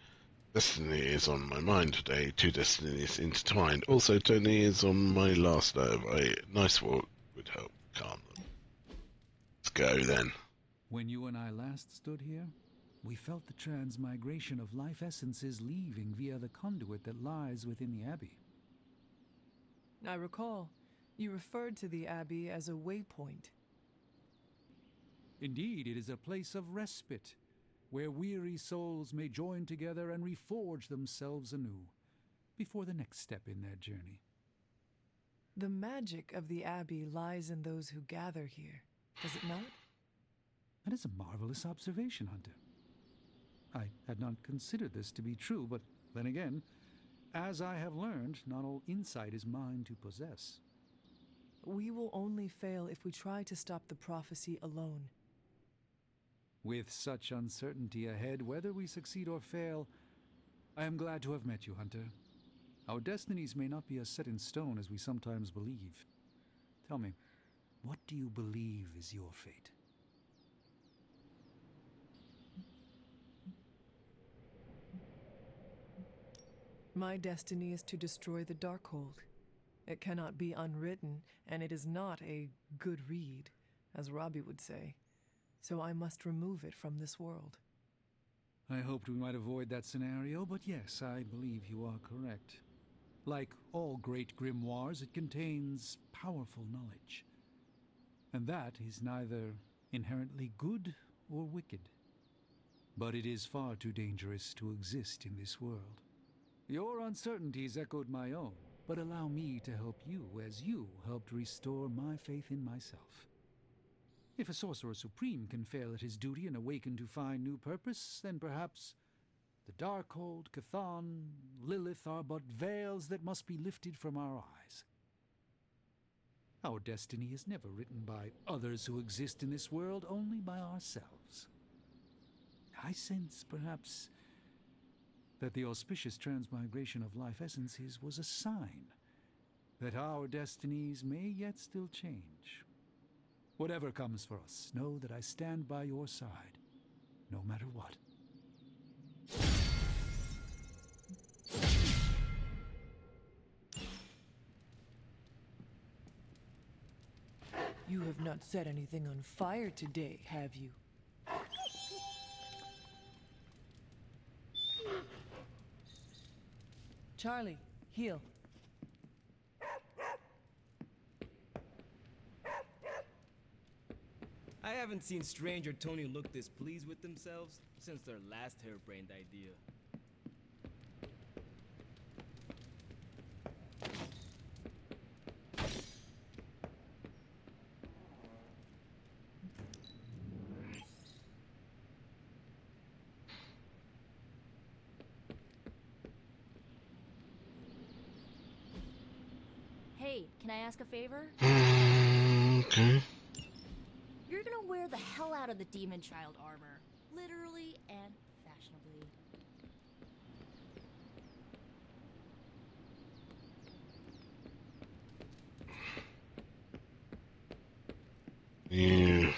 Destiny is on my mind today. Two destinies intertwined. Also, Tony is on my last nerve. A nice walk would help calm them. Let's go then. When you and I last stood here, we felt the transmigration of life essences leaving via the conduit that lies within the Abbey. I recall. You referred to the Abbey as a waypoint. Indeed, it is a place of respite, where weary souls may join together and reforge themselves anew, before the next step in their journey. The magic of the Abbey lies in those who gather here, does it not? That is a marvelous observation, Hunter. I had not considered this to be true, but then again, as I have learned, not all insight is mine to possess. We will only fail if we try to stop the prophecy alone. With such uncertainty ahead, whether we succeed or fail, I am glad to have met you, Hunter. Our destinies may not be as set in stone as we sometimes believe. Tell me, what do you believe is your fate? My destiny is to destroy the Darkhold. It cannot be unwritten, and it is not a good read, as Robbie would say. So I must remove it from this world. I hoped we might avoid that scenario, but yes, I believe you are correct. Like all great grimoires, it contains powerful knowledge. And that is neither inherently good or wicked. But it is far too dangerous to exist in this world. Your uncertainties echoed my own, but allow me to help you as you helped restore my faith in myself. If a Sorcerer Supreme can fail at his duty and awaken to find new purpose, then perhaps the Darkhold, Chthon, Lilith are but veils that must be lifted from our eyes. Our destiny is never written by others who exist in this world, only by ourselves. I sense, perhaps, that the auspicious transmigration of life essences was a sign that our destinies may yet still change. Whatever comes for us, know that I stand by your side, no matter what. You have not set anything on fire today, have you? Charlie, heal. I haven't seen Strange or Tony look this pleased with themselves since their last harebrained idea. Hey, can I ask a favor? Okay. You're gonna wear the hell out of the Demon Child armor. Literally and fashionably. Yeah.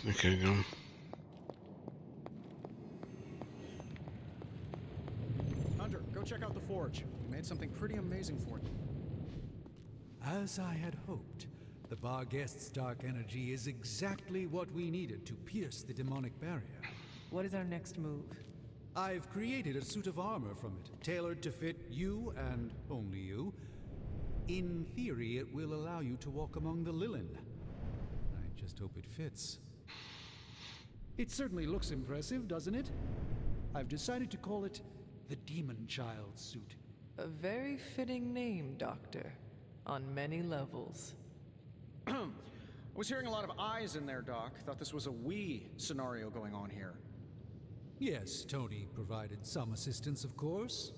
Okay, go. Hunter, go check out the forge. We made something pretty amazing for you. As I had hoped, the bar guest's dark energy is exactly what we needed to pierce the demonic barrier. What is our next move? I've created a suit of armor from it, tailored to fit you and only you. In theory, it will allow you to walk among the Lilin. I just hope it fits. It certainly looks impressive, doesn't it? I've decided to call it the Demon Child suit. A very fitting name, Doctor. On many levels. I was hearing a lot of I's in there, Doc. Thought this was a we scenario going on here. Yes, Tony provided some assistance, of course.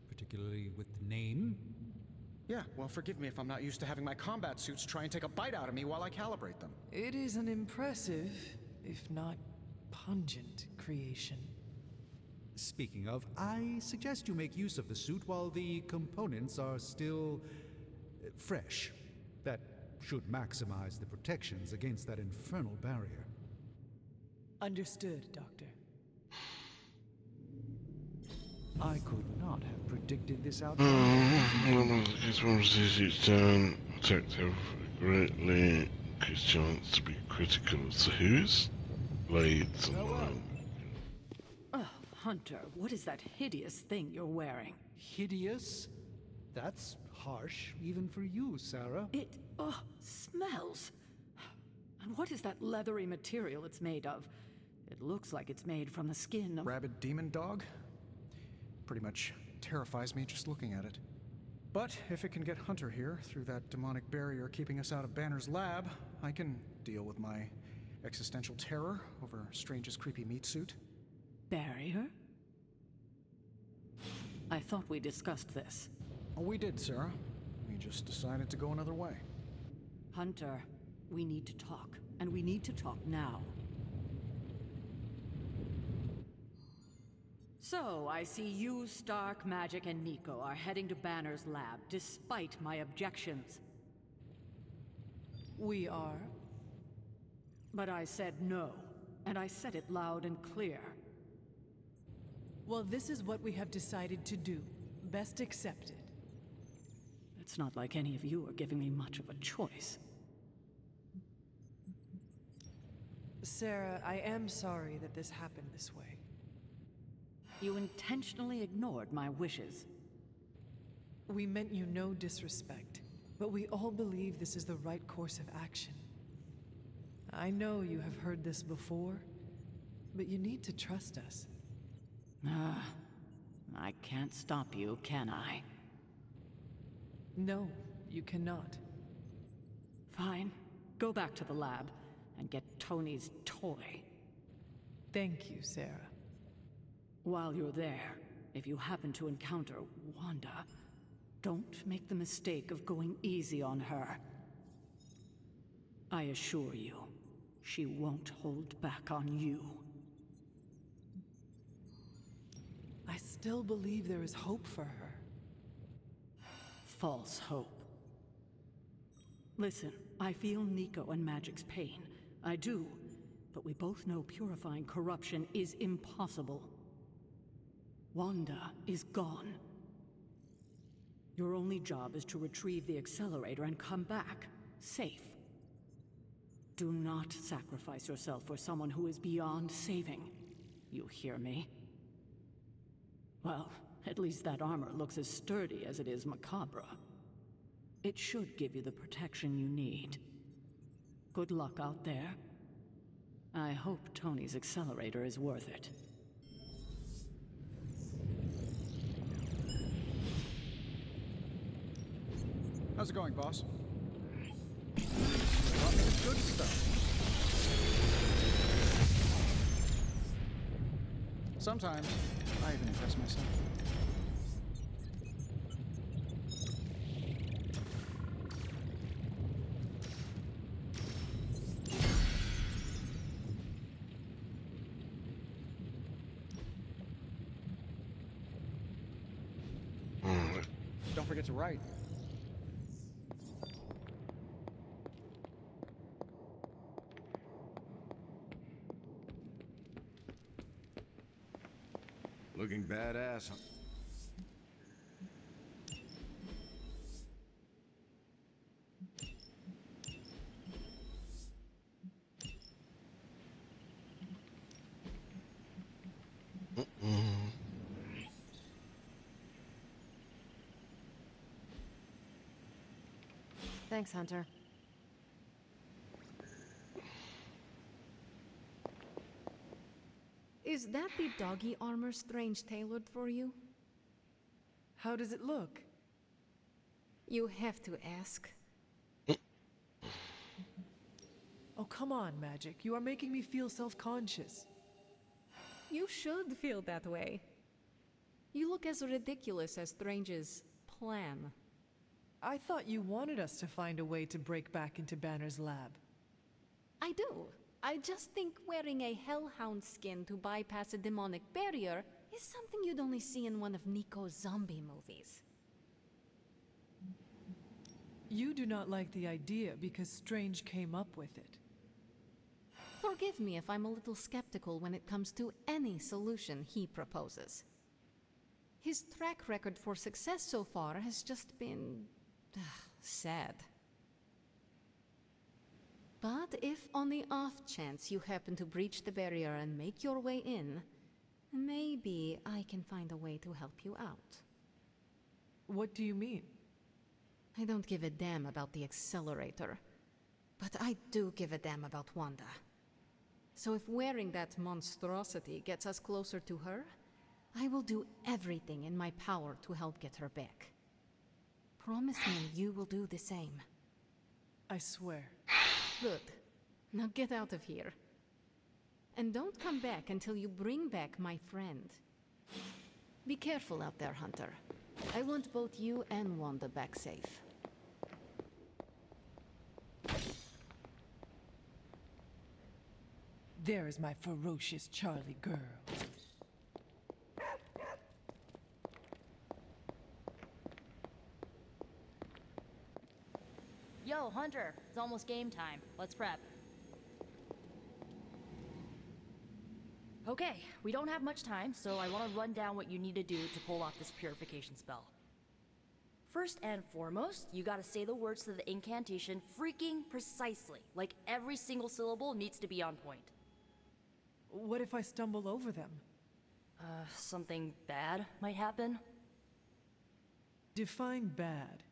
Particularly with the name. Yeah, well, forgive me if I'm not used to having my combat suits try and take a bite out of me while I calibrate them. It is an impressive, if not pungent, creation. Speaking of, I suggest you make use of the suit while the components are still fresh. That should maximize the protections against that infernal barrier. Understood, Doctor. I could not have predicted this outcome. This one says each turn, attack have greatly increased chance to be critical. So whose? Blades and Oh, Hunter, what is that hideous thing you're wearing? Hideous? That's harsh, even for you, Sarah. It, smells. And what is that leathery material it's made of? It looks like it's made from the skin of... Rabid demon dog? Pretty much terrifies me just looking at it. But if it can get Hunter here through that demonic barrier keeping us out of Banner's lab, I can deal with my existential terror over Strange's creepy meat suit. Barrier? I thought we discussed this. Oh, we did, Sarah. We just decided to go another way. Hunter, we need to talk, and we need to talk now. So, I see you, Stark, Magic, and Nico are heading to Banner's lab, despite my objections. We are. But I said no, and I said it loud and clear. Well, this is what we have decided to do. Best accepted. It's not like any of you are giving me much of a choice. Sarah, I am sorry that this happened this way. You intentionally ignored my wishes. We meant you no disrespect, but we all believe this is the right course of action. I know you have heard this before, but you need to trust us. I can't stop you, can I? No, you cannot. Fine. Go back to the lab and get Tony's toy. Thank you, Sarah. While you're there, if you happen to encounter Wanda, don't make the mistake of going easy on her. I assure you, she won't hold back on you. I still believe there is hope for her. False hope. Listen, I feel Nico and Magic's pain. I do. But we both know purifying corruption is impossible. Wanda is gone. Your only job is to retrieve the accelerator and come back, safe. Do not sacrifice yourself for someone who is beyond saving. You hear me? Well, at least that armor looks as sturdy as it is macabre. It should give you the protection you need. Good luck out there. I hope Tony's accelerator is worth it. How's it going, boss? Brought me the good stuff. Sometimes, I even impress myself. Don't forget to write. Looking badass, huh? Thanks, Hunter. Is that the doggy armor Strange tailored for you? How does it look? You have to ask. Oh, come on, Magic. You are making me feel self-conscious. You should feel that way. You look as ridiculous as Strange's plan. I thought you wanted us to find a way to break back into Banner's lab. I do. I just think wearing a hellhound skin to bypass a demonic barrier is something you'd only see in one of Nico's zombie movies. You do not like the idea because Strange came up with it. Forgive me if I'm a little skeptical when it comes to any solution he proposes. His track record for success so far has just been sad. But if on the off chance you happen to breach the barrier and make your way in, maybe I can find a way to help you out. What do you mean? I don't give a damn about the accelerator, but I do give a damn about Wanda. So if wearing that monstrosity gets us closer to her, I will do everything in my power to help get her back. Promise me you will do the same. I swear. Good. Now get out of here. And don't come back until you bring back my friend. Be careful out there, Hunter. I want both you and Wanda back safe. There is my ferocious Charlie girl. Yo, Hunter, it's almost game time. Let's prep. Okay, we don't have much time, so I want to run down what you need to do to pull off this purification spell. First and foremost, you gotta say the words to the incantation freaking precisely. Like every single syllable needs to be on point. What if I stumble over them? Something bad might happen? Define bad.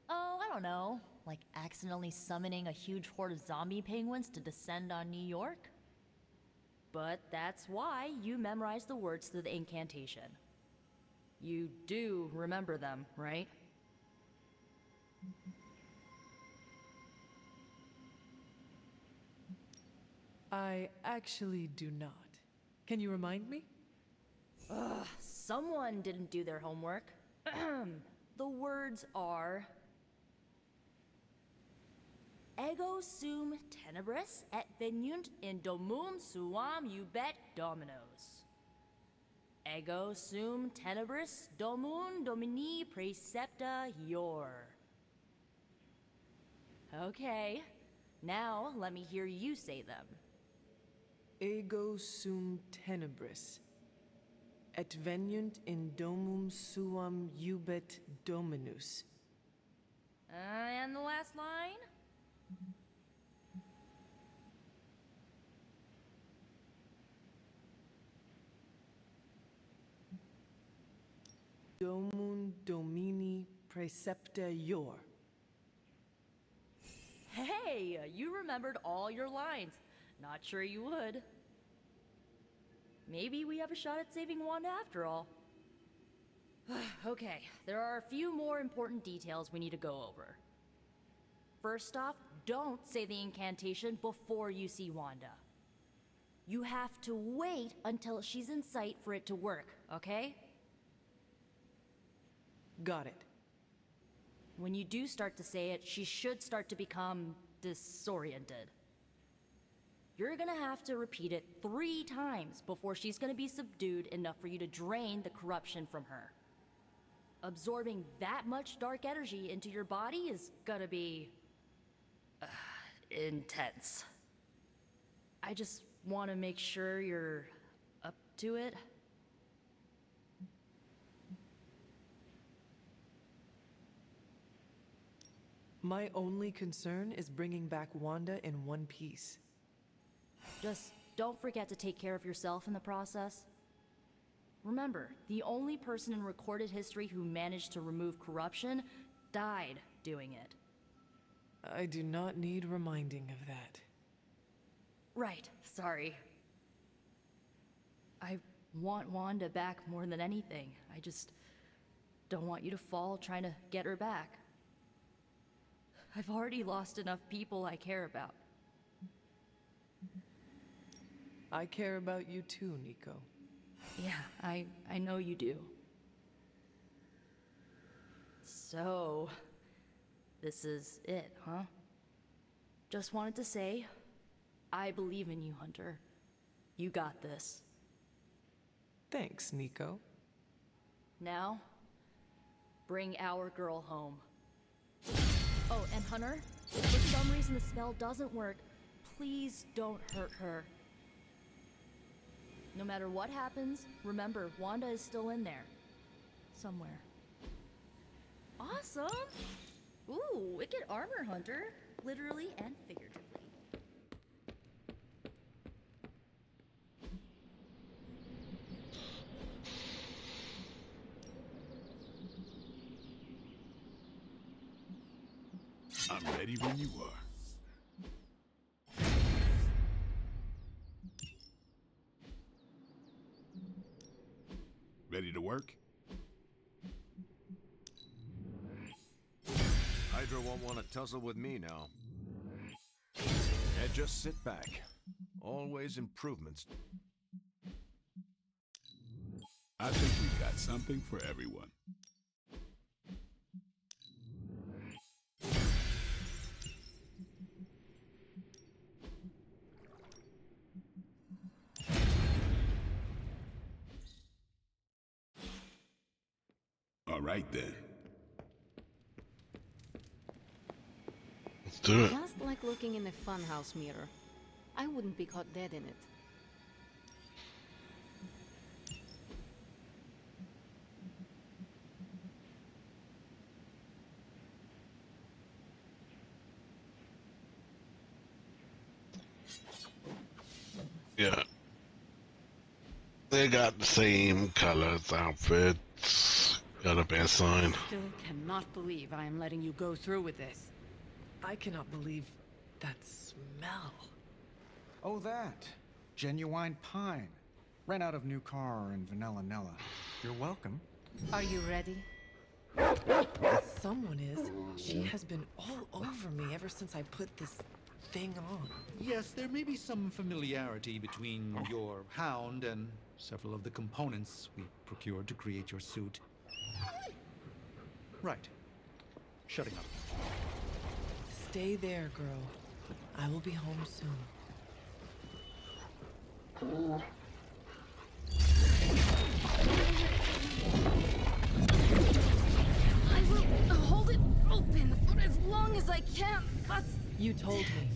Oh, I don't know. Like accidentally summoning a huge horde of zombie penguins to descend on New York? But that's why you memorize the words to the incantation. You do remember them, right? I actually do not. Can you remind me? Ugh, someone didn't do their homework. The words are... Ego sum tenebris et venunt in domum suam ubet dominos. Ego sum tenebris domum domini precepta ior. Okay, now let me hear you say them. Ego sum tenebris, et veniunt in domum suam ubet dominus. And the last line? Domum domini precepta ior. Hey, you remembered all your lines. Not sure you would. Maybe we have a shot at saving Wanda after all. Okay, there are a few more important details we need to go over. First off, don't say the incantation before you see Wanda. You have to wait until she's in sight for it to work, okay? Got it. When you do start to say it, she should start to become disoriented. You're gonna have to repeat it 3 times before she's gonna be subdued enough for you to drain the corruption from her. Absorbing that much dark energy into your body is gonna be... intense. I just want to make sure you're up to it. My only concern is bringing back Wanda in one piece. Just don't forget to take care of yourself in the process. Remember, the only person in recorded history who managed to remove corruption died doing it. I do not need reminding of that. Right, sorry. I want Wanda back more than anything. I just don't want you to fall trying to get her back. I've already lost enough people I care about. I care about you too, Nico. Yeah, I know you do. So, this is it, huh? Just wanted to say, I believe in you, Hunter. You got this. Thanks, Nico. Now, bring our girl home. Oh, and Hunter, if for some reason the spell doesn't work, please don't hurt her. No matter what happens, remember, Wanda is still in there. Somewhere. Awesome! Ooh, wicked armor, Hunter. Literally and figuratively. I'm ready when you are. Ready to work? Hydra won't want to tussle with me now. Yeah, just sit back. Always improvements. I think we've got something for everyone. All right then. Let's do it. Just like looking in a funhouse mirror. I wouldn't be caught dead in it. Yeah. They got the same colors, outfits. Gotta be a sign. Still cannot believe I am letting you go through with this. I cannot believe that smell. Oh, that. Genuine pine. Ran out of new car in Vanilla Nella. You're welcome. Are you ready? Someone is. She has been all over me ever since I put this thing on. Yes, there may be some familiarity between your hound and several of the components we procured to create your suit. Right. Shutting up. Stay there, girl. I will be home soon. I will hold it open for as long as I can, but... You told me.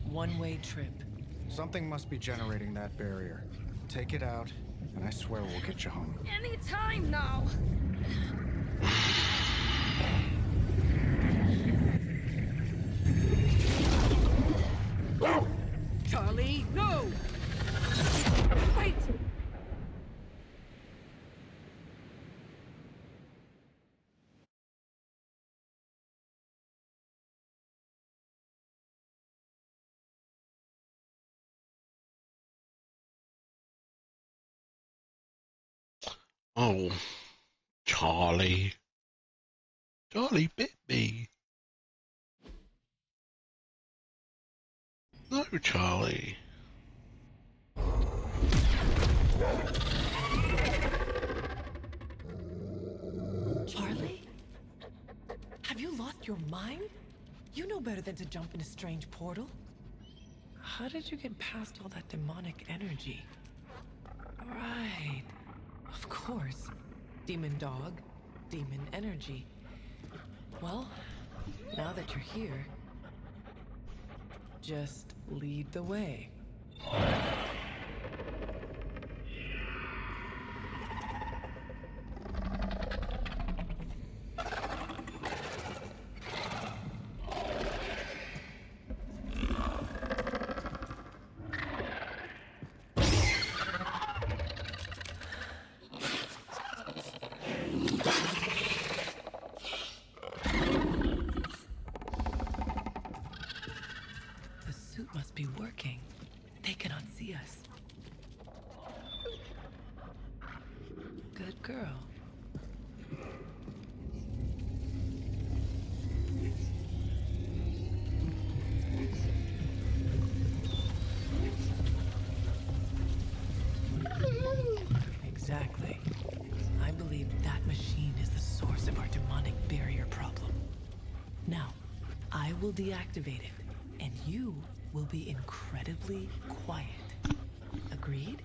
One-way trip. Something must be generating that barrier. Take it out, and I swear we'll get you home. Any time now! Charlie, no! Wait! Oh, Charlie. Charlie bit me. No, Charlie. Charlie? Have you lost your mind? You know better than to jump in a strange portal. How did you get past all that demonic energy? Right. Of course. Demon dog, demon energy. Well, now that you're here, just lead the way. girl. Exactly. I believe that machine is the source of our demonic barrier problem. Now, I will deactivate it, and you will be incredibly quiet. Agreed?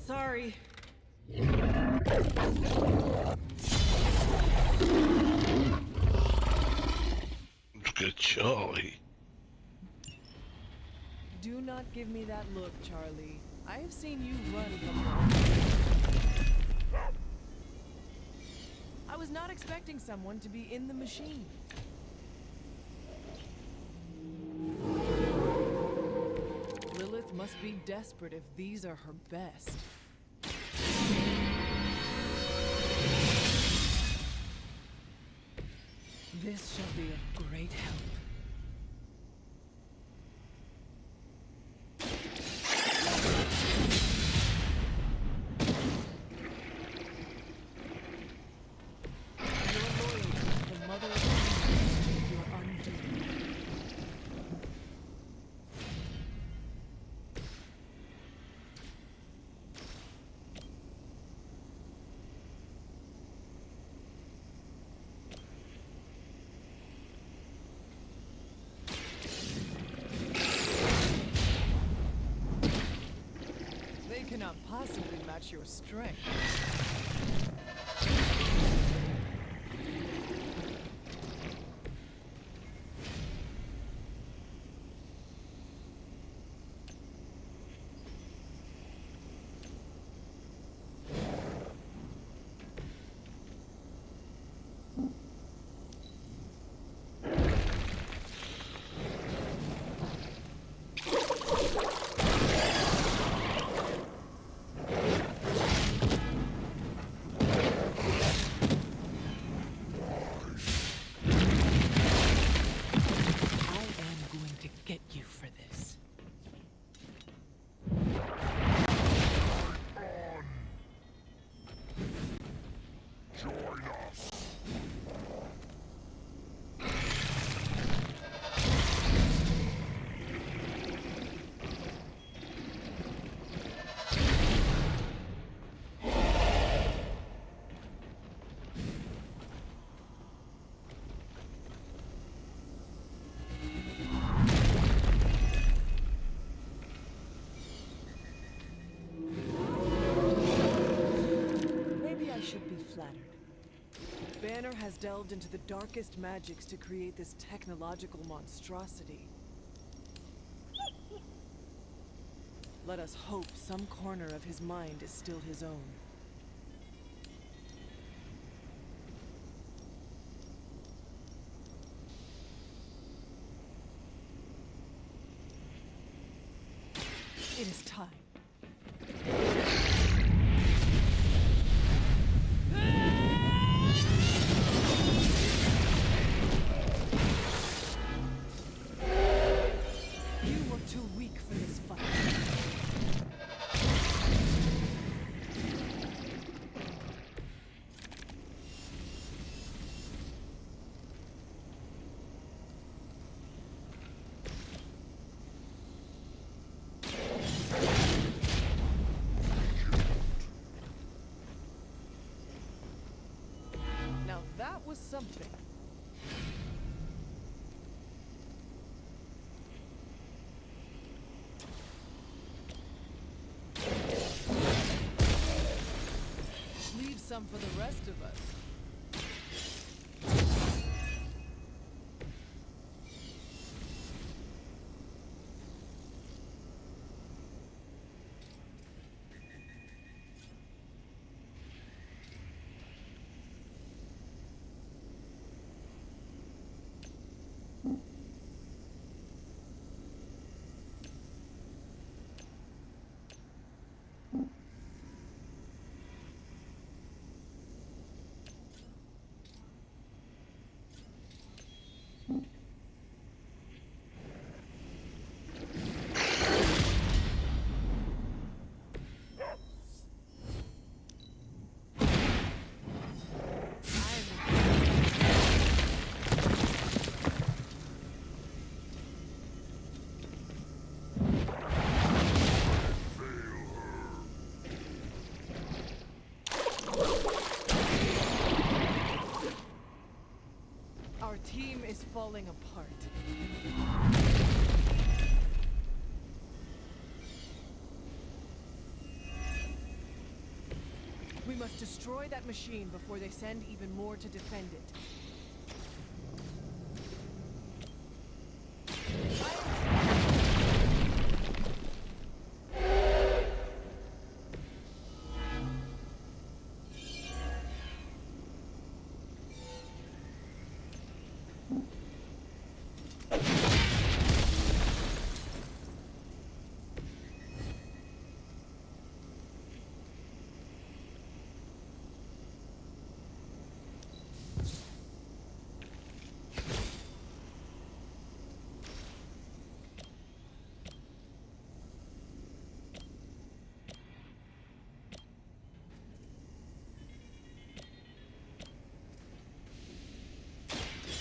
Sorry. Look at Charlie. Do not give me that look, Charlie. I have seen you run from your own. I was not expecting someone to be in the machine. Lilith must be desperate if these are her best. This shall be of great help. Your loyalty to the Mother of Demons will be your undoing. They cannot possibly match your strength. Banner has delved into the darkest magics to create this technological monstrosity. Let us hope some corner of his mind is still his own. It is time. That was something. Leave some for the rest of us. Our team is falling apart. We must destroy that machine before they send even more to defend it.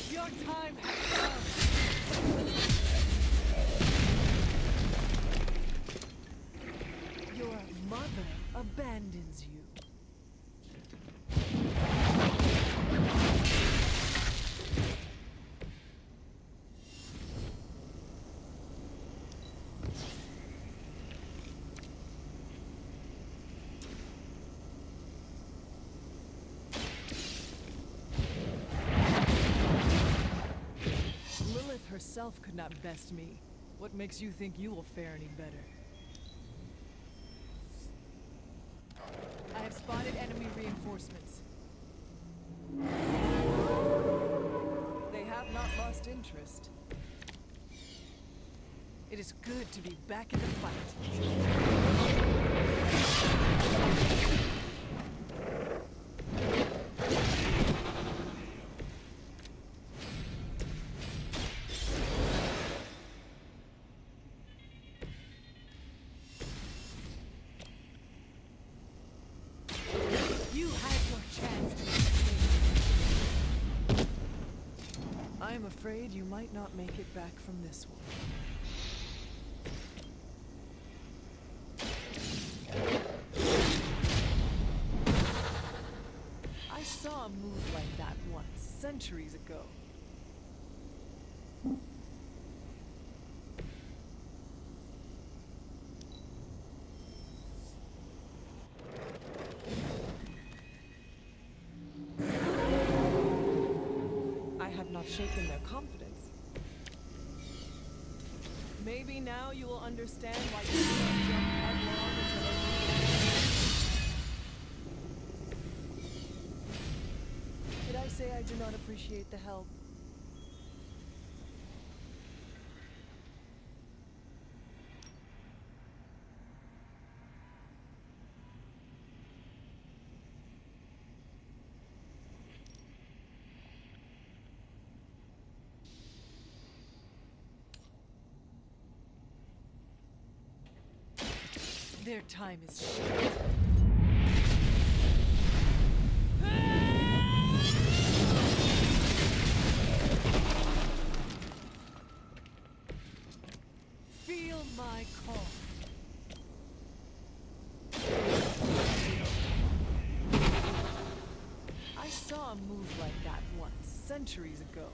Your time has come. Your mother abandons you. Herself could not best me. What makes you think you will fare any better? I have spotted enemy reinforcements. They have not lost interest. It is good to be back in the fight. I'm afraid you might not make it back from this one. I saw a move like that once, centuries ago. Shaken their confidence. Maybe now you will understand why you can't jump headlong into the Did I say I do not appreciate the help? Their time is short. Feel my call. I saw a move like that once, centuries ago.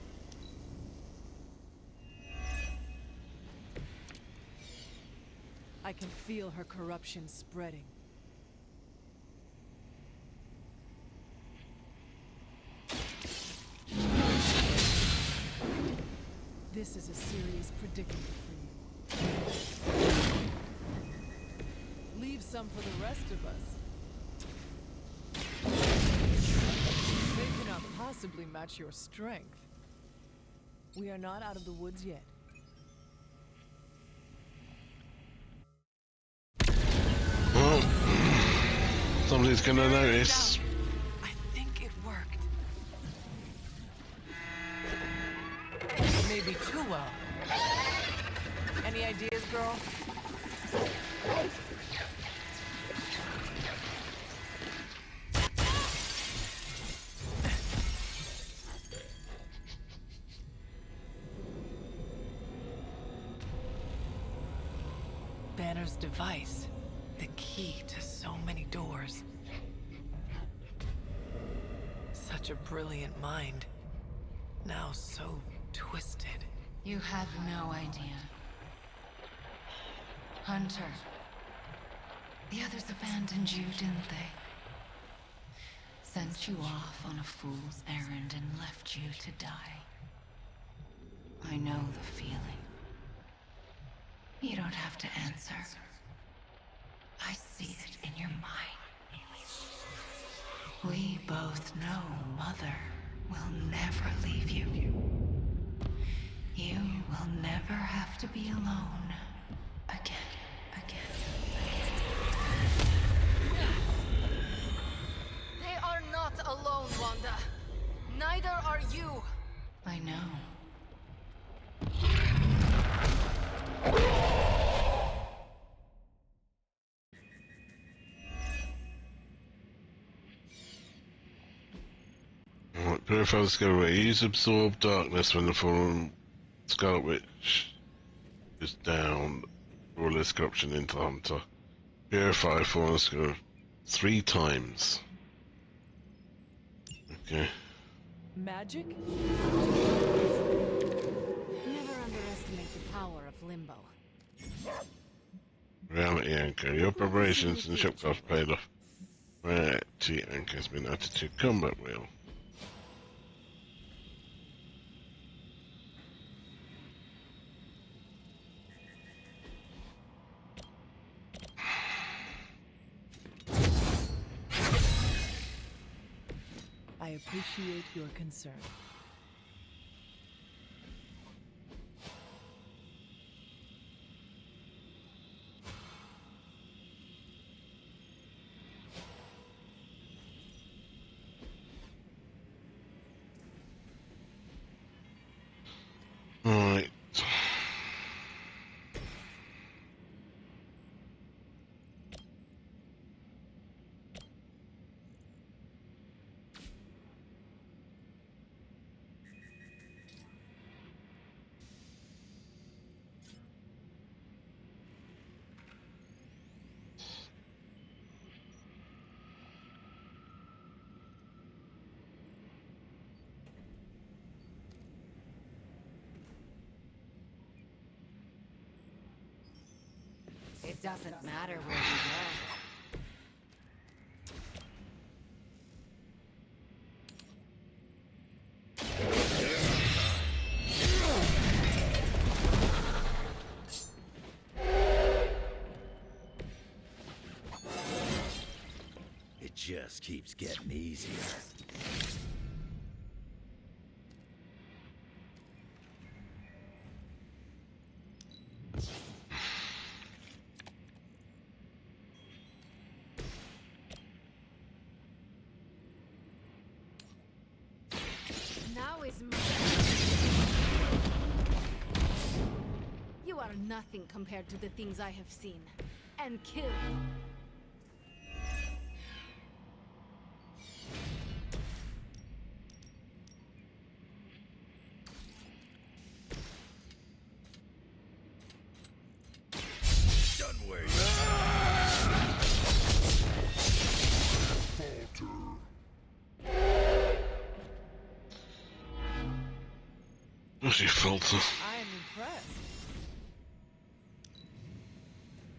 I can feel her corruption spreading. This is a serious predicament for you. Leave some for the rest of us. They cannot possibly match your strength. We are not out of the woods yet. Well, somebody's gonna notice. I think it worked. Maybe too well. Any ideas, girl? Banner's device. The key to so many doors. Such a brilliant mind. Now so twisted. You have no idea. Hunter. The others abandoned you, didn't they? Sent you off on a fool's errand and left you to die. I know the feeling. You don't have to answer. I see it in your mind. We both know Mother will never leave you. You will never have to be alone again. They are not alone, Wanda. Neither are you. I know. Alright, purify the Scarlet Witch. Use Absorb Darkness when the fallen Scarlet Witch is down. Or less corruption into the Hunter. Purify fallen Scarlet 3 times. Okay. Magic? Never underestimate the power of Limbo. Reality Anchor. Your preparations and shop cost paid off. Reality Anchor has been added to combat wheel. I appreciate your concern. Alright. It doesn't matter where you go. It just keeps getting easier. Now is You are nothing compared to the things I have seen and killed. Done where She falter. I am impressed.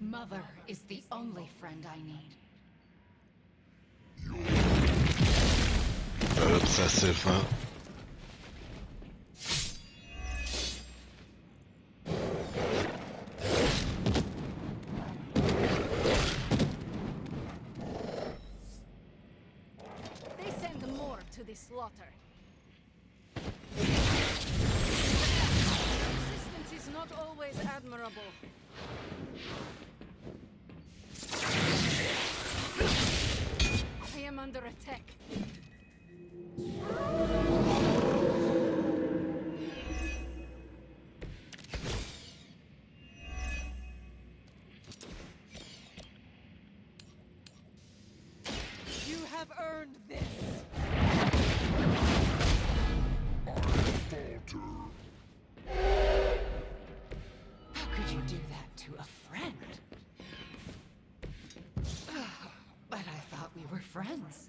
Mother is the only friend I need. Very obsessive, that. They send more to the slaughter. Resistance is not always admirable. I am under attack. earned this! How could you do that to a friend? But I thought we were friends.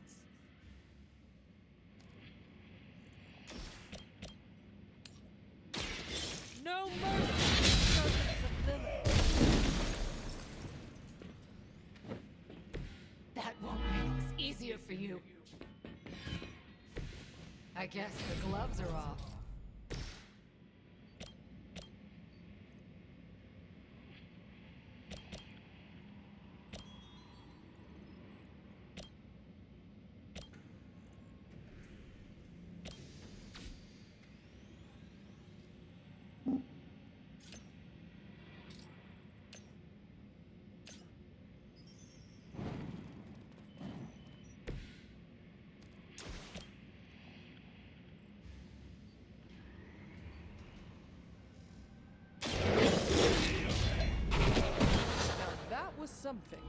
No mercy, servants of Lilith! That won't make this easier for you. I guess the gloves are off. Something.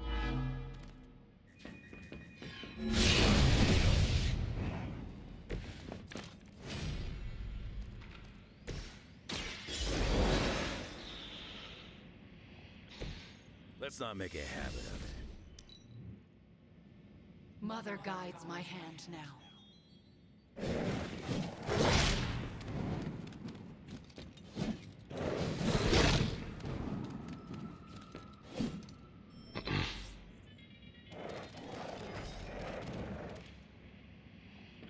Let's not make a habit of it. Mother guides my hand now.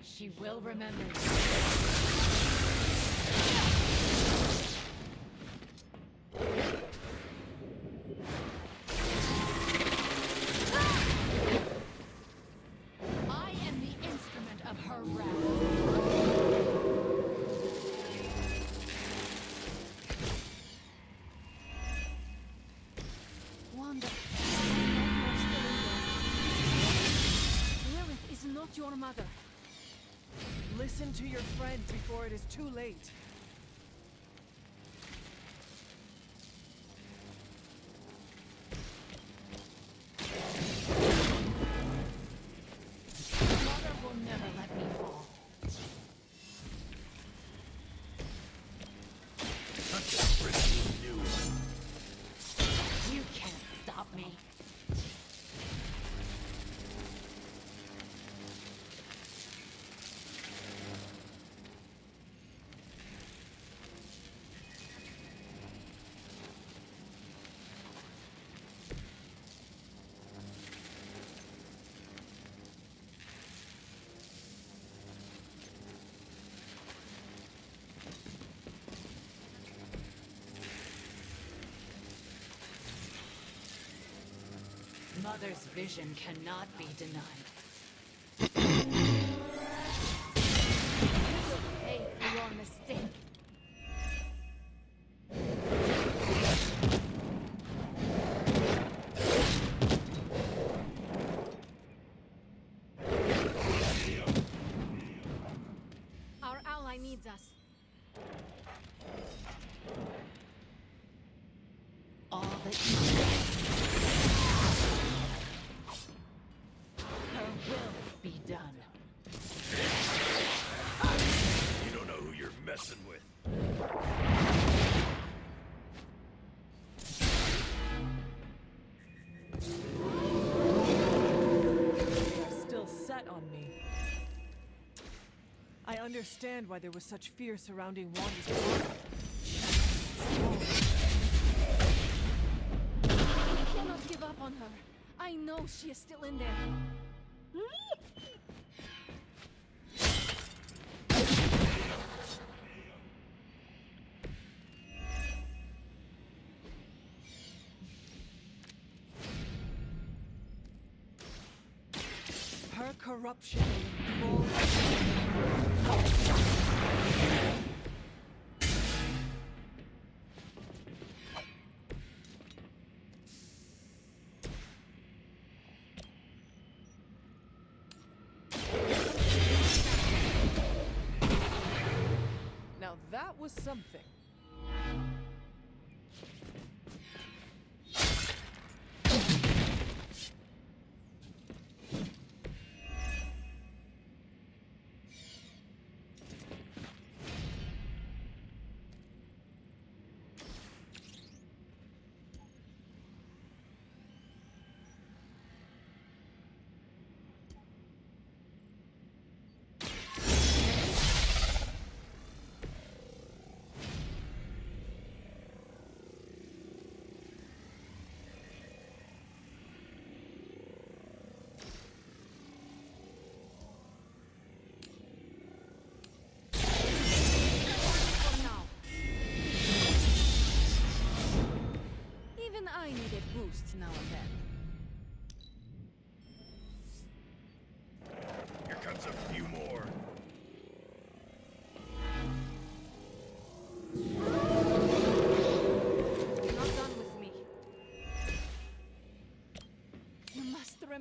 She will remember you. I am the instrument of her wrath. Wanda, I know you're still in there. Lilith is not your mother. Listen to your friend before it is too late. Mother will never let me fall. You can't stop me. Mother's vision cannot be denied. You will pay for your mistake. Our ally needs us. All that her will be done. You don't know who you're messing with. You're still set on me. I understand why there was such fear surrounding Wanda's body. We cannot give up on her. I know she is still in there. Her corruption will involve. Now that was something.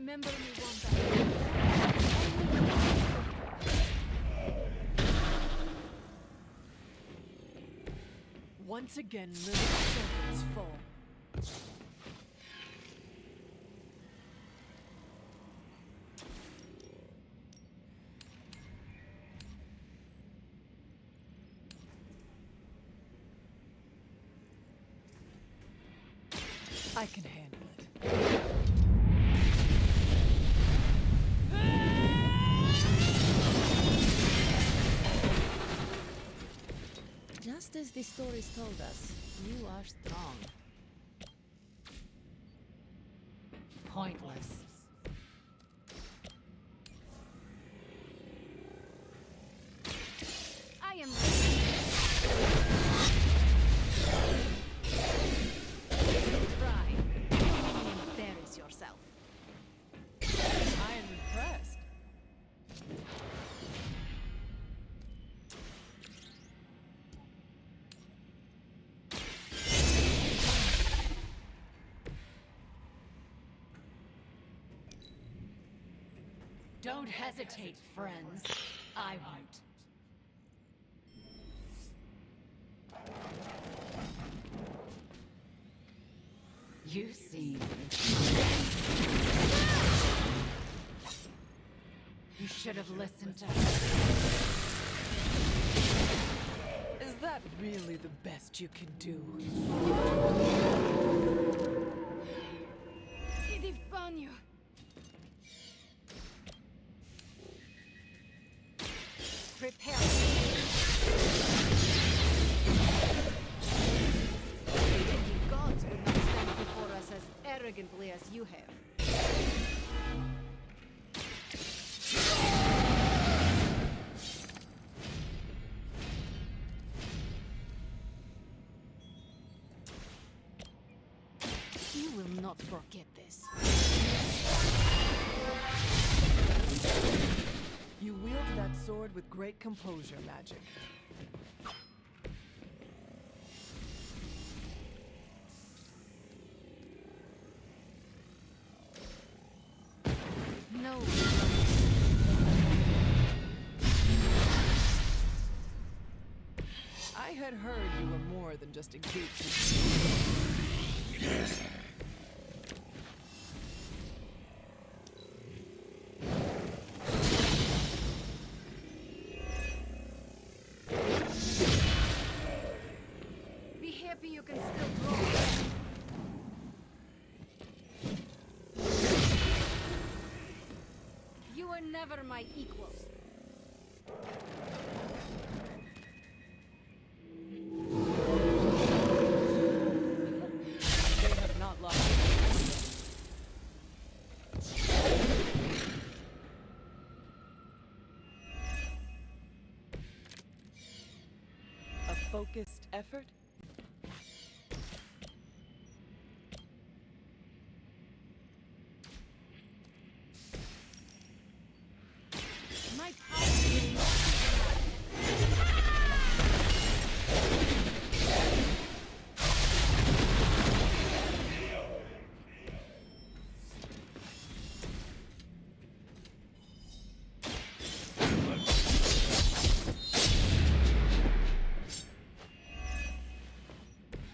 Remember me, Wanda. Once again, Lilith's servants fall. I can handle it. Just as the stories told us, you are strong. Pointless. I am ready. Try. Embarrass yourself. I am impressed. Don't hesitate, friends. I won't. You see. You should have listened to her. Is that really the best you can do? Idifanyu! Prepare. The gods would not stand before us as arrogantly as you have. You will not forget this. You wield that sword with great composure, Magic. No. I had heard you were more than just a gatekeeper. Be happy you can still draw. You were never my equal. They have not lost. A focused effort? My power will not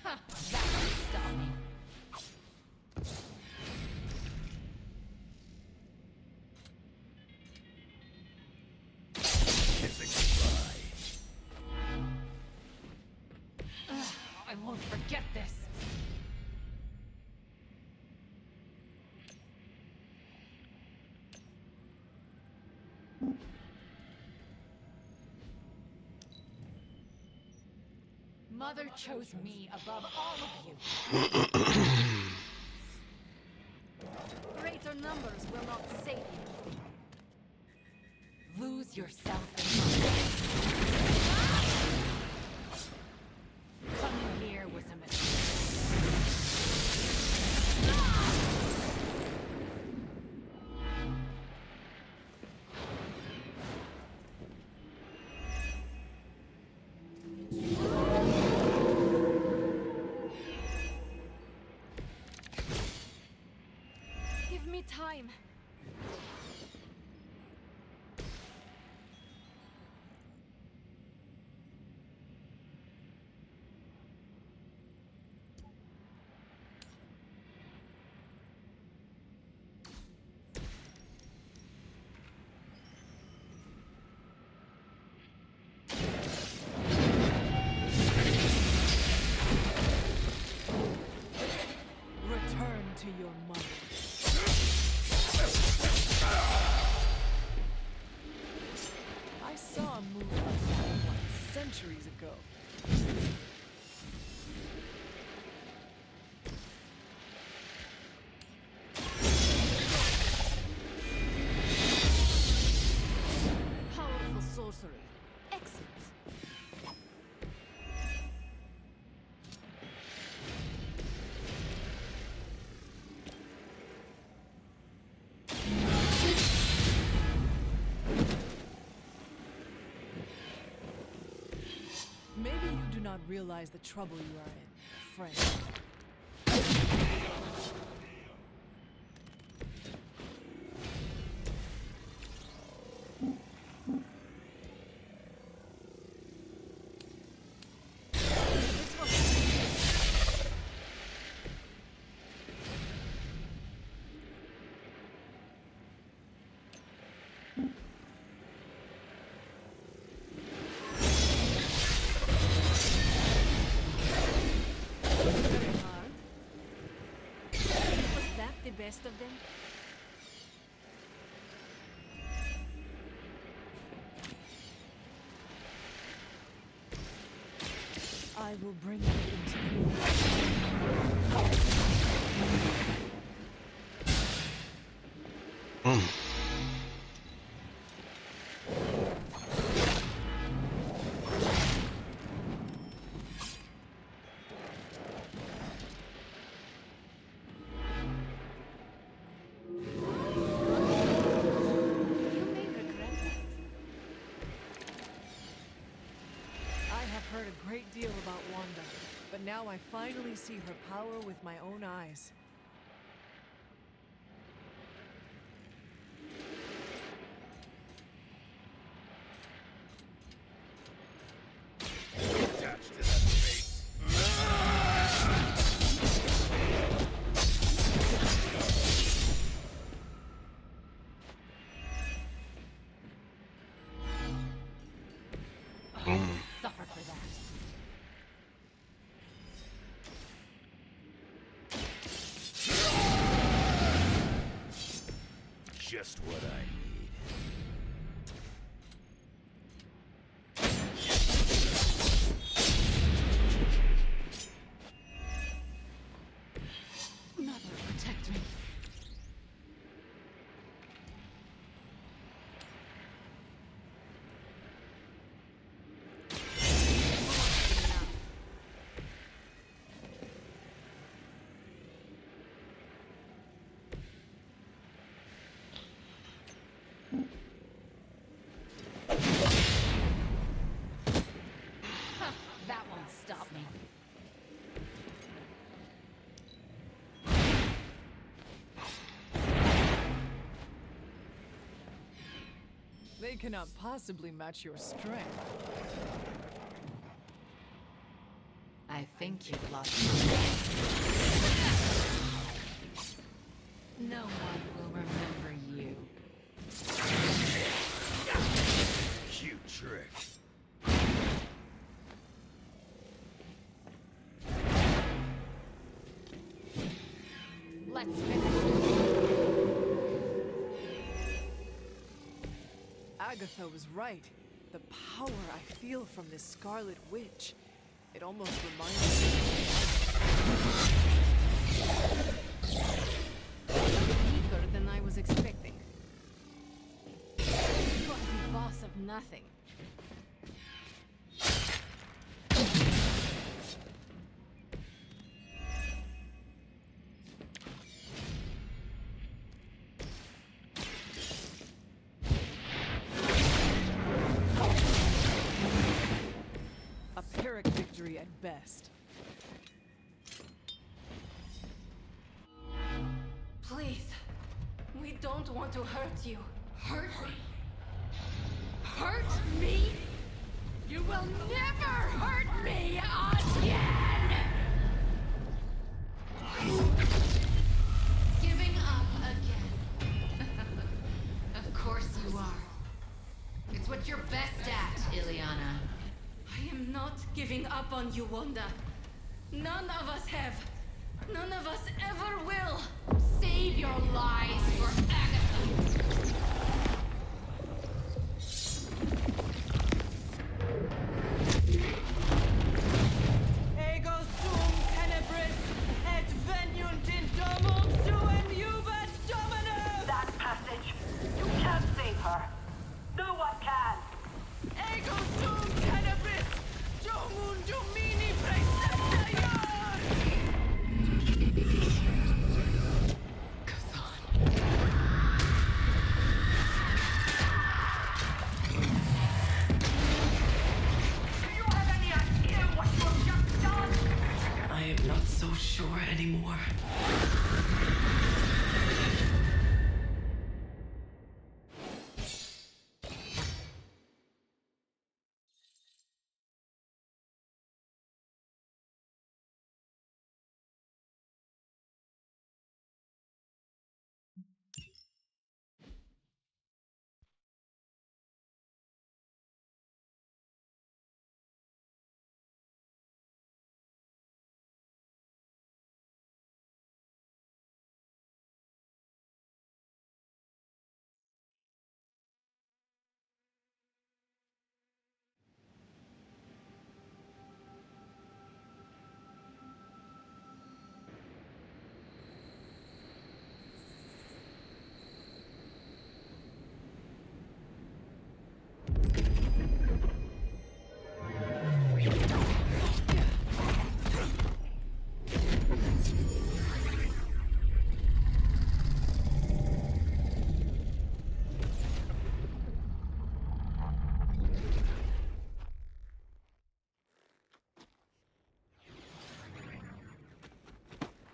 Ha! That won't stop me. I won't forget this. Mother chose me above all of you. greater numbers will not save you. Lose yourself in my coming here was a mistake. Give me time. realize the trouble you are in, friend. Best of them? I will bring you into a great deal about Wanda, but now I finally see her power with my own eyes. Attached to that face. Suffer for that. Just what I need. Mother, protect me. That won't stop me. They cannot possibly match your strength. I think you've lost your No one will remember you. Cute trick. Let's finish. Agatha was right. The power I feel from this Scarlet Witch. It almost reminds me Deeper than I was expecting. Bloody boss of nothing. a Pyrrhic victory at best. Please, we don't want to hurt you. Hurt me? Hurt me? You will never hurt me again! Giving up again. Of course you are. It's what you're best at, Ileana. I am not giving up on you, Wanda. None of us have. None of us ever will. Save your lies for Agatha. Ego sum tenebris et veniunt in domum suum iubet dominus! That passage! You can't save her! No one can! Ego sum tenebris domum domini praecepta sure anymore.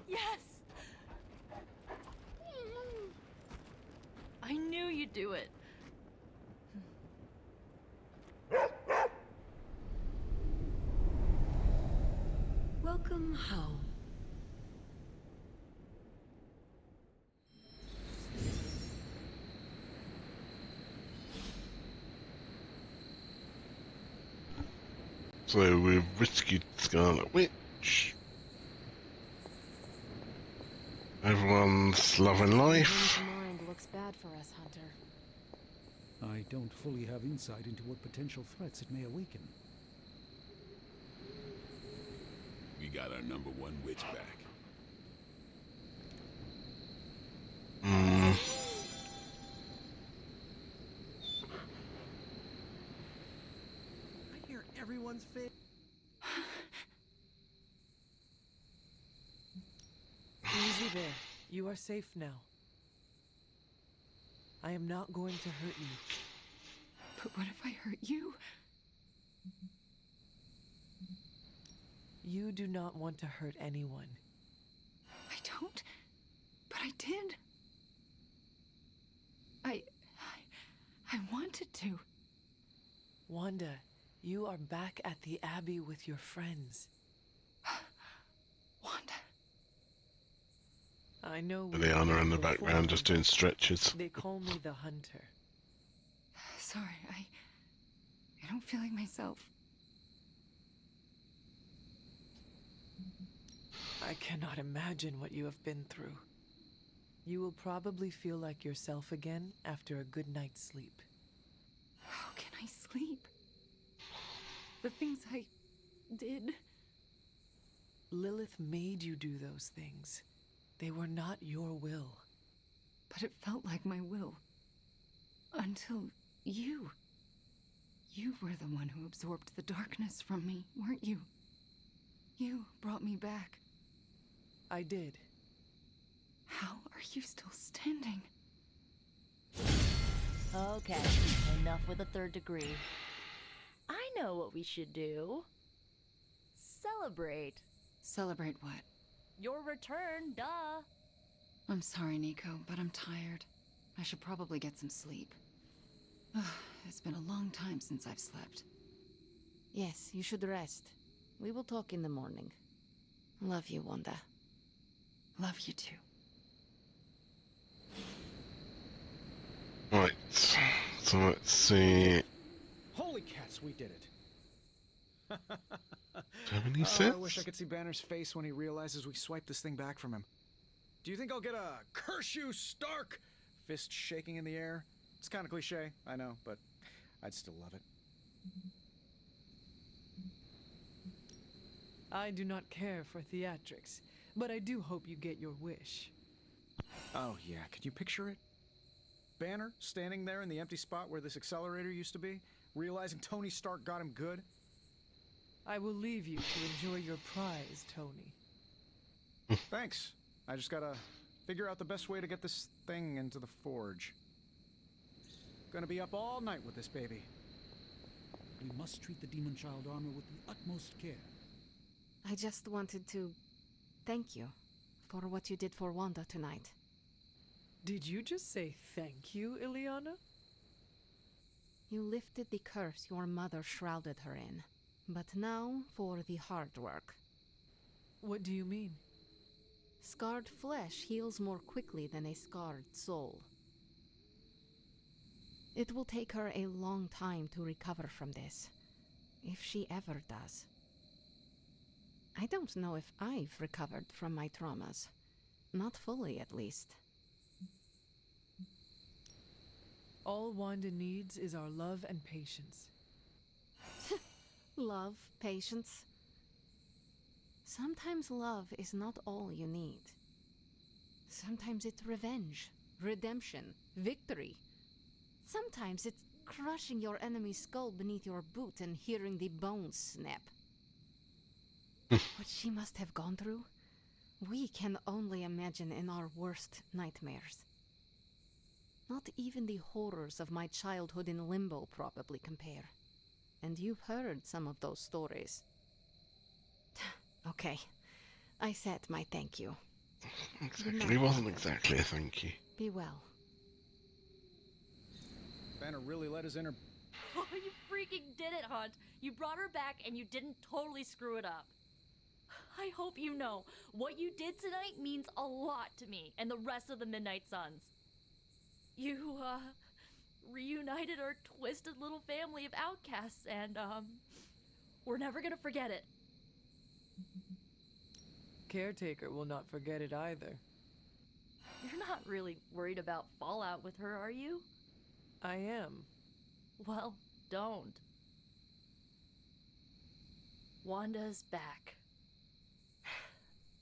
Yes! I knew you'd do it. Welcome home. So we've rescued Scarlet Witch. Everyone's loving life. Mind looks bad for us, Hunter. I don't fully have insight into what potential threats it may awaken. We got our number one witch back. I hear everyone's face. Easy there. You are safe now. I am not going to hurt you. But what if I hurt you? You do not want to hurt anyone. I don't. But I did. I wanted to. Wanda, you are back at the Abbey with your friends. Wanda. I know. Liana in the background just doing stretches. They call me the Hunter. Sorry, I don't feel like myself. I cannot imagine what you have been through. You will probably feel like yourself again after a good night's sleep. How can I sleep? The things I did. Lilith made you do those things. They were not your will. But it felt like my will. Until you. You were the one who absorbed the darkness from me, weren't you? You brought me back. I did. How are you still standing? Okay, enough with the third degree. I know what we should do. Celebrate. Celebrate what? Your return, duh. I'm sorry, Nico, but I'm tired. I should probably get some sleep. It's been a long time since I've slept. Yes, you should rest. We will talk in the morning. Love you, Wanda. Love you too. Right, so let's see. Holy cats, we did it. Have any I wish I could see Banner's face when he realizes we swiped this thing back from him. Do you think I'll get a "curse you, Stark" fist shaking in the air? It's kind of cliche, I know, but I'd still love it. I do not care for theatrics, but I do hope you get your wish. Oh yeah, can you picture it? Banner standing there in the empty spot where this accelerator used to be, realizing Tony Stark got him good. I will leave you to enjoy your prize, Tony. Thanks. I just gotta figure out the best way to get this thing into the forge. Gonna be up all night with this baby. We must treat the demon child armor with the utmost care. I just wanted to thank you for what you did for Wanda tonight. Did you just say thank you, Ileana? You lifted the curse your mother shrouded her in. But now for the hard work. What do you mean? Scarred flesh heals more quickly than a scarred soul. It will take her a long time to recover from this, if she ever does. I don't know if I've recovered from my traumas. Not fully, at least. All Wanda needs is our love and patience. Love, patience. Sometimes love is not all you need. Sometimes it's revenge, redemption, victory. Sometimes it's crushing your enemy's skull beneath your boot and hearing the bones snap. What she must have gone through, we can only imagine in our worst nightmares. Not even the horrors of my childhood in Limbo probably compare. And you've heard some of those stories. Okay, I said my thank you. Exactly, it wasn't exactly a thank you. Be well. Banner really let his inner... Oh, you freaking did it, Hunt! You brought her back and you didn't totally screw it up. I hope you know, what you did tonight means a lot to me and the rest of the Midnight Suns. You, reunited our twisted little family of outcasts, and, we're never gonna forget it. Caretaker will not forget it either. You're not really worried about fallout with her, are you? I am. Well, don't. Wanda's back.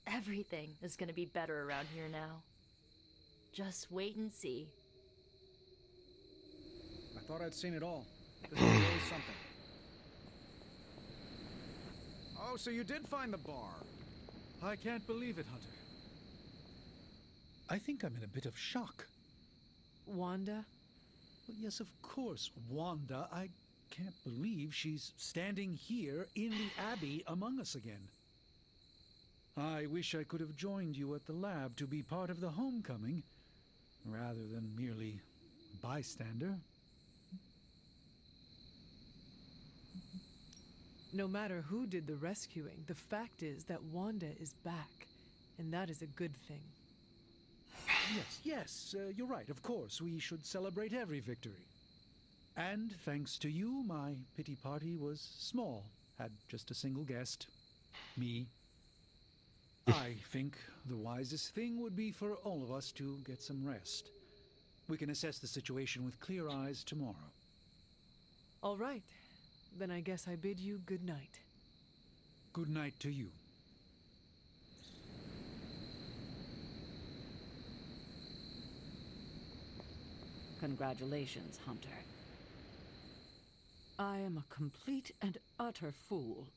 Everything is gonna be better around here now. Just wait and see. I thought I'd seen it all. This is really something. Oh, so you did find the bar. I can't believe it, Hunter. I think I'm in a bit of shock. Wanda? Well, yes, of course, Wanda. I can't believe she's standing here in the Abbey among us again. I wish I could have joined you at the lab to be part of the homecoming, rather than merely a bystander. No matter who did the rescuing, the fact is that Wanda is back, and that is a good thing. Yes, you're right. Of course, we should celebrate every victory. And thanks to you, my pity party was small. Had just a single guest. Me. I think the wisest thing would be for all of us to get some rest. We can assess the situation with clear eyes tomorrow. All right. Then I guess I bid you good night. Good night to you. Congratulations, Hunter. I am a complete and utter fool.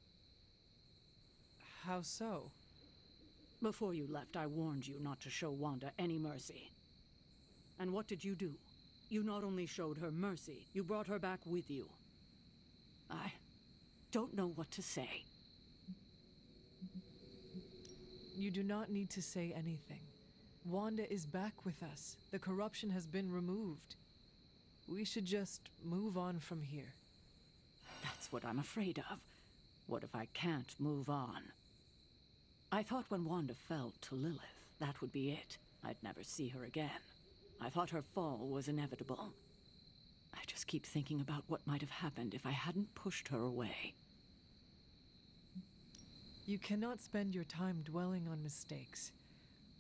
How so? Before you left, I warned you not to show Wanda any mercy. And what did you do? You not only showed her mercy, you brought her back with you. I don't know what to say. You do not need to say anything. Wanda is back with us. The corruption has been removed. We should just move on from here. That's what I'm afraid of. What if I can't move on? I thought when Wanda fell to Lilith, that would be it. I'd never see her again. I thought her fall was inevitable. I just keep thinking about what might have happened if I hadn't pushed her away. You cannot spend your time dwelling on mistakes.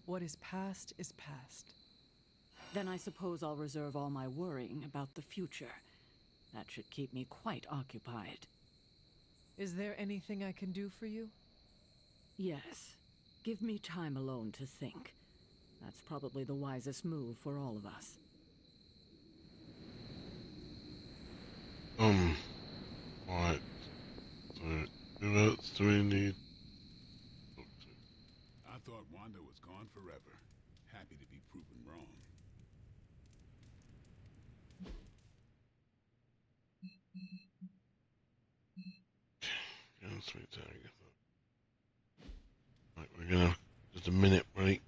What is past is past. Then I suppose I'll reserve all my worrying about the future. That should keep me quite occupied. Is there anything I can do for you? Yes. Give me time alone to think. That's probably the wisest move for all of us. Right. So, who else do we need? I thought Wanda was gone forever. Happy to be proven wrong. Right, we're gonna a minute break.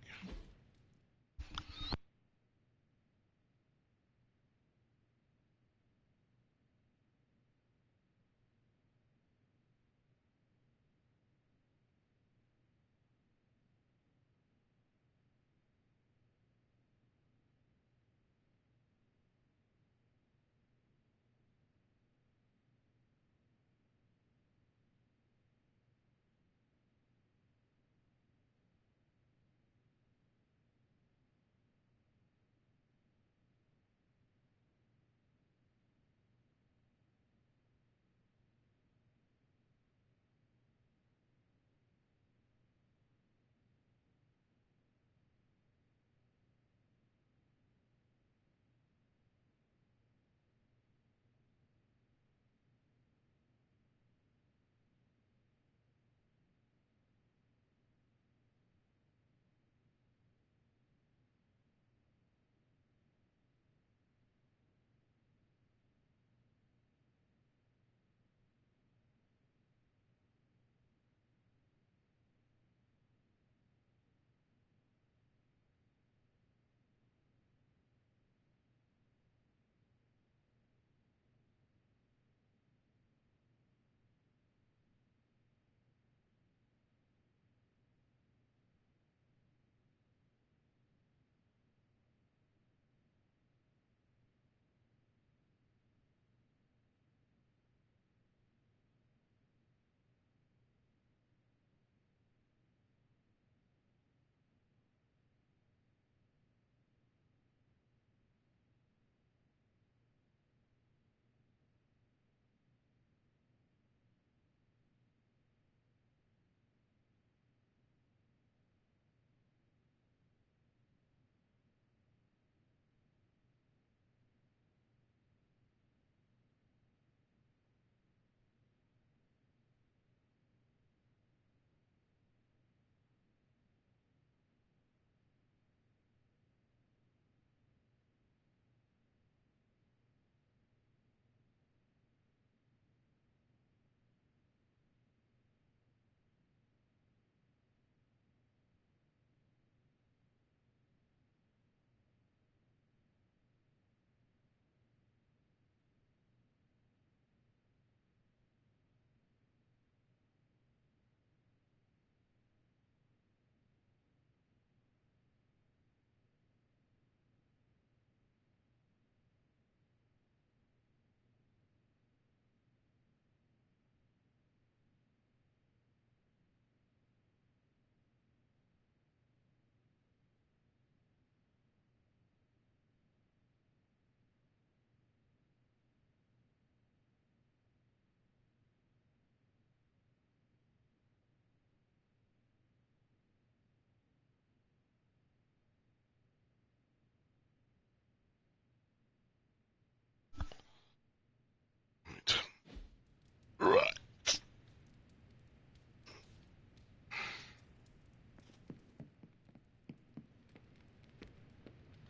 Right.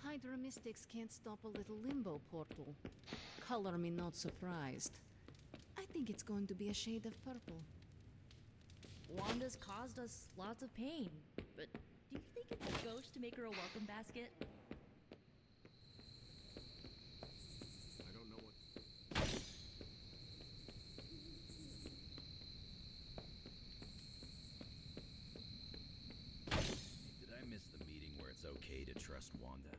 Hydra mystics can't stop a little limbo portal. Color me not surprised. I think it's going to be a shade of purple. Wanda's caused us lots of pain, but do you think it's a gauche to make her a welcome basket? I don't know what... Did I miss the meeting where it's okay to trust Wanda?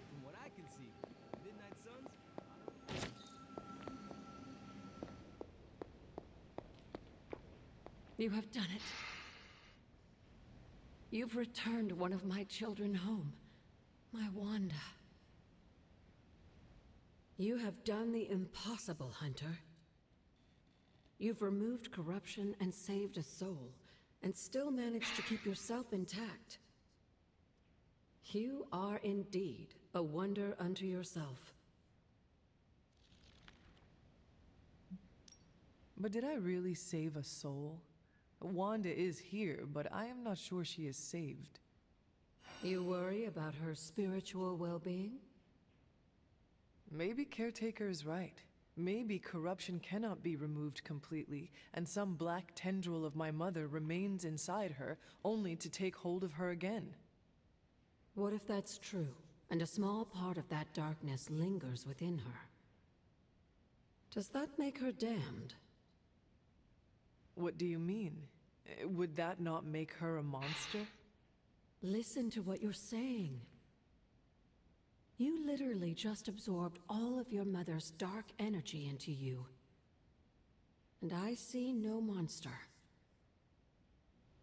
From what I can see, Midnight Suns. You have done it. You've returned one of my children home, my Wanda. You have done the impossible, Hunter. You've removed corruption and saved a soul, and still managed to keep yourself intact. You are indeed a wonder unto yourself. But did I really save a soul? Wanda is here, but I am not sure she is saved. You worry about her spiritual well-being? Maybe Caretaker is right. Maybe corruption cannot be removed completely, and some black tendril of my mother remains inside her, only to take hold of her again. What if that's true, and a small part of that darkness lingers within her? Does that make her damned? What do you mean? Would that not make her a monster? Listen to what you're saying. You literally just absorbed all of your mother's dark energy into you. And I see no monster.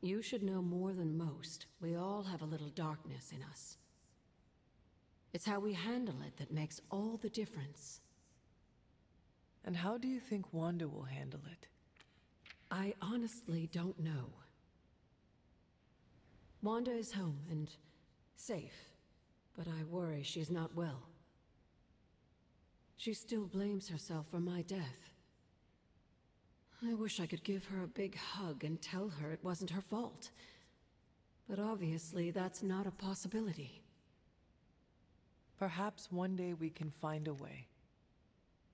You should know more than most. We all have a little darkness in us. It's how we handle it that makes all the difference. And how do you think Wanda will handle it? I honestly don't know. Wanda is home and safe, but I worry she's not well. She still blames herself for my death. I wish I could give her a big hug and tell her it wasn't her fault. But obviously that's not a possibility. Perhaps one day we can find a way.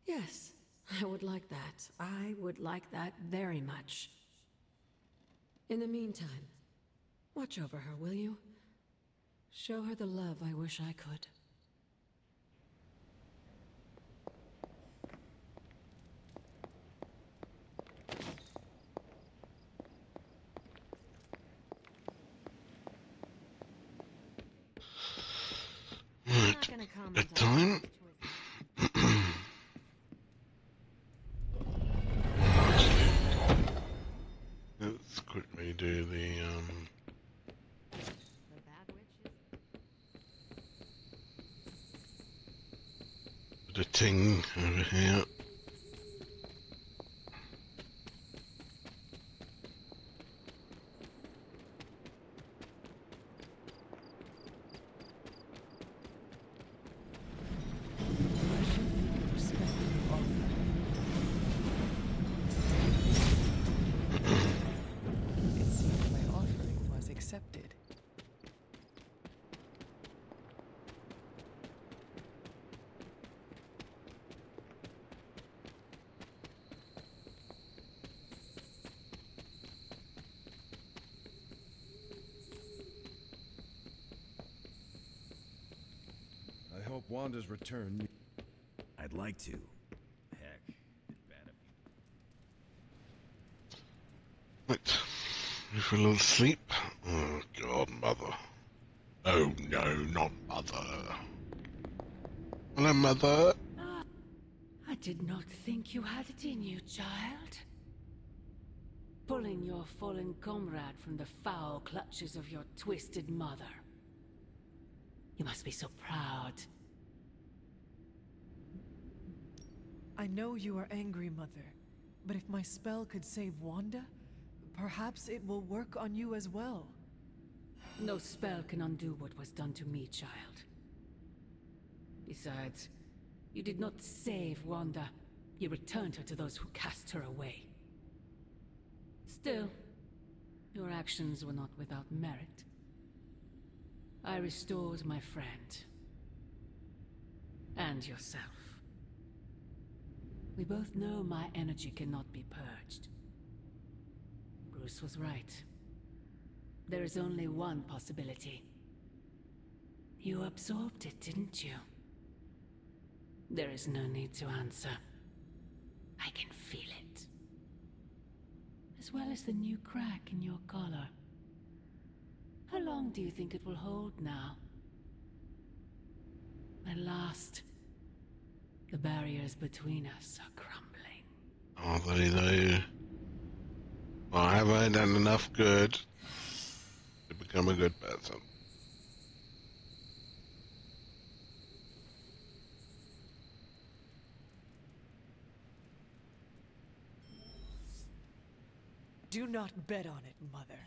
Yes, I would like that. I would like that very much. In the meantime, watch over her, will you? Show her the love I wish I could. At time. Let's quickly do the ting over here. It seemed my offering was accepted. I hope Wanda's return. I'd like to. Heck, it's bad if Right. You for a little sleep? Oh God, Mother. Oh no, not Mother. Hello, Mother. I did not think you had it in you, child. Pulling your fallen comrade from the foul clutches of your twisted mother. You must be so proud. I know you are angry, Mother, but if my spell could save Wanda, perhaps it will work on you as well. No spell can undo what was done to me, child. Besides, you did not save Wanda. You returned her to those who cast her away. Still, your actions were not without merit. I restored my friend. And yourself. We both know my energy cannot be purged. Bruce was right. There is only one possibility. You absorbed it, didn't you? There is no need to answer. I can feel it. As well as the new crack in your collar. How long do you think it will hold now? At last, the barriers between us are crumbling. Are they though? Well, have I done enough good to become a good person? Do not bet on it, Mother.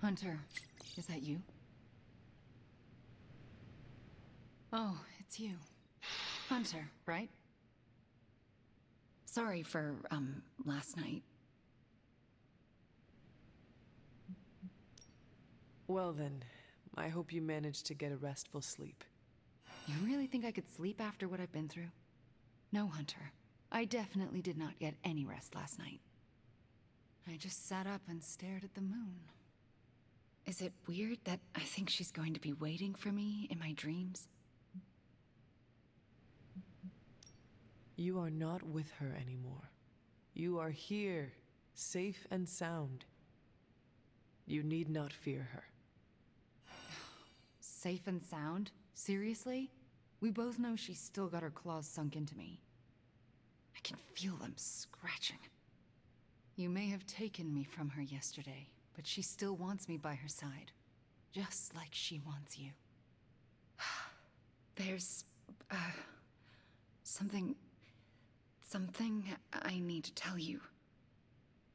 Hunter, is that you? Oh, it's you. Hunter, right? Sorry for, last night. Well then, I hope you managed to get a restful sleep. You really think I could sleep after what I've been through? No, Hunter. I definitely did not get any rest last night. I just sat up and stared at the moon. Is it weird that I think she's going to be waiting for me in my dreams? You are not with her anymore. You are here, safe and sound. You need not fear her. Safe and sound? Seriously? We both know she's still got her claws sunk into me. I can feel them scratching. You may have taken me from her yesterday, but she still wants me by her side. Just like she wants you. There's... something I need to tell you.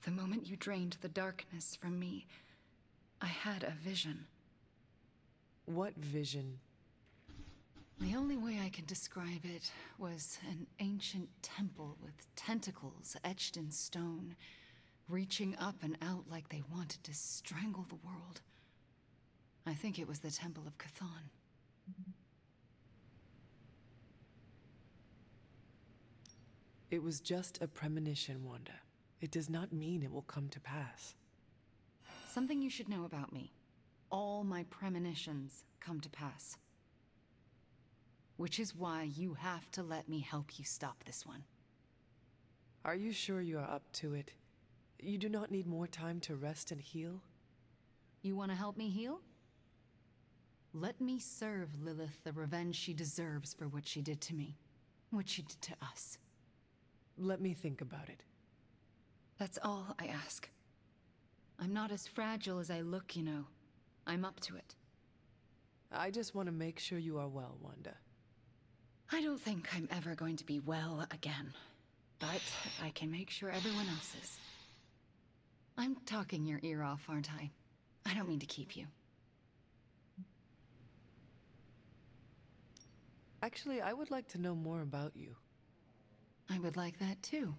The moment you drained the darkness from me, I had a vision. What vision? The only way I can describe it was an ancient temple with tentacles etched in stone, reaching up and out like they wanted to strangle the world. I think it was the Temple of Chthon. It was just a premonition, Wanda. It does not mean it will come to pass. Something you should know about me. All my premonitions come to pass. Which is why you have to let me help you stop this one. Are you sure you are up to it? You do not need more time to rest and heal? You want to help me heal? Let me serve Lilith the revenge she deserves for what she did to me. What she did to us. Let me think about it. That's all I ask. I'm not as fragile as I look, you know. I'm up to it. I just want to make sure you are well, Wanda. I don't think I'm ever going to be well again. But I can make sure everyone else is. I'm talking your ear off, aren't I? I don't mean to keep you. Actually, I would like to know more about you. I would like that too.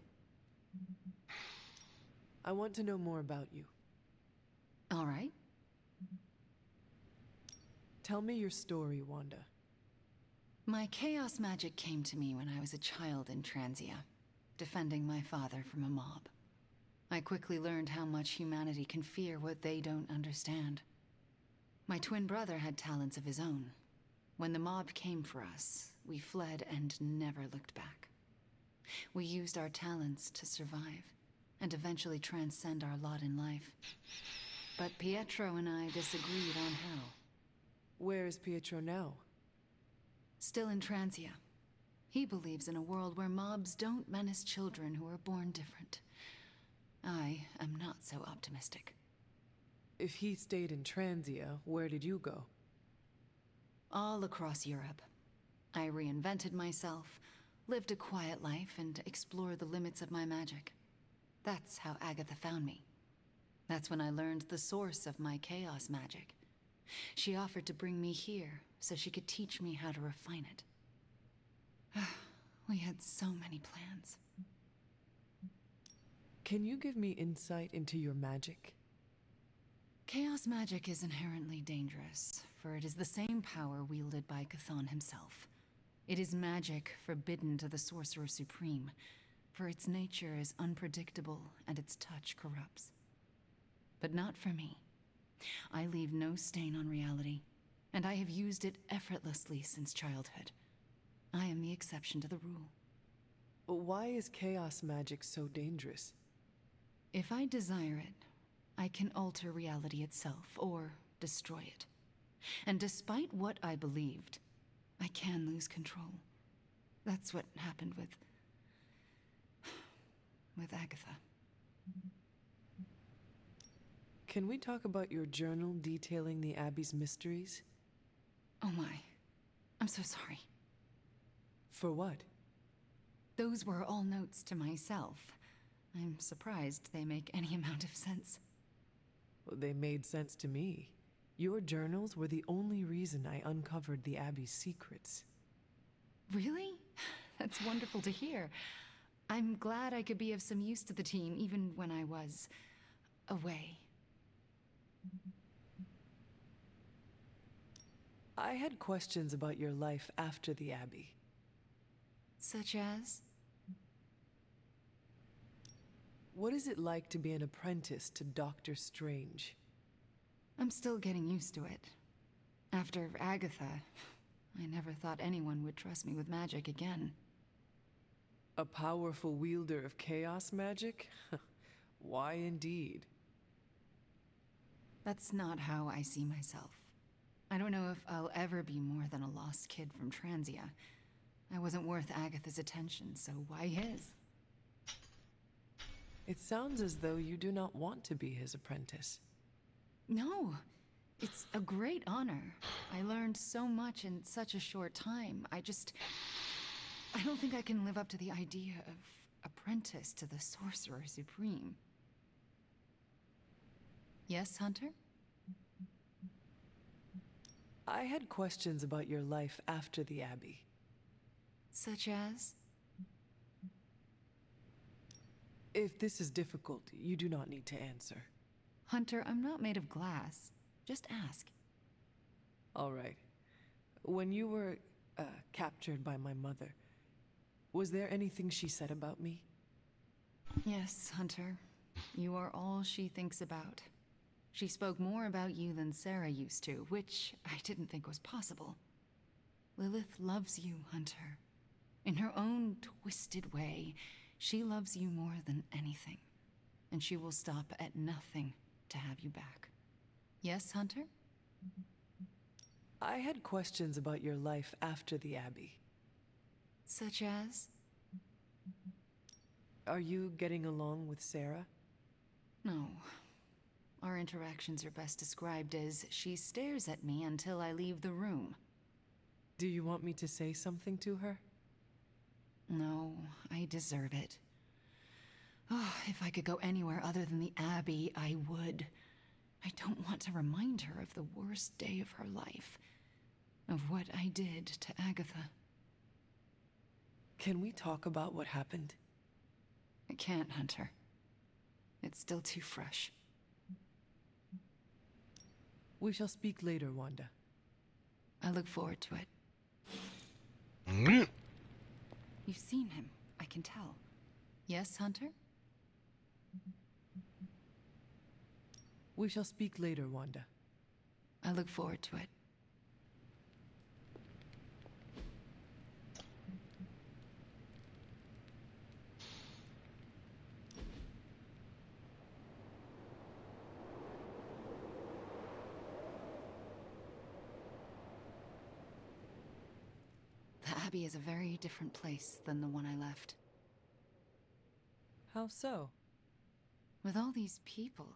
I want to know more about you. All right. Tell me your story, Wanda. My chaos magic came to me when I was a child in Transia, defending my father from a mob. I quickly learned how much humanity can fear what they don't understand. My twin brother had talents of his own. When the mob came for us, we fled and never looked back. We used our talents to survive, and eventually transcend our lot in life. But Pietro and I disagreed on how. Where is Pietro now? Still in Transia. He believes in a world where mobs don't menace children who are born different. I am not so optimistic. If he stayed in Transia, where did you go? All across Europe. I reinvented myself, lived a quiet life, and explored the limits of my magic. That's how Agatha found me. That's when I learned the source of my chaos magic. She offered to bring me here so she could teach me how to refine it. We had so many plans. Can you give me insight into your magic? Chaos magic is inherently dangerous, for it is the same power wielded by Chthon himself. It is magic forbidden to the Sorcerer Supreme, for its nature is unpredictable and its touch corrupts. But not for me. I leave no stain on reality, and I have used it effortlessly since childhood. I am the exception to the rule. Why is chaos magic so dangerous? If I desire it, I can alter reality itself, or destroy it. And despite what I believed, I can lose control. That's what happened with Agatha. Can we talk about your journal detailing the Abbey's mysteries? Oh my. I'm so sorry. For what? Those were all notes to myself. I'm surprised they make any amount of sense. Well, they made sense to me. Your journals were the only reason I uncovered the Abbey's secrets. Really? That's wonderful to hear. I'm glad I could be of some use to the team, even when I was away. I had questions about your life after the Abbey. Such as? What is it like to be an apprentice to Doctor Strange? I'm still getting used to it. After Agatha, I never thought anyone would trust me with magic again. A powerful wielder of chaos magic? Why indeed? That's not how I see myself. I don't know if I'll ever be more than a lost kid from Transia. I wasn't worth Agatha's attention, so why his? It sounds as though you do not want to be his apprentice. No, it's a great honor. I learned so much in such a short time. I don't think I can live up to the idea of apprentice to the Sorcerer Supreme. Yes, Hunter? I had questions about your life after the Abbey. Such as? If this is difficult, you do not need to answer. Hunter, I'm not made of glass. Just ask. All right. When you were, captured by my mother, was there anything she said about me? Yes, Hunter. You are all she thinks about. She spoke more about you than Sarah used to, which I didn't think was possible. Lilith loves you, Hunter. In her own twisted way, she loves you more than anything. And she will stop at nothing to have you back. Yes, Hunter? I had questions about your life after the Abbey. Such as? Are you getting along with Sarah? No. Our interactions are best described as she stares at me until I leave the room. Do you want me to say something to her? No, I deserve it. Oh, if I could go anywhere other than the Abbey, I would. I don't want to remind her of the worst day of her life. Of what I did to Agatha. Can we talk about what happened? I can't, Hunter. It's still too fresh. We shall speak later, Wanda. I look forward to it. You've seen him, I can tell. Yes, Hunter? We shall speak later, Wanda. I look forward to it. The Abbey is a very different place than the one I left. How so? With all these people,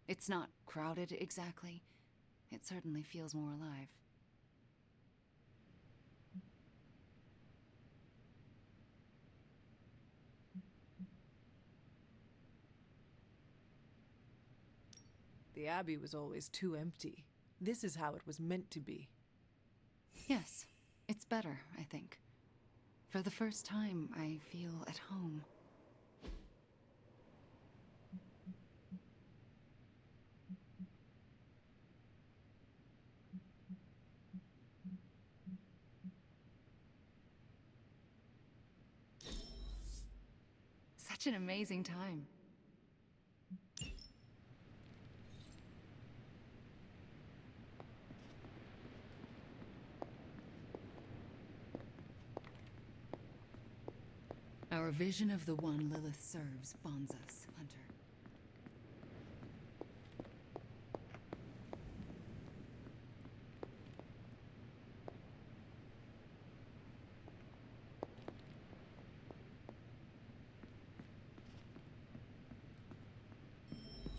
it's not crowded exactly. It certainly feels more alive. The Abbey was always too empty. This is how it was meant to be. Yes, it's better, I think. For the first time, I feel at home. Such an amazing time. Our vision of the one Lilith serves bonds us, Hunter.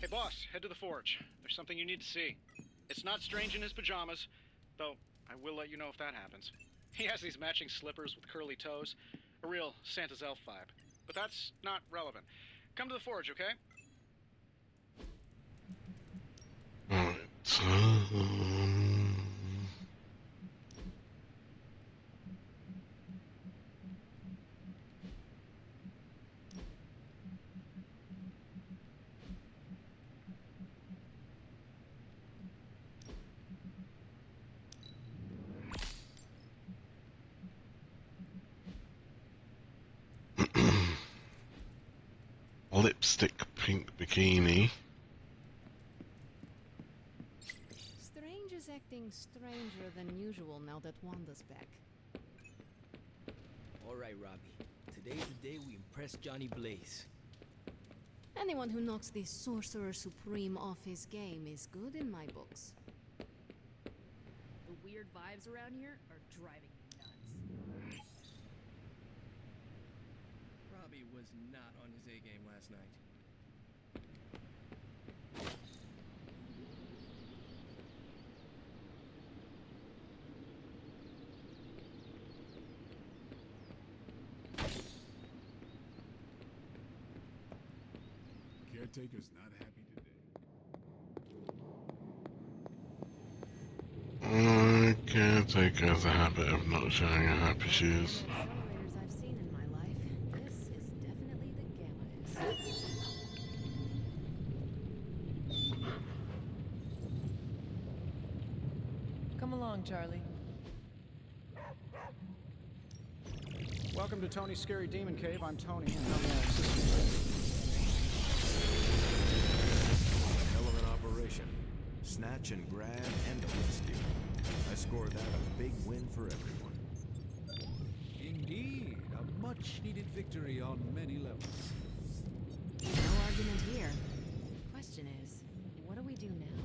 Hey, boss, head to the forge. There's something you need to see. It's not Strange in his pajamas, though I will let you know if that happens. He has these matching slippers with curly toes. A real Santa's elf vibe. But that's not relevant. Come to the forge, okay? Lipstick pink bikini. Strange is acting stranger than usual now that Wanda's back. Alright, Robbie. Today's the day we impress Johnny Blaze. Anyone who knocks the Sorcerer Supreme off his game is good in my books. The weird vibes around here are driving me nuts. Robbie was not on his A game last night. Caretaker's not happy today. Caretaker has a habit of not showing how happy she is. Accelerators I've seen in my life. This is definitely the Gamma. Come along, Charlie. Welcome to Tony's Scary Demon Cave. I'm Tony, and I'm the assistant. Hell of an operation. Snatch and grab and a rescue. I score that a big win for everyone. Indeed, a much-needed victory on many levels. No argument here. Question is, what do we do now?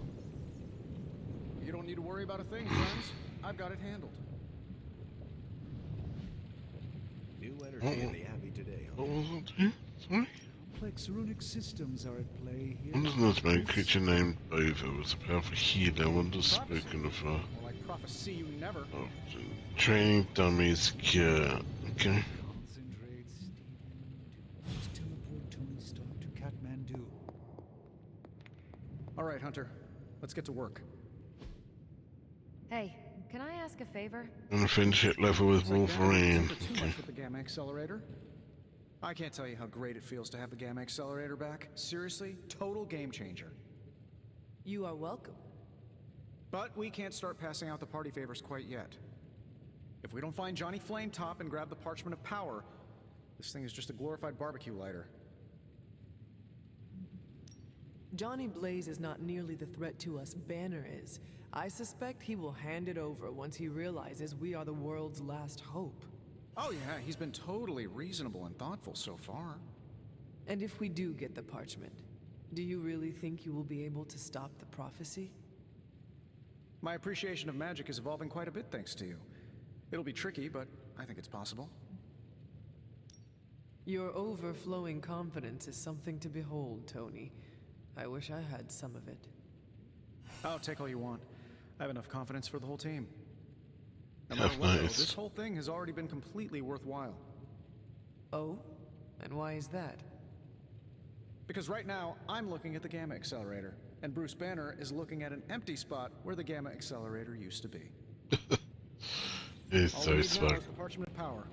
You don't need to worry about a thing, friends. I've got it handled. New energy in the Abbey today, huh? What was it? Sorry? Complex runic systems are at play here. Wonders not main creature named Bova was a powerful healer. Wonders spoken of her. More like prophecy you never. Oh, training dummies cure. Okay. Concentrate, Stephen. Just teleport Tony Stark to Kathmandu. All right, Hunter. Let's get to work. Hey, can I ask a favor? And finish it level with Wolverine. Too much with the Gamma Accelerator. I can't tell you how great it feels to have the Gamma Accelerator back. Seriously, total game changer. You are welcome. But we can't start passing out the party favors quite yet. If we don't find Johnny Flametop and grab the Parchment of Power, this thing is just a glorified barbecue lighter. Johnny Blaze is not nearly the threat to us Banner is. I suspect he will hand it over once he realizes we are the world's last hope. Oh yeah, he's been totally reasonable and thoughtful so far. And if we do get the parchment, do you really think you will be able to stop the prophecy? My appreciation of magic is evolving quite a bit thanks to you. It'll be tricky, but I think it's possible. Your overflowing confidence is something to behold, Tony. I wish I had some of it. Oh, take all you want. I have enough confidence for the whole team. No matter what, though, this whole thing has already been completely worthwhile. Oh? And why is that? Because right now, I'm looking at the Gamma Accelerator, and Bruce Banner is looking at an empty spot where the Gamma Accelerator used to be. It's all so we need now smart. is the Parchment of Power.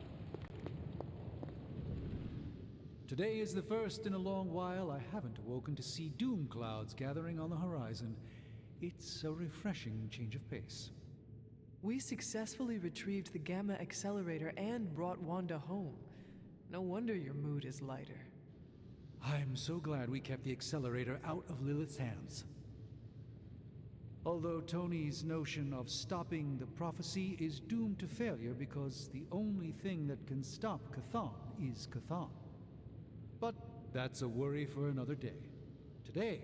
Today is the first in a long while I haven't awoken to see doom clouds gathering on the horizon. It's a refreshing change of pace. We successfully retrieved the Gamma Accelerator and brought Wanda home. No wonder your mood is lighter. I'm so glad we kept the accelerator out of Lilith's hands. Although Tony's notion of stopping the prophecy is doomed to failure because the only thing that can stop Chthon is Chthon. But that's a worry for another day. Today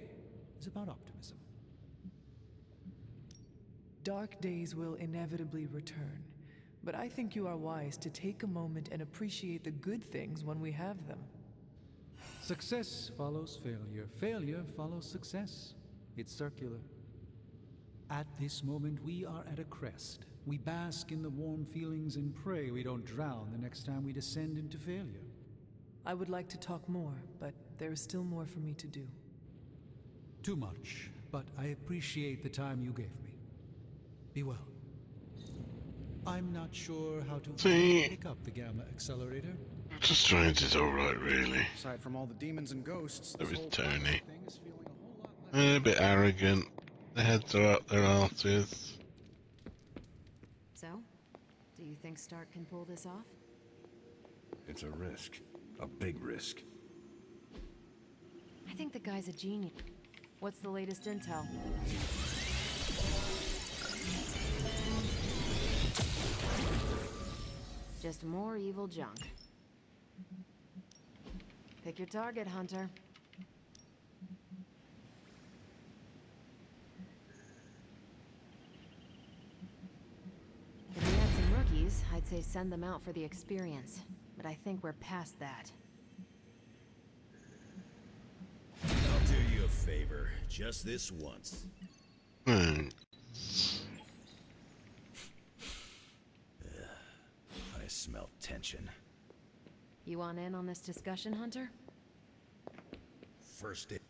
is about optimism. Dark days will inevitably return, but I think you are wise to take a moment and appreciate the good things when we have them. Success follows failure. Failure follows success. It's circular. At this moment, we are at a crest. We bask in the warm feelings and pray we don't drown the next time we descend into failure. I would like to talk more, but there is still more for me to do. Too much. but I appreciate the time you gave me. Be well. I'm not sure how to See, pick up the Gamma Accelerator. Doctor Strange is alright, really. Aside from all the demons and ghosts, So this is whole Tony. thing is feeling a whole lot less... A bit arrogant. Their heads are up their arses. So, do you think Stark can pull this off? It's a risk. A big risk. I think the guy's a genius. What's the latest intel? Just more evil junk. Pick your target, Hunter. If we had some rookies, I'd say send them out for the experience. But I think we're past that. I'll do you a favor, just this once. Hmm. I smell tension. You want in on this discussion, Hunter? First it.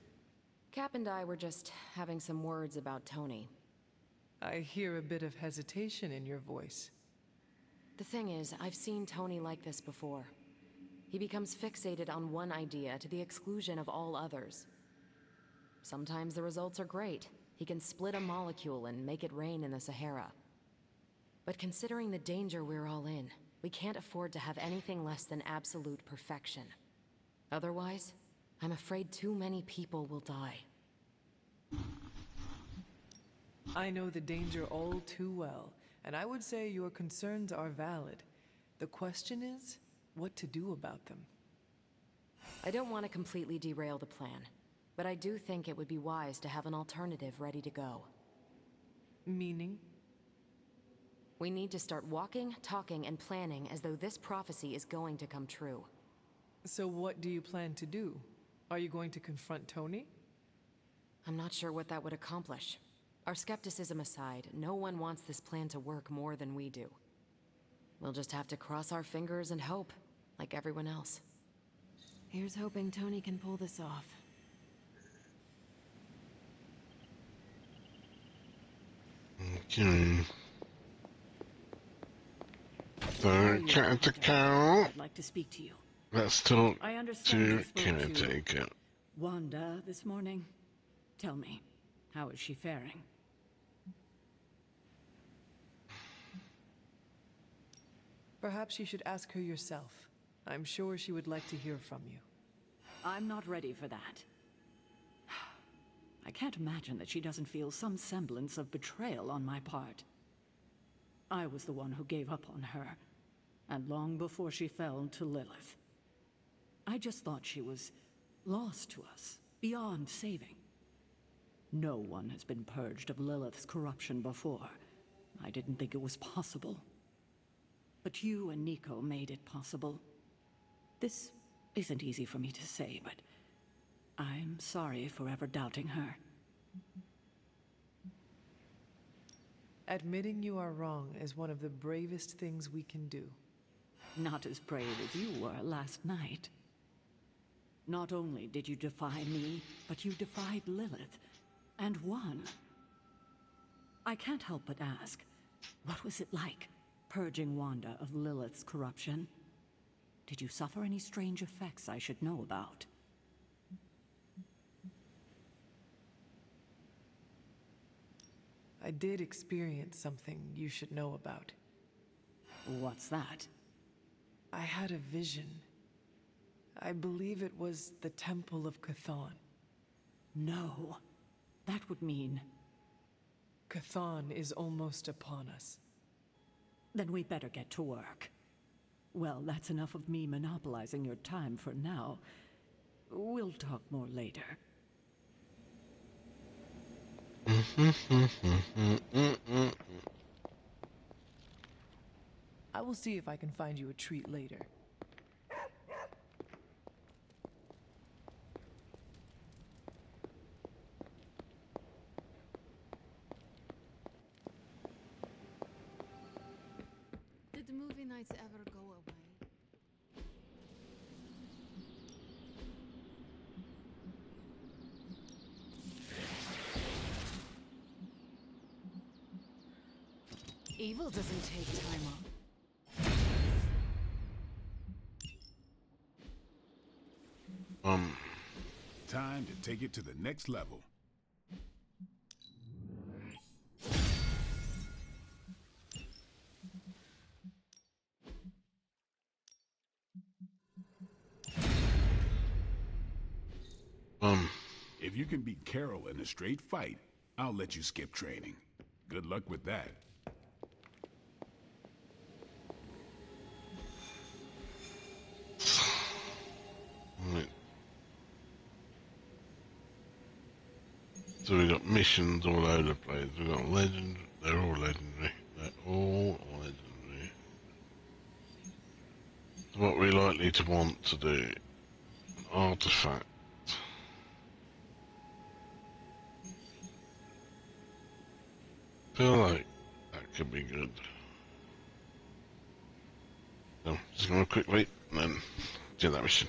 Cap and I were just having some words about Tony. I hear a bit of hesitation in your voice. The thing is, I've seen Tony like this before. He becomes fixated on one idea to the exclusion of all others. Sometimes the results are great. He can split a molecule and make it rain in the Sahara. But considering the danger we're all in, we can't afford to have anything less than absolute perfection. Otherwise, I'm afraid too many people will die. I know the danger all too well, and I would say your concerns are valid. The question is, what to do about them. I don't want to completely derail the plan, but I do think it would be wise to have an alternative ready to go. Meaning? We need to start walking, talking, and planning as though this prophecy is going to come true. So what do you plan to do? Are you going to confront Tony? I'm not sure what that would accomplish. Our skepticism aside, no one wants this plan to work more than we do. We'll just have to cross our fingers and hope, like everyone else. Here's hoping Tony can pull this off. Okay. So, Caretaker. I'd like to speak to you. Let's talk I understand to you spoke Caretaker. Wanda this morning. Tell me, how is she faring? Perhaps you should ask her yourself. I'm sure she would like to hear from you. I'm not ready for that. I can't imagine that she doesn't feel some semblance of betrayal on my part. I was the one who gave up on her, and long before she fell to Lilith. I just thought she was lost to us, beyond saving. No one has been purged of Lilith's corruption before. I didn't think it was possible. But you and Nico made it possible. This isn't easy for me to say, but I'm sorry for ever doubting her. Admitting you are wrong is one of the bravest things we can do. Not as brave as you were last night. Not only did you defy me, but you defied Lilith, and won. I can't help but ask, what was it like, purging Wanda of Lilith's corruption? Did you suffer any strange effects I should know about? I did experience something you should know about. What's that? I had a vision. I believe it was the Temple of Chthon. No. That would mean... Chthon is almost upon us. Then we better get to work. Well, that's enough of me monopolizing your time for now. We'll talk more later. I will see if I can find you a treat later. Did the movie nights ever go away? Evil doesn't take time off. Time to take it to the next level. If you can beat Carol in a straight fight, I'll let you skip training. Good luck with that. Right. So we got missions all over the place. We got legend. They're all legendary. They're all legendary. So what we're likely to want to do? An artifact. Feel like that could be good. So just gonna quickly and then do that mission.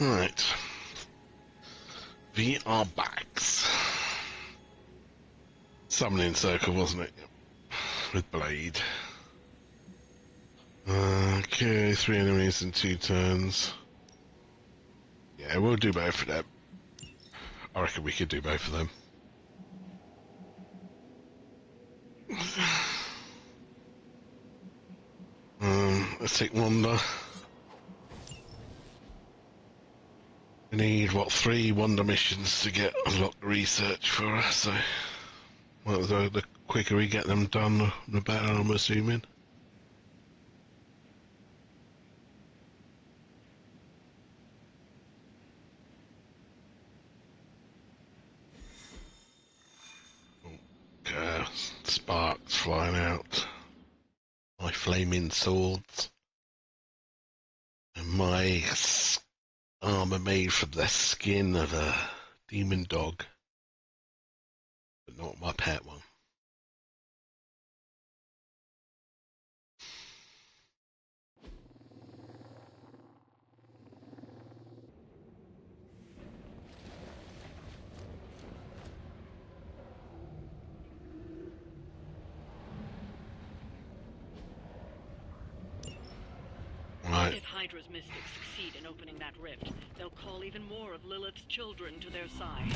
Right. VR backs. Summoning circle, wasn't it? With Blade. Okay, 3 enemies in 2 turns. Yeah, we'll do both of them. I reckon we could do both of them. Let's take Wanda. We need, what, 3 Wanda missions to get unlock the research for us, so... Well, the quicker we get them done, the better, I'm assuming. Sparks flying out. My flaming swords. And my armor made from the skin of a demon dog. But not my pet one. Right. If Hydra's mystics succeed in opening that rift, they'll call even more of Lilith's children to their side.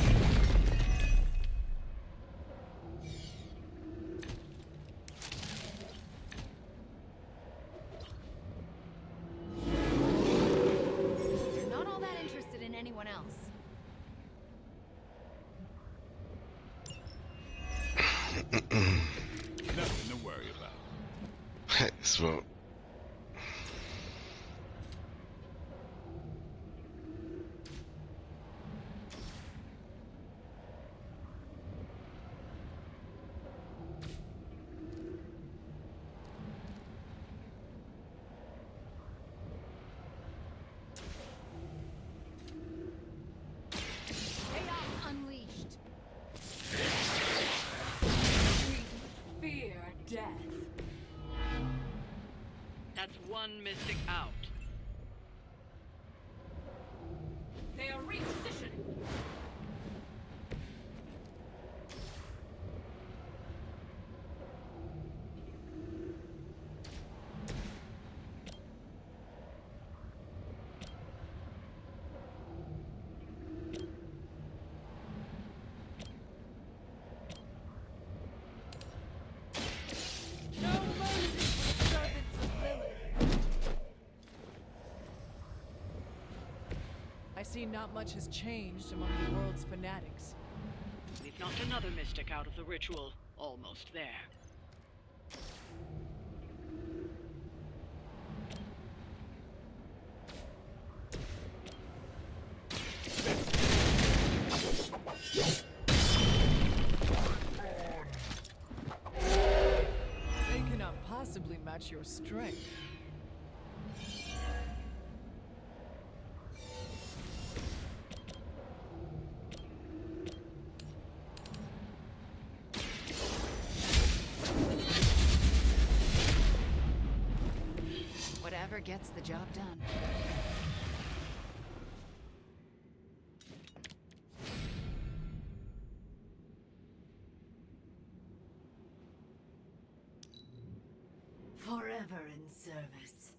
You're not all that interested in anyone else. Nothing to worry about. Excellent. Chaos unleashed. Fear death. That's one mystic out. They are repositioning. No mercy for servants of Lilith. I see not much has changed among the world's fanatics. We've knocked another mystic out of the ritual. Almost there. They cannot possibly match your strength. Whatever gets the job done. Forever in service.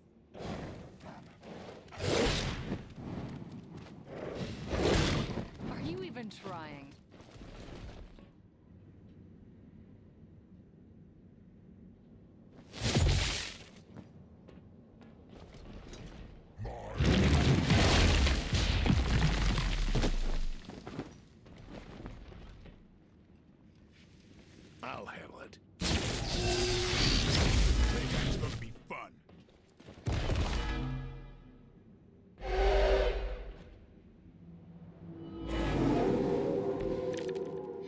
Are you even trying? I'll handle it. Playback's gonna be fun.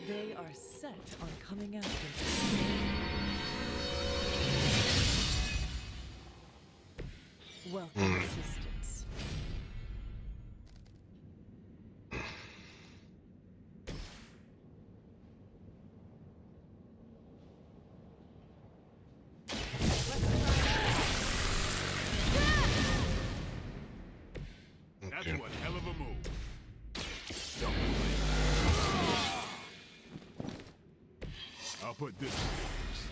They are set on coming after you. Welcome, assistance. That's you. One hell of a move. I'll put this one first.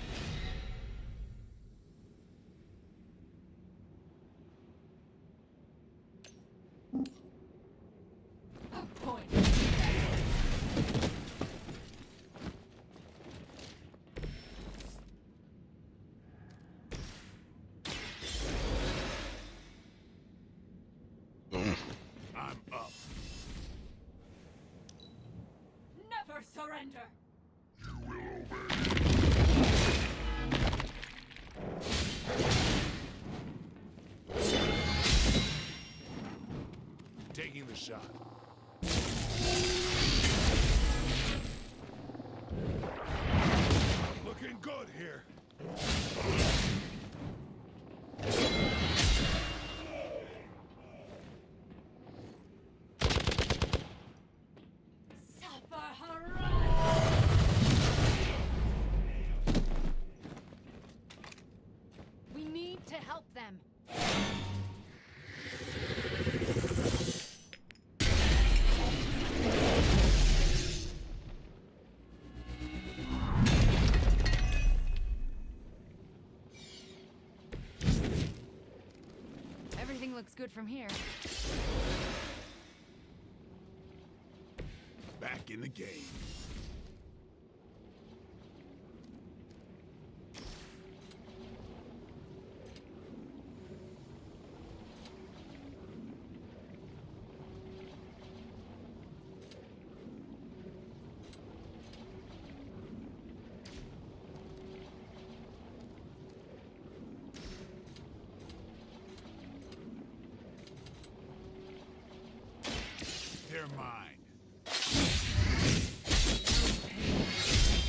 I'm up. Never surrender! You will obey. Taking the shot. Looking good here. Suffer her. We need to help them. Everything looks good from here. Back in the game. They're mine.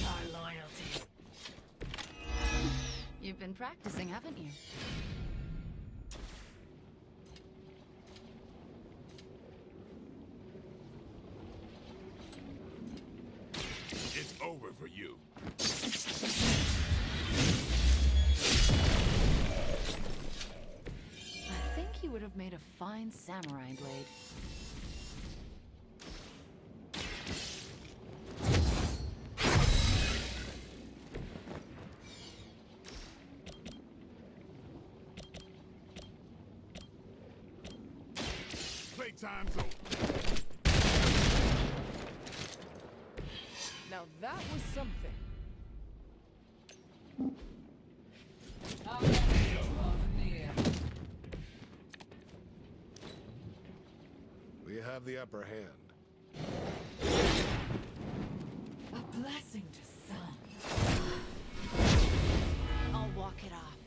Our loyalty. You've been practicing, haven't you? It's over for you. I think you would have made a fine samurai blade. Playtime's over. Now that was something. Our enemy draws near. We have the upper hand. A blessing to some. I'll walk it off.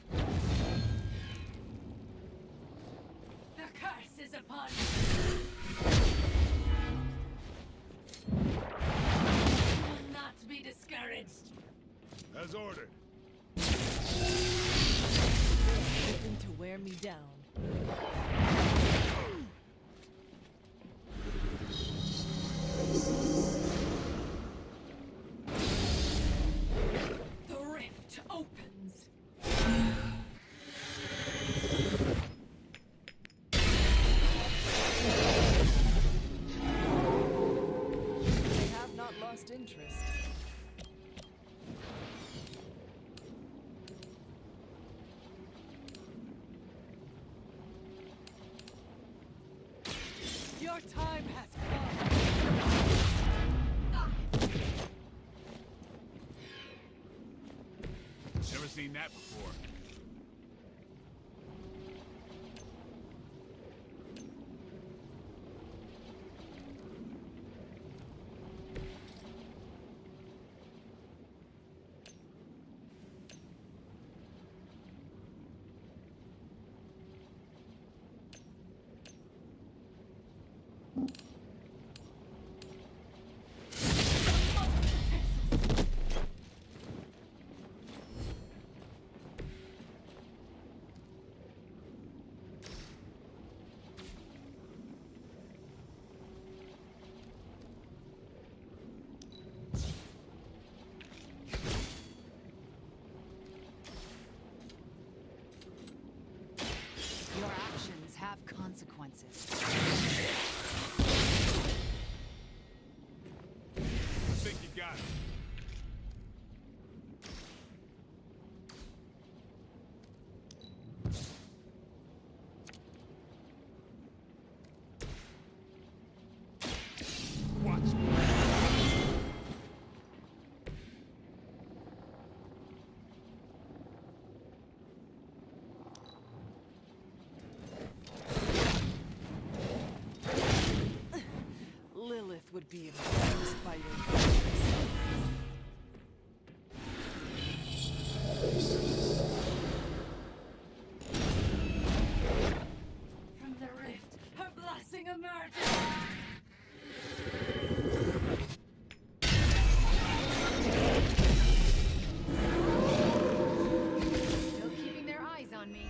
The curse is upon you. You will not be discouraged. As ordered. Hoping to wear me down. The rift opens. They have not lost interest. Your time has come. Never seen that before. Your actions have have consequences. I think you got it. Lilith would be embarrassed by your From the rift, her blessing emerges! Still keeping their eyes on me.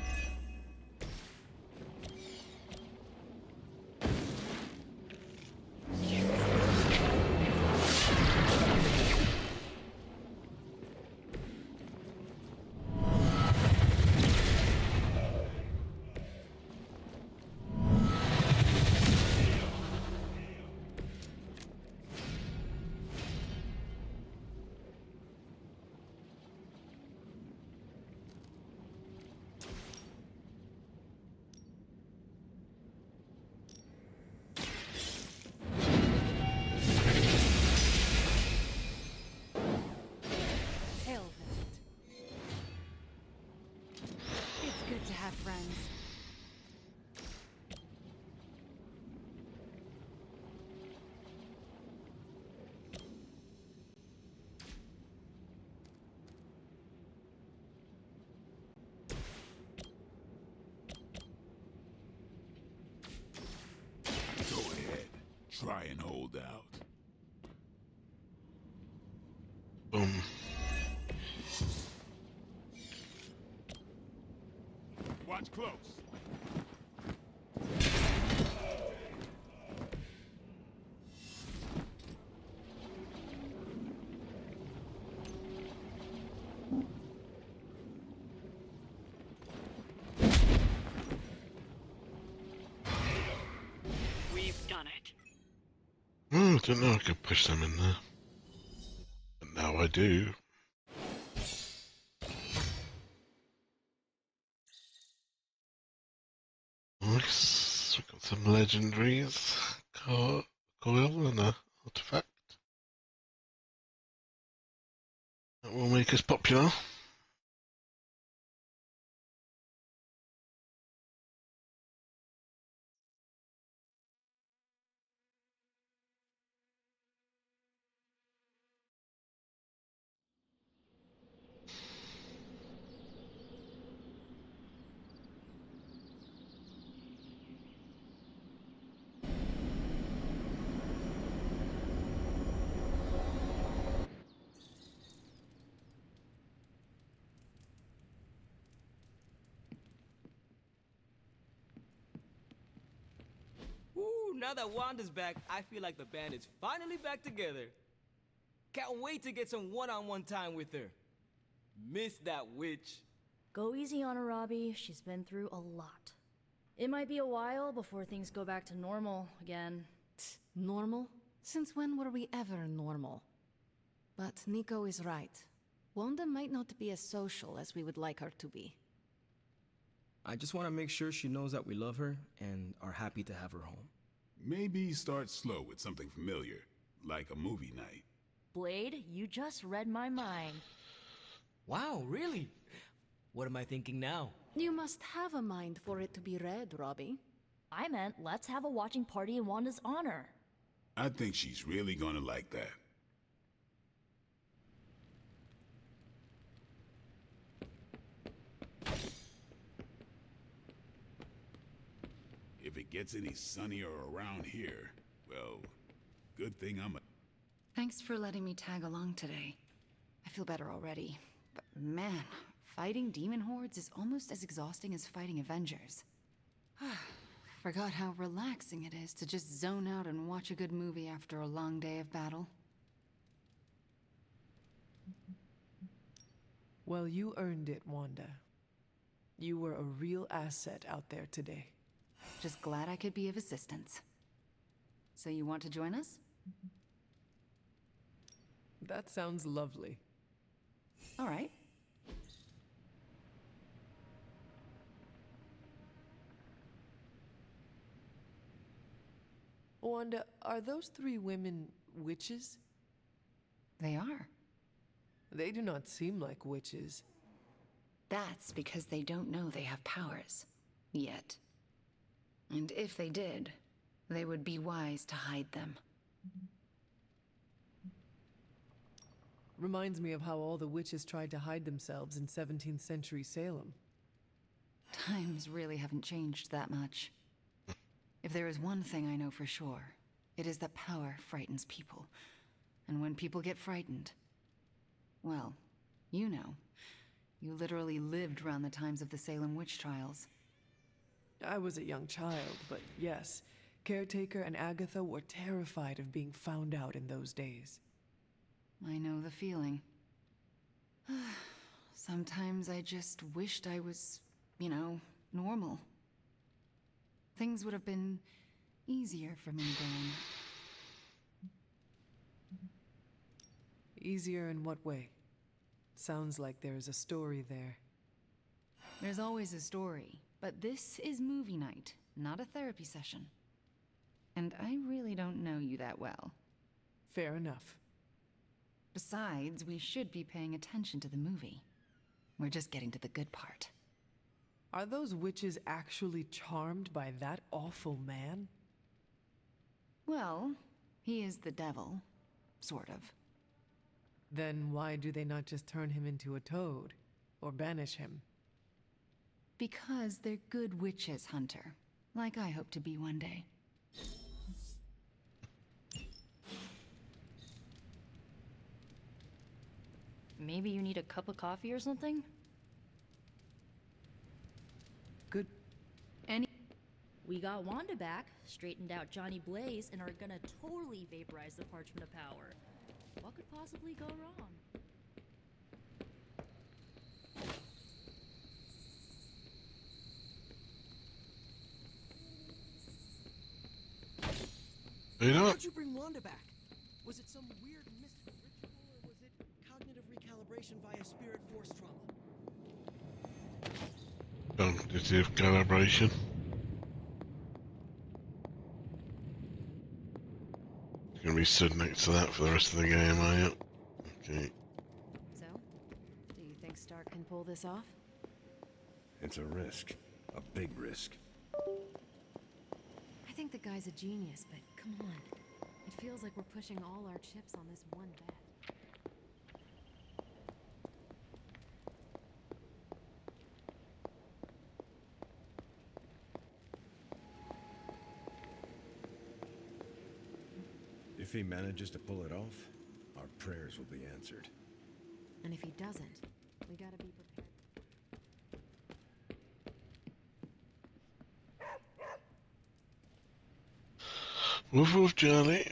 Hell with it. It's good to have friends. Go ahead. Try and hold out. Watch close. We've done it. Oh, I didn't know I could push them in there. But now I do. Nice. We've got some legendaries. Coil and a artifact. That will make us popular. Ooh, now that Wanda's back, I feel like the band is finally back together. Can't wait to get some one-on-one time with her. Miss that witch. Go easy on her, Robbie. She's been through a lot. It might be a while before things go back to normal again. Normal? Since when were we ever normal? But Nico is right. Wanda might not be as social as we would like her to be. I just want to make sure she knows that we love her and are happy to have her home. Maybe start slow with something familiar, like a movie night. Blade, you just read my mind. Wow, really? What am I thinking now? You must have a mind for it to be read, Robbie. I meant let's have a watching party in Wanda's honor. I think she's really gonna like that. If it gets any sunnier around here, well, good thing I'm a... Thanks for letting me tag along today. I feel better already. But man, fighting demon hordes is almost as exhausting as fighting Avengers. Forgot how relaxing it is to just zone out and watch a good movie after a long day of battle. Well, you earned it, Wanda. You were a real asset out there today. Just glad I could be of assistance. So you want to join us? That sounds lovely. All right. Wanda, are those three women witches? They are. They do not seem like witches. That's because they don't know they have powers. Yet. And if they did, they would be wise to hide them. Reminds me of how all the witches tried to hide themselves in 17th century Salem. Times really haven't changed that much. If there is one thing I know for sure, it is that power frightens people. And when people get frightened, well, you know. You literally lived around the times of the Salem witch trials. I was a young child, but yes, Caretaker and Agatha were terrified of being found out in those days. I know the feeling. Sometimes I just wished I was, normal. Things would have been easier for me growing up. Easier in what way? Sounds like there is a story there. There's always a story, but this is movie night, not a therapy session. And I really don't know you that well. Fair enough. Besides, we should be paying attention to the movie. We're just getting to the good part. Are those witches actually charmed by that awful man? Well, he is the devil. Sort of. Then why do they not just turn him into a toad? Or banish him? Because they're good witches, Hunter. Like I hope to be one day. Maybe you need a cup of coffee or something? Good. We got Wanda back, straightened out Johnny Blaze, and are gonna totally vaporize the Parchment of Power. What could possibly go wrong? How'd you bring Wanda back? Was it some weird mystical ritual, or was it cognitive recalibration via spirit force trauma? Cognitive calibration. You're gonna be stood next to that for the rest of the game, are you? Okay. So, do you think Stark can pull this off? It's a risk. A big risk. I think the guy's a genius, but come on. It feels like we're pushing all our chips on this one bet. If he manages to pull it off, our prayers will be answered. And if he doesn't, we gotta be prepared. Woof woof, Charlie.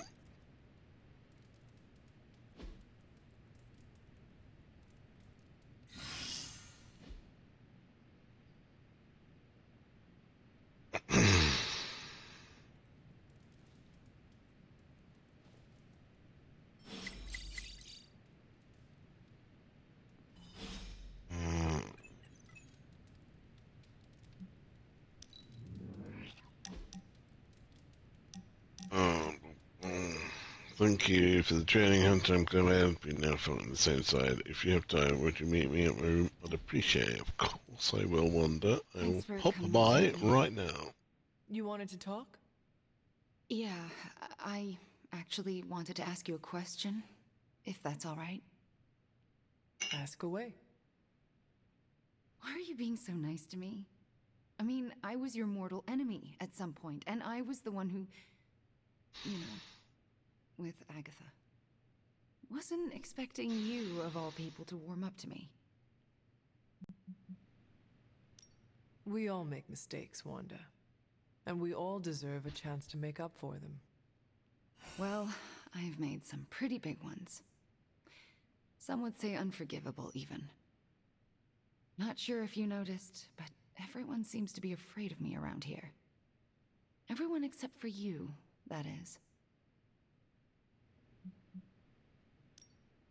Thank you for the training, Hunter. I'm glad I've been now on the same side. If you have time, would you meet me at my room? I'd appreciate it. Of course I will, Wanda. I will pop by right now. You wanted to talk? Yeah, I actually wanted to ask you a question, if that's all right. Ask away. Why are you being so nice to me? I mean, I was your mortal enemy at some point, and I was the one who, with Agatha. Wasn't expecting you, of all people, to warm up to me. We all make mistakes, Wanda. And we all deserve a chance to make up for them. Well, I've made some pretty big ones. Some would say unforgivable, even. Not sure if you noticed, but everyone seems to be afraid of me around here. Everyone except for you, that is.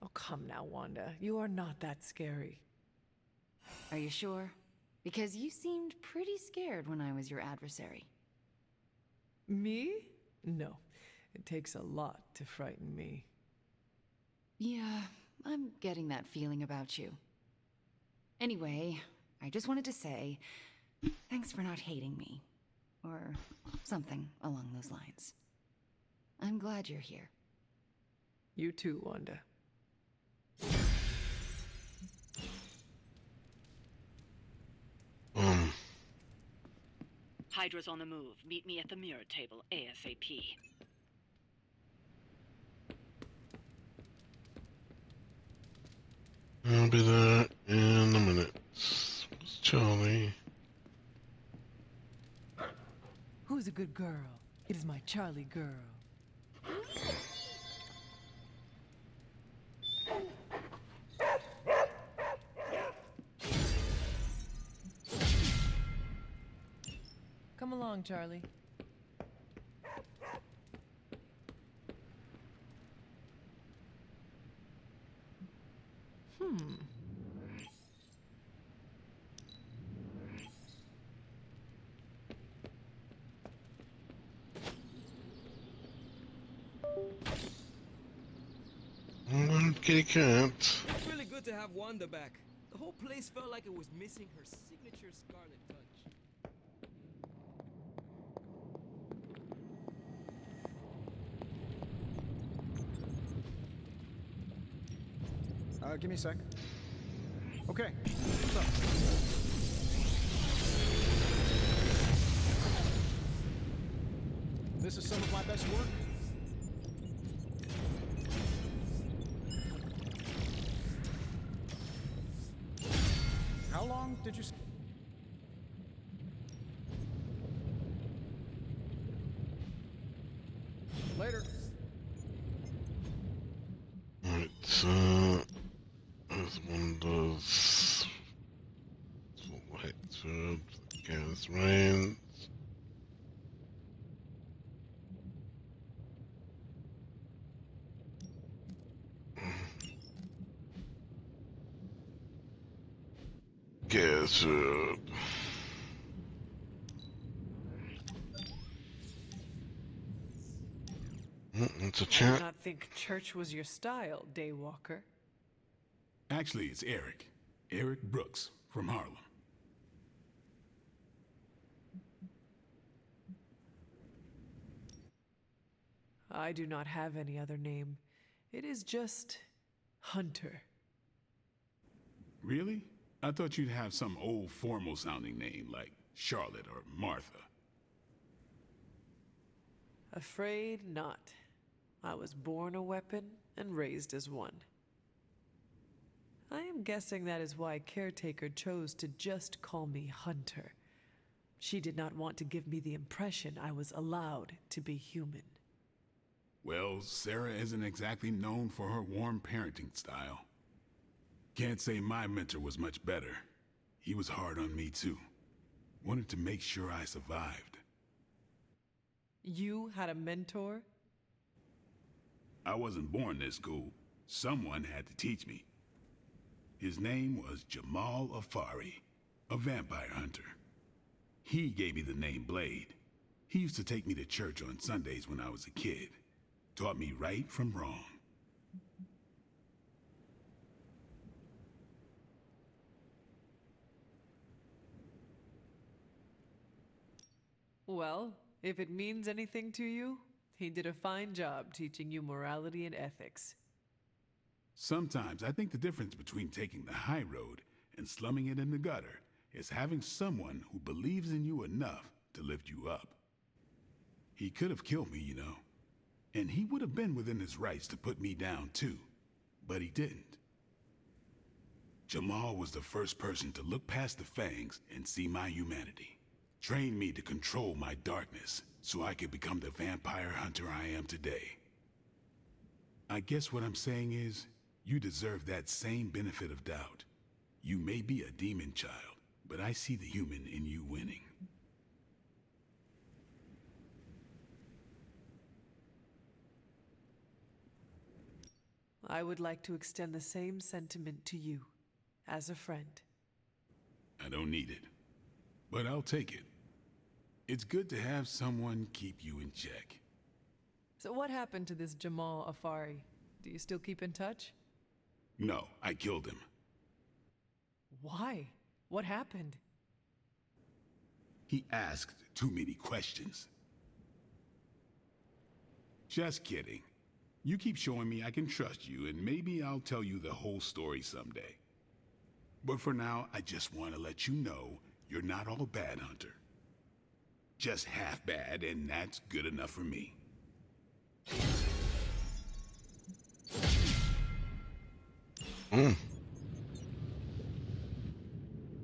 Oh, come now, Wanda. You are not that scary. Are you sure? Because you seemed pretty scared when I was your adversary. Me? No. It takes a lot to frighten me. Yeah, I'm getting that feeling about you. Anyway, I just wanted to say, thanks for not hating me. Or something along those lines. I'm glad you're here. You too, Wanda. Hydra's on the move. Meet me at the mirror table ASAP. I'll be there in a minute. Where's Charlie? Who's a good girl? It is my Charlie girl. Come along, Charlie. Kitty cat. It's really good to have Wanda back. The whole place felt like it was missing her signature Scarlet touch. Give me a sec. Okay, what's up? This is some of my best work. How long did you... Later. Right, as one does full hatred, gas rains. Gathered. It's a I chat. did not think church was your style, Daywalker. Actually, it's Eric. Eric Brooks from Harlem. I do not have any other name. It is just Hunter. Really? I thought you'd have some old formal sounding name like Charlotte or Martha. Afraid not. I was born a weapon and raised as one. I am guessing that is why Caretaker chose to just call me Hunter. She did not want to give me the impression I was allowed to be human. Well, Sarah isn't exactly known for her warm parenting style. Can't say my mentor was much better. He was hard on me too. Wanted to make sure I survived. You had a mentor? I wasn't born this cool. Someone had to teach me. His name was Jamal Afari, a vampire hunter. He gave me the name Blade. He used to take me to church on Sundays when I was a kid. Taught me right from wrong. Well, if it means anything to you, he did a fine job teaching you morality and ethics. Sometimes I think the difference between taking the high road and slumming it in the gutter is having someone who believes in you enough to lift you up. He could have killed me, you know. And he would have been within his rights to put me down too. But he didn't. Jamal was the first person to look past the fangs and see my humanity. Trained me to control my darkness so I could become the vampire hunter I am today. I guess what I'm saying is, you deserve that same benefit of doubt. You may be a demon child, but I see the human in you winning. I would like to extend the same sentiment to you, as a friend. I don't need it, but I'll take it. It's good to have someone keep you in check. So what happened to this Jamal Afari? Do you still keep in touch? No, I killed him. Why? What happened? He asked too many questions. Just kidding. You keep showing me I can trust you, and maybe I'll tell you the whole story someday. But for now, I just want to let you know you're not all bad, Hunter. Just half bad, and that's good enough for me. A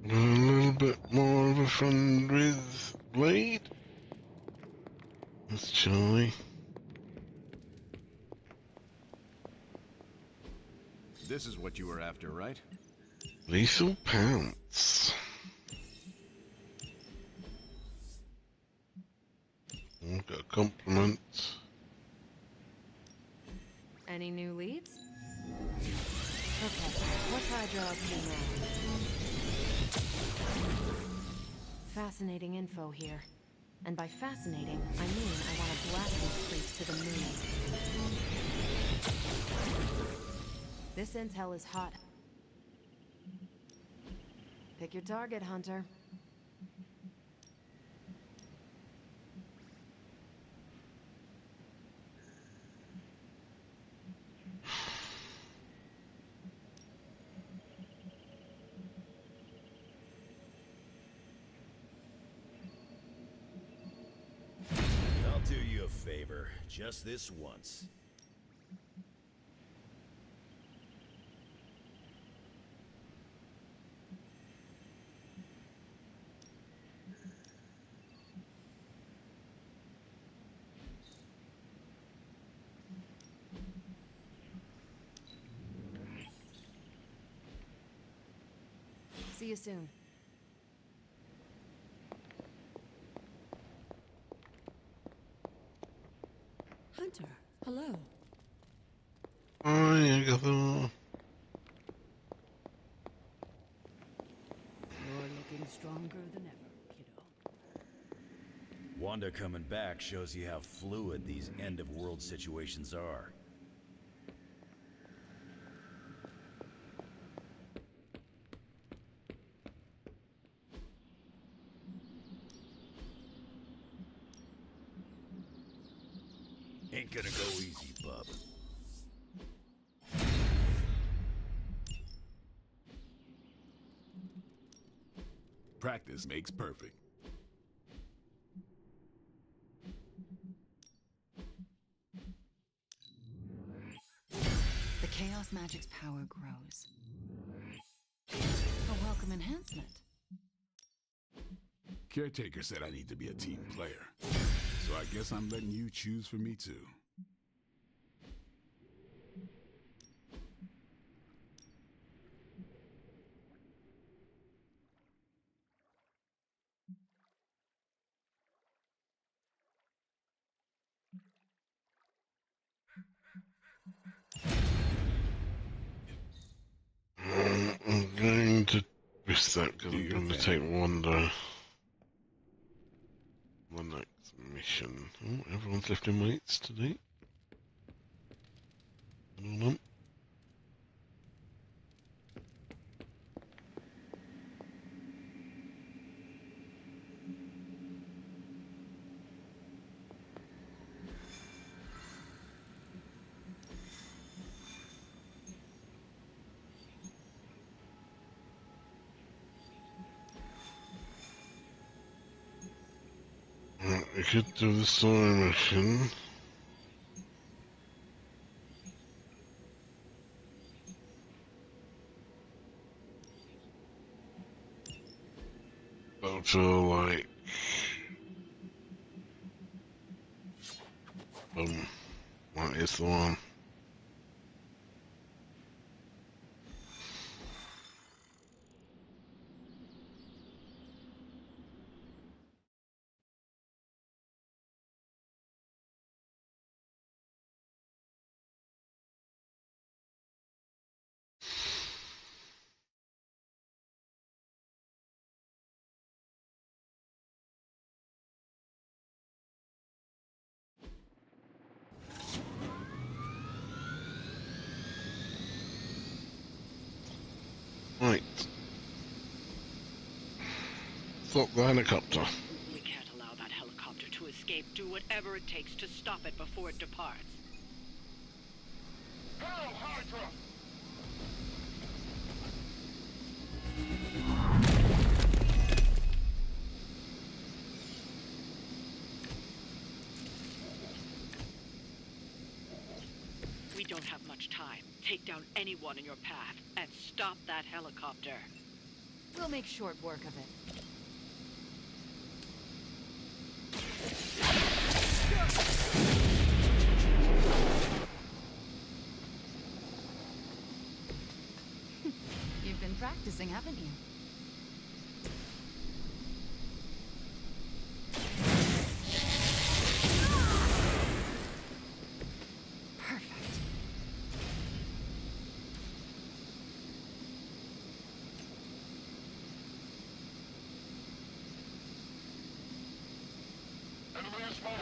little bit more of a friend with Blade? That's Charlie. This is what you were after, right? Lethal Pounce. Got a compliment. Any new leads? Okay, what's Hydra up to now? Fascinating info here. And by fascinating, I mean I want to blast these creeps to the moon. This intel is hot. Pick your target, Hunter. I'll do you a favor, just this once. See you soon. Hunter, hello. Hi, Agatha. You're looking stronger than ever, kiddo. Wanda coming back shows you how fluid these end-of-world situations are. Ain't gonna go easy, bub. Practice makes perfect. The Chaos Magic's power grows. A welcome enhancement. Caretaker said I need to be a team player, so I guess I'm letting you choose for me too. I'm going to risk that because I'm going to take Wanda. The next mission. Oh, everyone's lifting weights today. Hold on. We could do the story mission. I feel like that is the one. Right. Stop the helicopter. We can't allow that helicopter to escape. Do whatever it takes to stop it before it departs. Go, Hydra! We don't have much time. Take down anyone in your path and stop that helicopter. We'll make short work of it. You've been practicing, haven't you? Perfect. Enemy is small.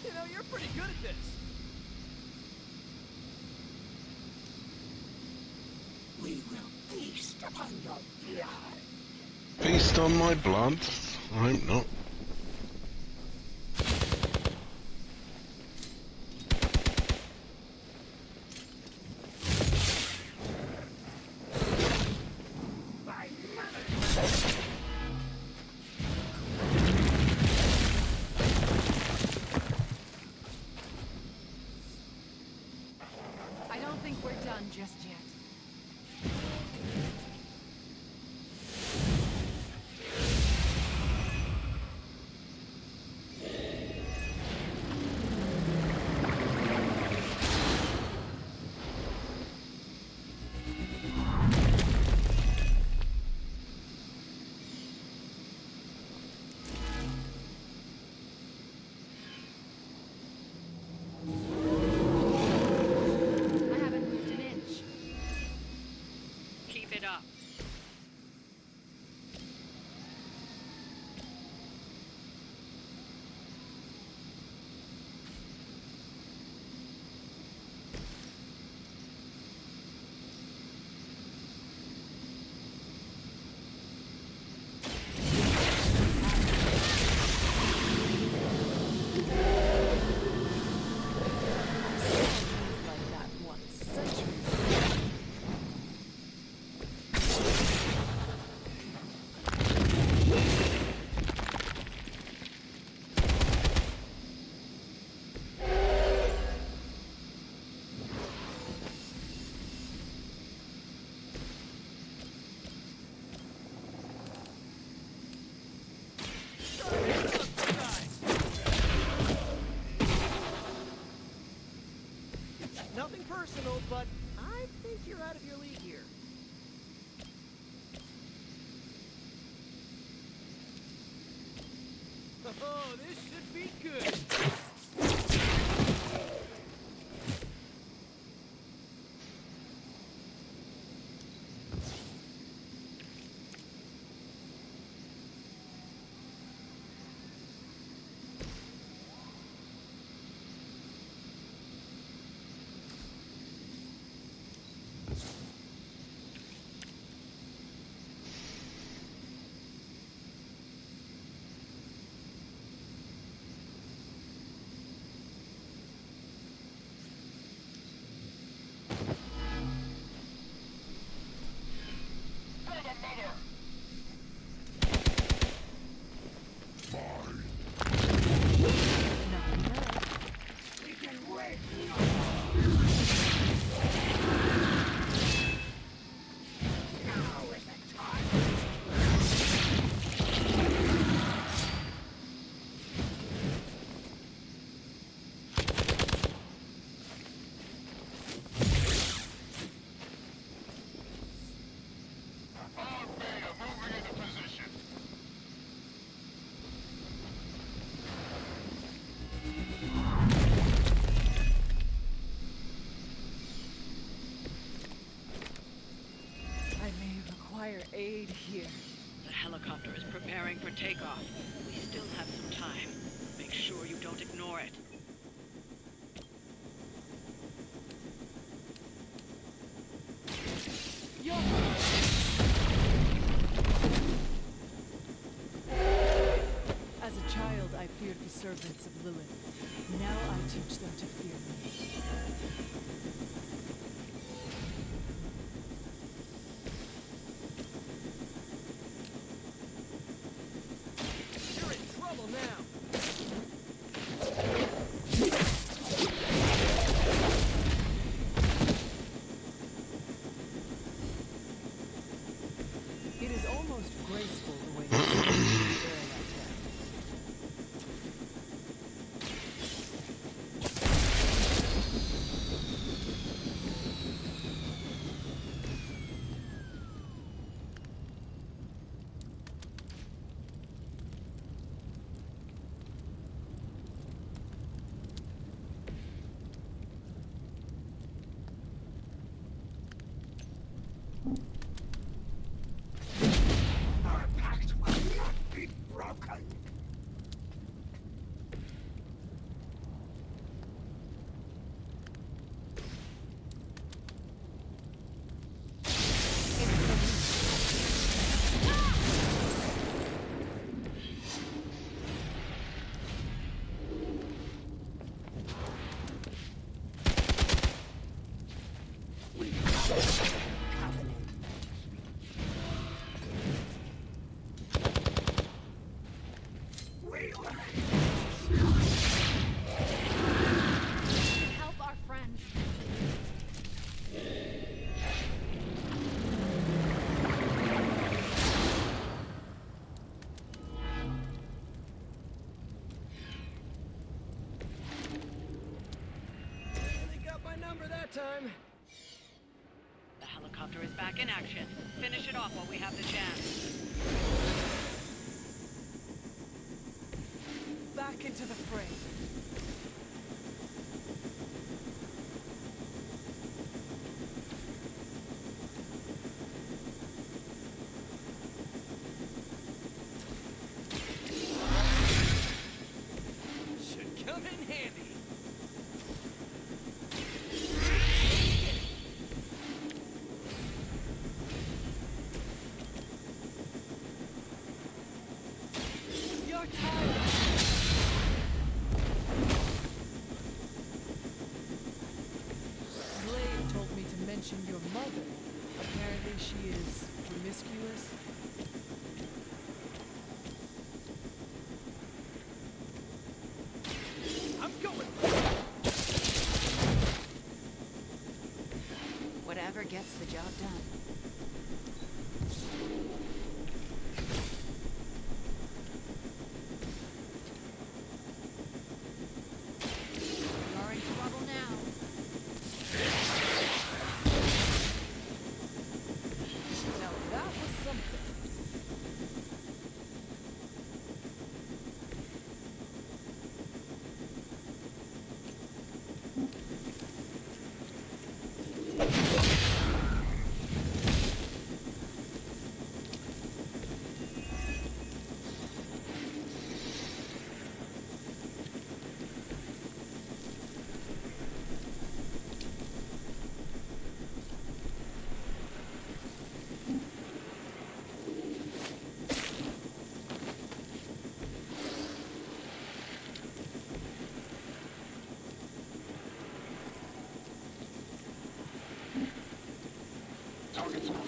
You know, you're pretty good at this. We will feast upon your blood. Feast on my blood? I hope not. I don't think we're done just yet. I haven't moved an inch. Keep it up. Like that once, centuries ago. Nothing personal, but I think you're out of your league here. Oh, this should be good. I may require aid here. The helicopter is preparing for takeoff. We still have some time. Make sure you don't ignore it. As a child, I feared the servants of Lilith. Now I teach them to fear me. You're in trouble now. It is almost graceful the way you swing through the air like that. Our pact will not be broken. Help our friend. They got my number that time. The helicopter is back in action. Finish it off while we have the chance. Back into the fray. Should come in handy. You're tired. Blade told me to mention your mother. Apparently she is promiscuous. I'm going. Whatever gets the job done. You're in trouble now. Now that was something. Target's moving.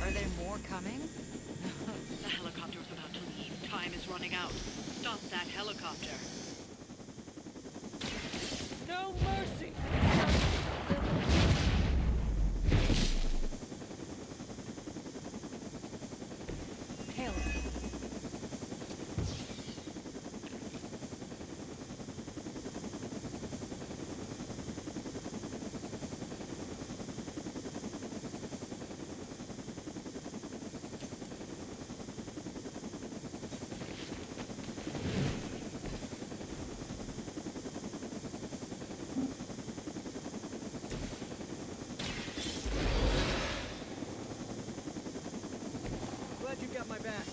Are there more coming? The helicopter's about to leave. Time is running out. Stop that helicopter. No mercy. Hail. got my back.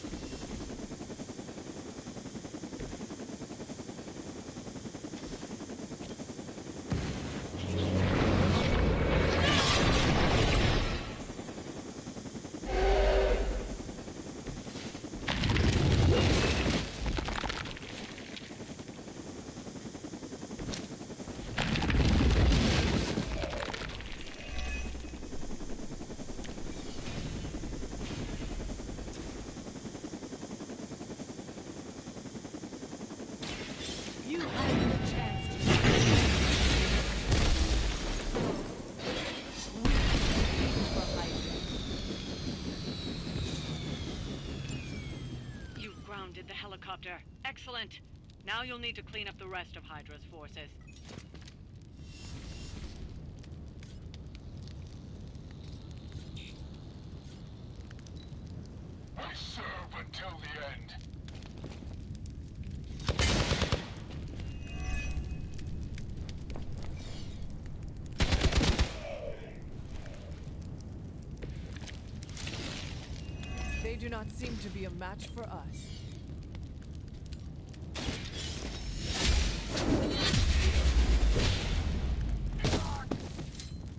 You had your chance to. You grounded the helicopter. Excellent. Now you'll need to clean up the rest of Hydra's forces. I serve until the end. They do not seem to be a match for us.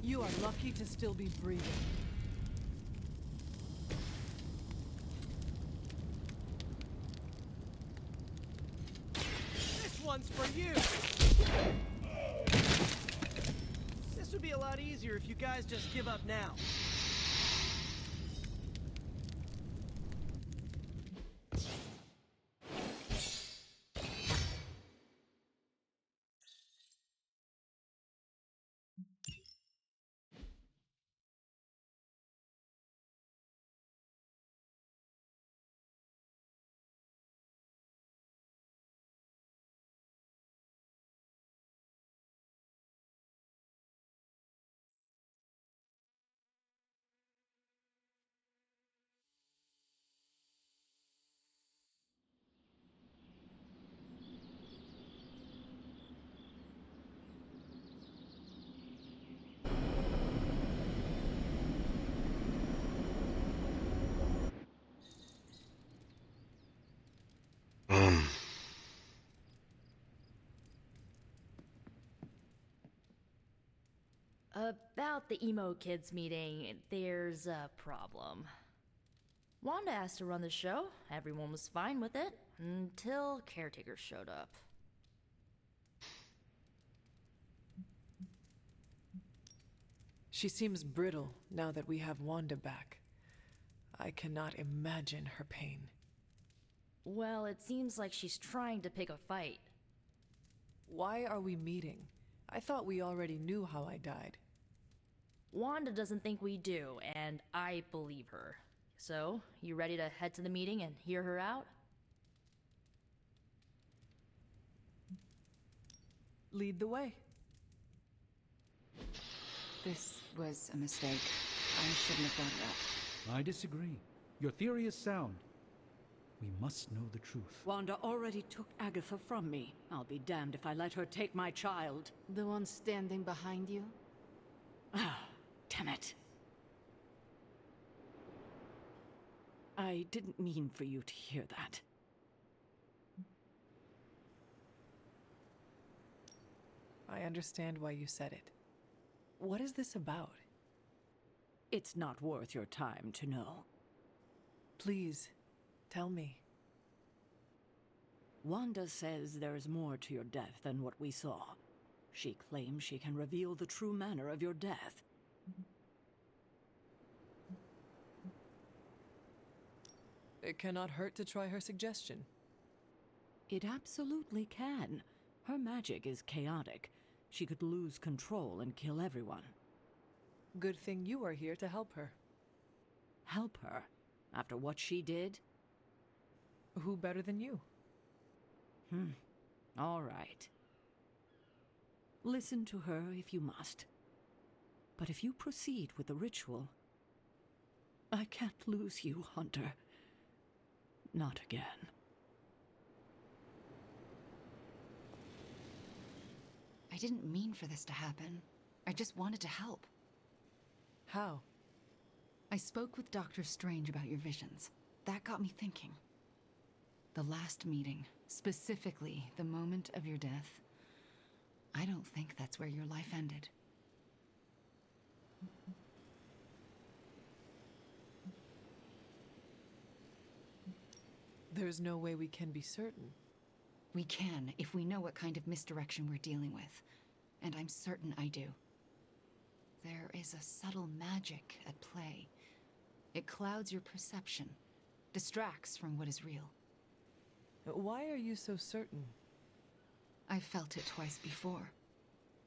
You are lucky to still be breathing. This one's for you! This would be a lot easier if you guys just give up now. About the emo kids meeting, there's a problem. Wanda asked to run the show. Everyone was fine with it until Caretaker showed up. She seems brittle now that we have Wanda back. I cannot imagine her pain. Well, it seems like she's trying to pick a fight. Why are we meeting? I thought we already knew how I died. Wanda doesn't think we do, and I believe her. So, you ready to head to the meeting and hear her out? Lead the way. This was a mistake. I shouldn't have brought it up. I disagree. Your theory is sound. We must know the truth. Wanda already took Agatha from me. I'll be damned if I let her take my child. The one standing behind you? Ah, damn it. I didn't mean for you to hear that. I understand why you said it. What is this about? It's not worth your time to know. Please, tell me. Wanda says there's more to your death than what we saw. She claims she can reveal the true manner of your death. It cannot hurt to try her suggestion. It absolutely can. Her magic is chaotic. She could lose control and kill everyone. Good thing you are here to help her. Help her? After what she did? Who better than you? All right. Listen to her if you must. But if you proceed with the ritual, I can't lose you, Hunter. Not again. I didn't mean for this to happen. I just wanted to help. How? I spoke with Dr. Strange about your visions. that got me thinking. The last meeting, specifically the moment of your death, I don't think that's where your life ended. There's no way we can be certain. We can, if we know what kind of misdirection we're dealing with. And I'm certain I do. There is a subtle magic at play. It clouds your perception, distracts from what is real. Why are you so certain? I've felt it twice before.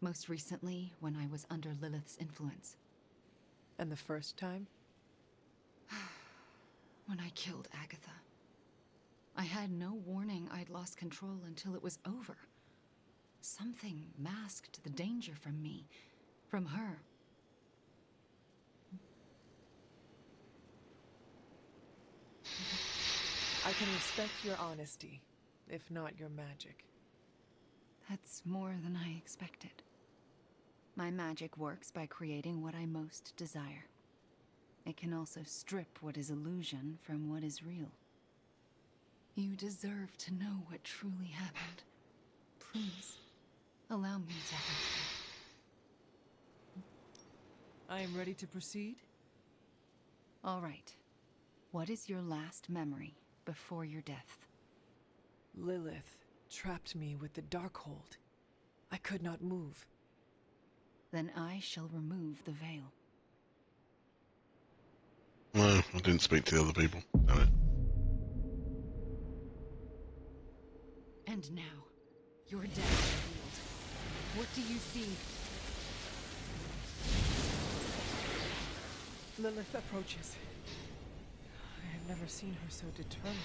Most recently, when I was under Lilith's influence. And the first time? When I killed Agatha. I had no warning I'd lost control until it was over. Something masked the danger from me, from her. I can respect your honesty, if not your magic. That's more than I expected. My magic works by creating what I most desire. It can also strip what is illusion from what is real. You deserve to know what truly happened. Please, allow me to help you. I am ready to proceed. All right. What is your last memory before your death? Lilith trapped me with the Darkhold. I could not move. Then I shall remove the veil. No, I didn't speak to the other people. Damn it. And now, your death revealed. What do you see? Lilith approaches. I have never seen her so determined.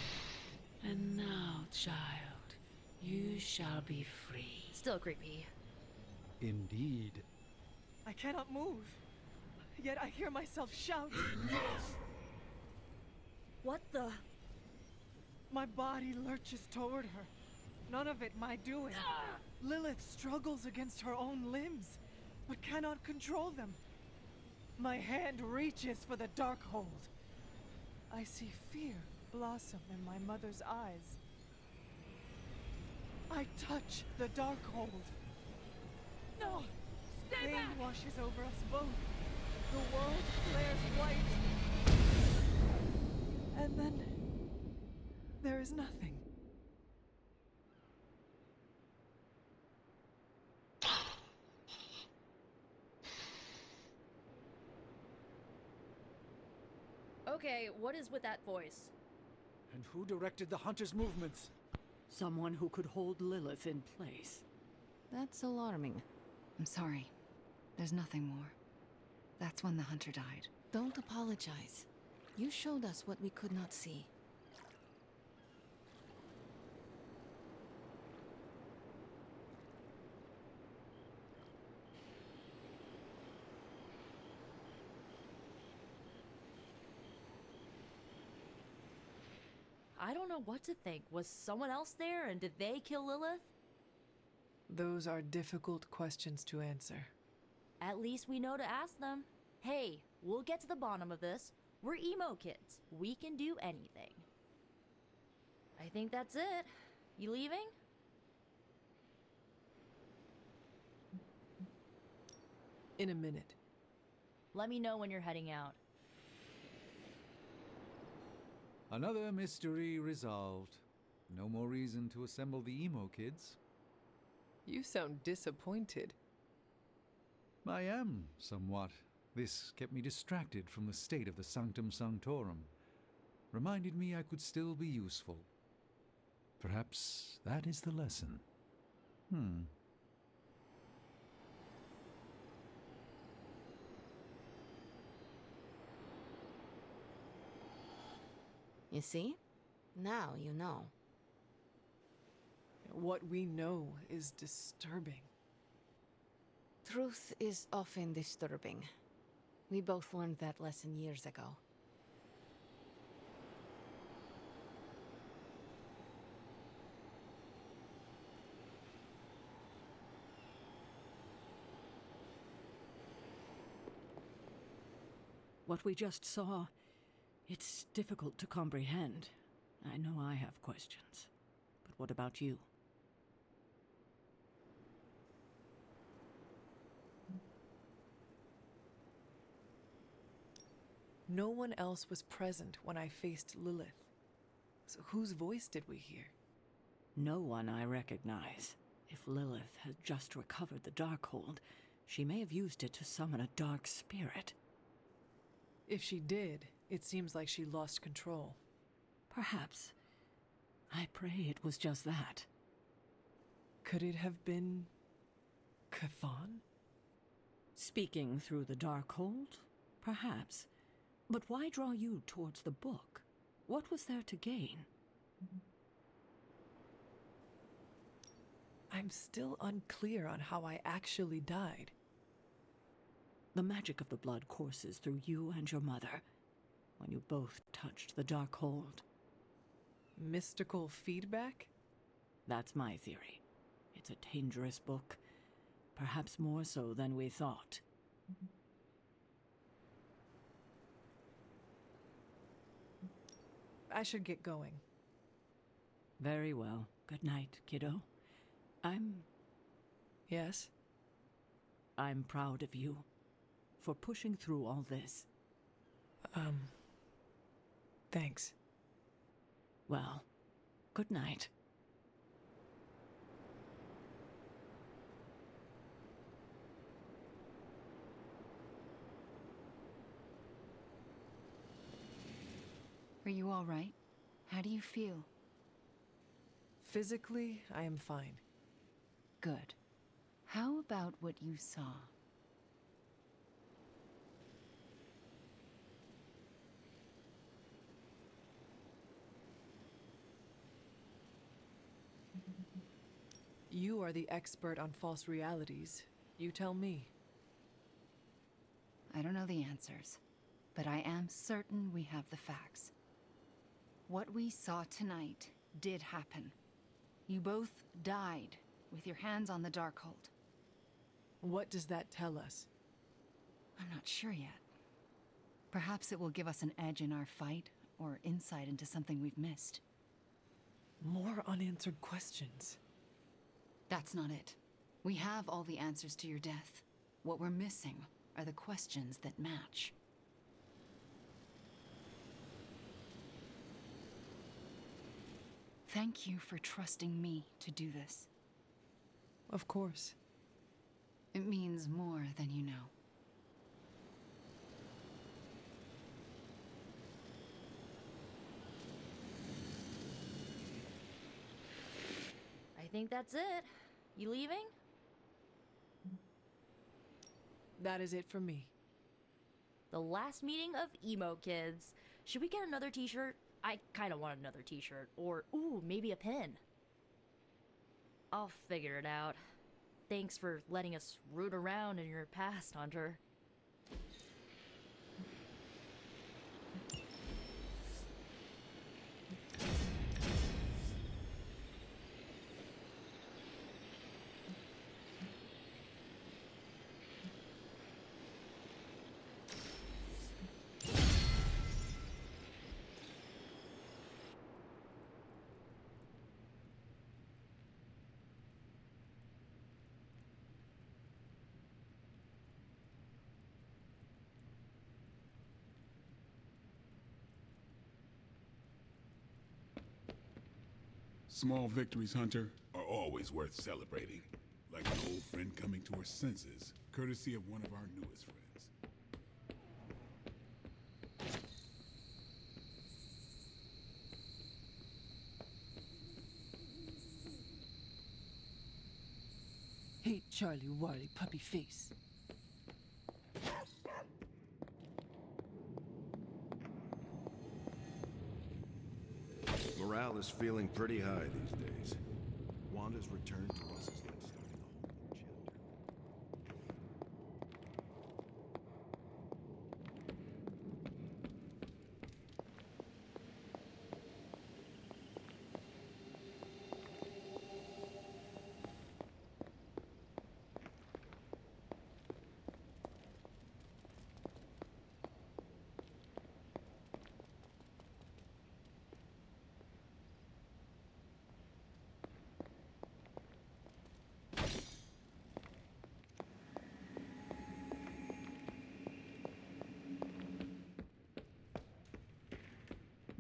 And now, child, you shall be free. Still creepy. Indeed. I cannot move. Yet I hear myself shout. What the? My body lurches toward her. None of it my doing. Lilith struggles against her own limbs, but cannot control them. My hand reaches for the Darkhold. I see fear blossom in my mother's eyes. I touch the Darkhold. No! Stay Pain back! washes over us both. The world flares white. And then there is nothing. Okay, what is with that voice? And who directed the hunter's movements? Someone who could hold Lilith in place. That's alarming. I'm sorry. There's nothing more. That's when the hunter died. Don't apologize. You showed us what we could not see. I don't know what to think. Was someone else there and did they kill Lilith? Those are difficult questions to answer. At least we know to ask them. Hey, we'll get to the bottom of this. We're emo kids. We can do anything. I think that's it. You leaving? In a minute. Let me know when you're heading out. Another mystery resolved. No more reason to assemble the emo kids. You sound disappointed. I am, somewhat. This kept me distracted from the state of the Sanctum Sanctorum. Reminded me I could still be useful. Perhaps that is the lesson. You see? Now you know. What we know is disturbing. Truth is often disturbing. We both learned that lesson years ago. What we just saw, It's difficult to comprehend. I know I have questions. But what about you? No one else was present when I faced Lilith. So whose voice did we hear? No one I recognize. If Lilith has just recovered the Darkhold, she may have used it to summon a dark spirit. If she did, it seems like she lost control. Perhaps. I pray it was just that. Could it have been Confront? Speaking through the Darkhold? Perhaps. But why draw you towards the book? What was there to gain? I'm still unclear on how I actually died. The magic of the blood courses through you and your mother when you both touched the Darkhold. Mystical feedback? That's my theory. It's a dangerous book. Perhaps more so than we thought. I should get going. Very well. Good night, kiddo. Yes? I'm proud of you for pushing through all this. Thanks. Well, good night. Are you all right? How do you feel? Physically, I am fine. Good. How about what you saw? You are the expert on false realities. You tell me. I don't know the answers, but I am certain we have the facts. What we saw tonight did happen. You both died with your hands on the Darkhold. What does that tell us? I'm not sure yet. Perhaps it will give us an edge in our fight, or insight into something we've missed. More unanswered questions. That's not it. We have all the answers to your death. What we're missing are the questions that match. Thank you for trusting me to do this. Of course. It means more than you know. I think that's it. You leaving? That is it for me. The last meeting of emo kids. Should we get another t-shirt? I kinda want another t-shirt. Or, ooh, maybe a pin. I'll figure it out. Thanks for letting us root around in your past, Hunter. Small victories, Hunter, are always worth celebrating. Like an old friend coming to her senses, courtesy of one of our newest friends. Hate Charlie Warley puppy face. Morale is feeling pretty high these days. Wanda's return to us is like starting a whole new chapter.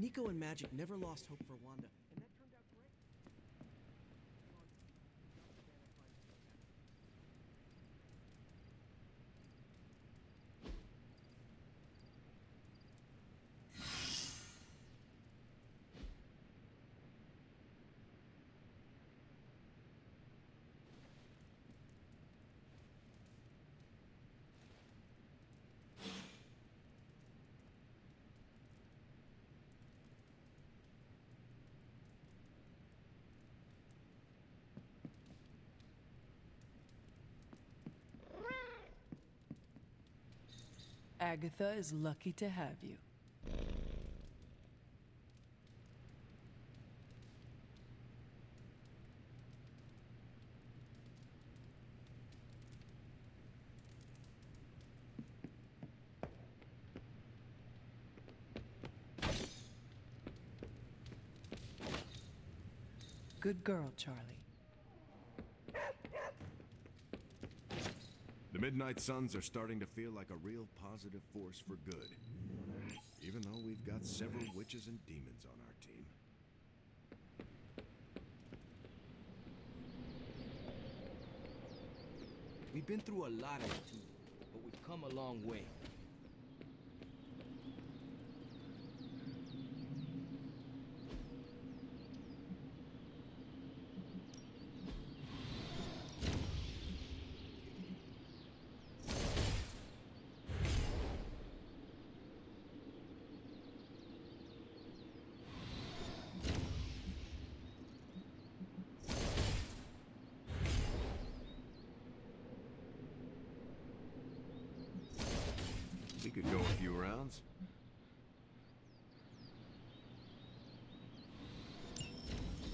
Nico and Magic never lost hope for Wanda, and that turned out great. Agatha is lucky to have you. Good girl, Charlie. The Midnight Suns are starting to feel like a real positive force for good. Even though we've got several witches and demons on our team. We've been through a lot of it too, but we've come a long way. We could go a few rounds.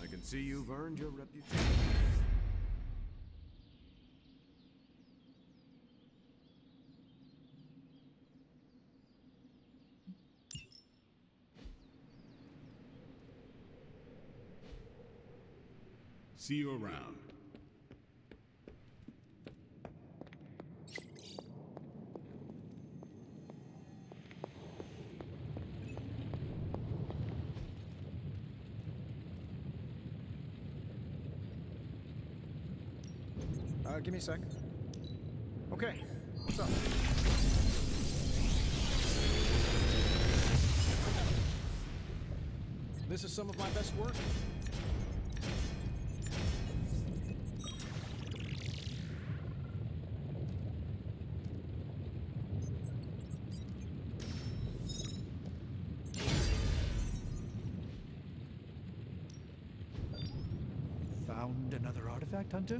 I can see you've earned your reputation. See you around. Give me a sec. Okay, what's up? This is some of my best work. Found another artifact, Hunter?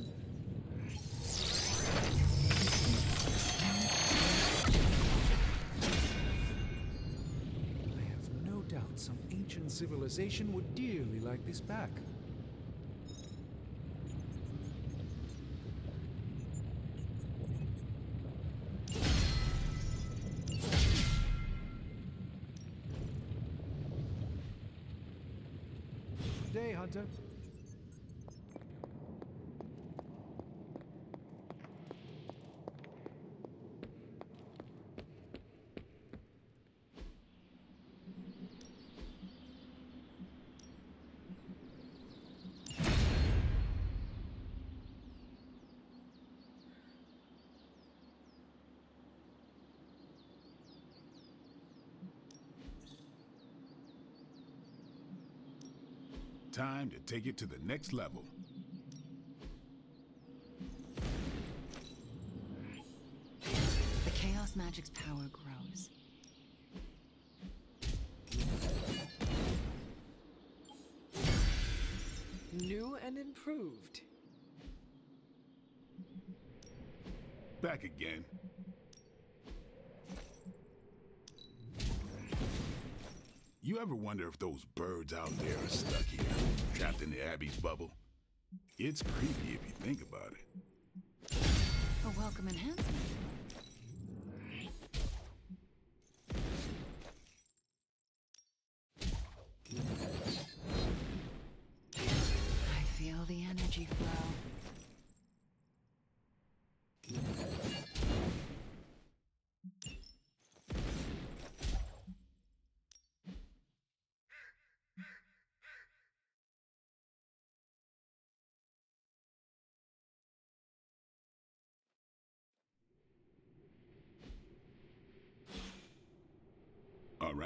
I have no doubt some ancient civilization would dearly like this back. Good day, Hunter. Time to take it to the next level. The Chaos Magic's power grows. New and improved. Back again. You ever wonder if those birds out there are stuck here, trapped in the Abbey's bubble? It's creepy if you think about it. A welcome enhancement. I feel the energy flow.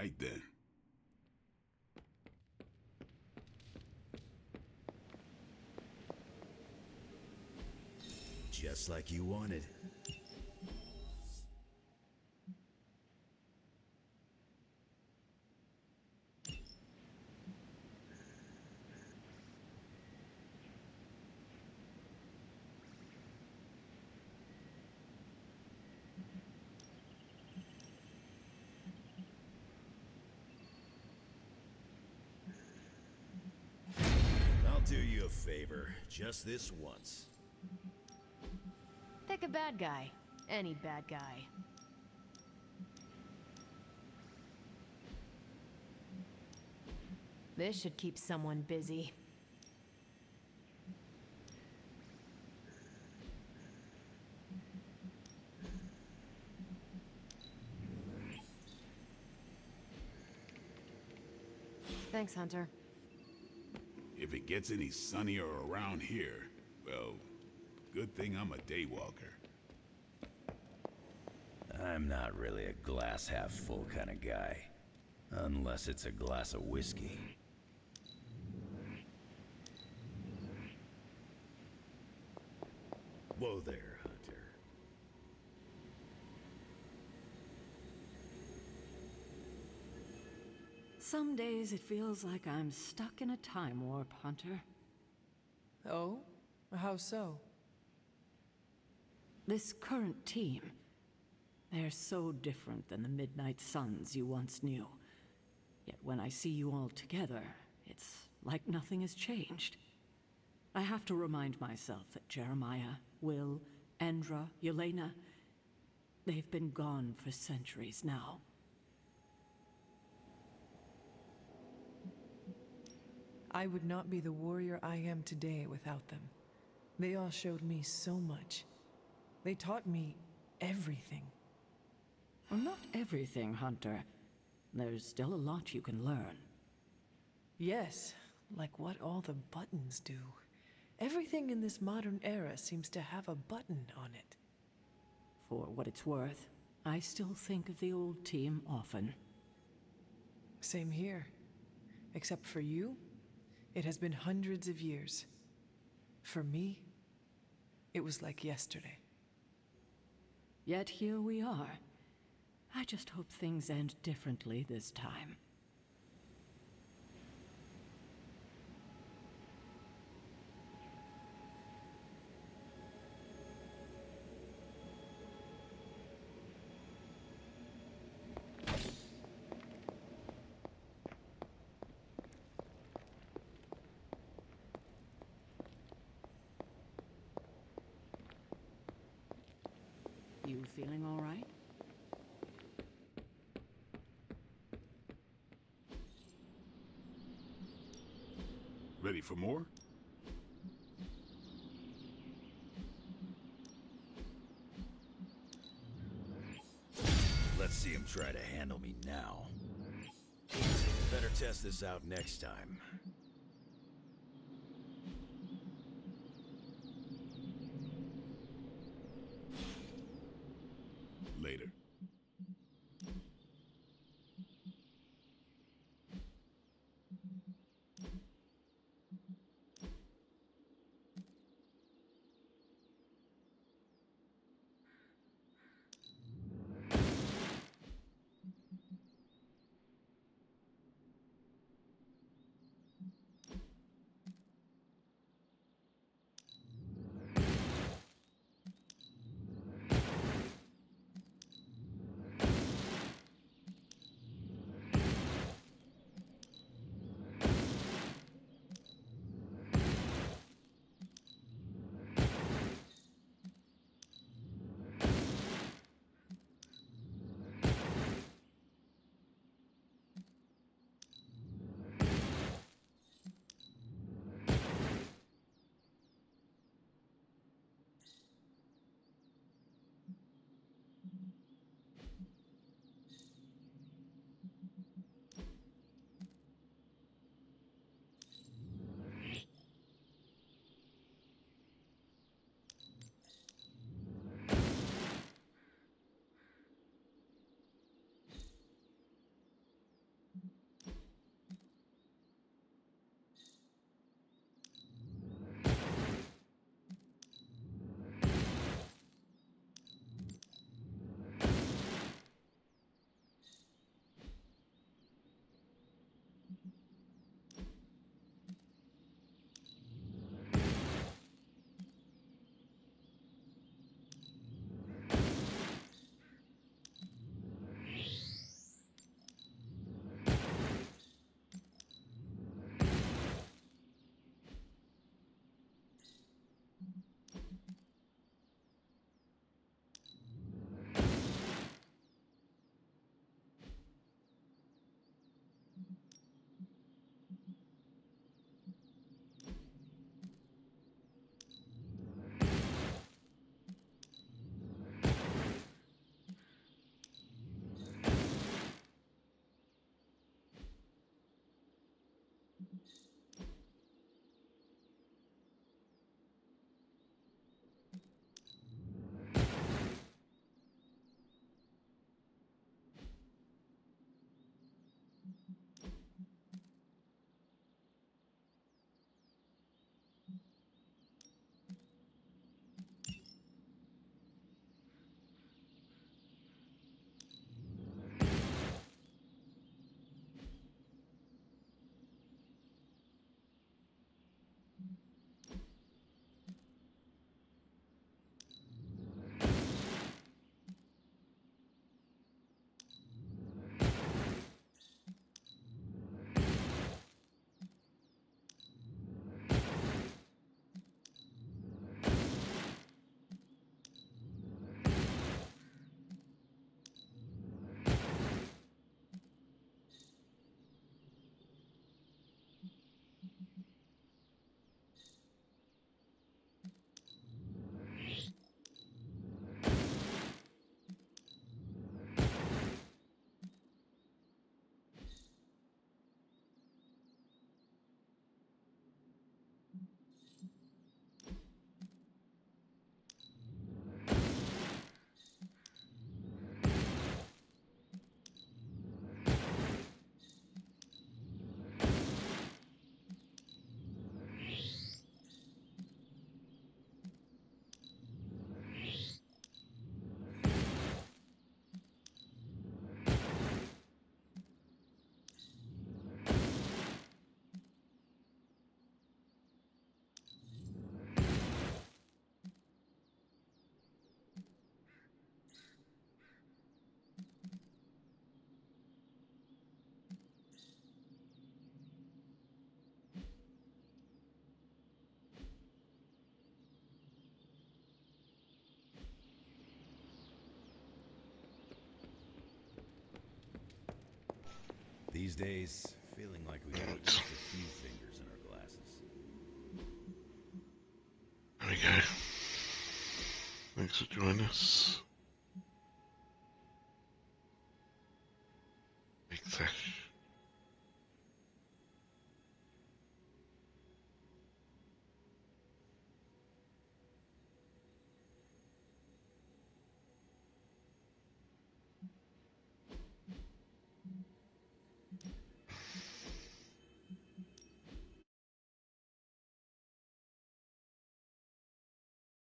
right then. Just like you wanted. I'll do you a favor, just this once. Pick a bad guy. Any bad guy. This should keep someone busy. Thanks, Hunter. If it gets any sunnier around here, well, good thing I'm a daywalker. I'm not really a glass half full kind of guy. Unless it's a glass of whiskey. Whoa there, Hunter. Some days it feels like I'm stuck in a time warp, Hunter. Oh? How so? This current team, they're so different than the Midnight Suns you once knew. Yet when I see you all together, it's like nothing has changed. I have to remind myself that Jeremiah, Will, Andra, Yelena, they've been gone for centuries now. I would not be the warrior I am today without them. They all showed me so much. They taught me everything. Well, not everything, Hunter. There's still a lot you can learn. Yes, like what all the buttons do. Everything in this modern era seems to have a button on it. For what it's worth, I still think of the old team often. Same here. Except for you, it has been hundreds of years. For me, it was like yesterday. Yet here we are. I just hope things end differently this time. You feeling all right? Ready for more? Let's see him try to handle me now. Better test this out next time. Later. These days, feeling like we got at least a few fingers in our glasses. There we go. Thanks for joining us. Big session.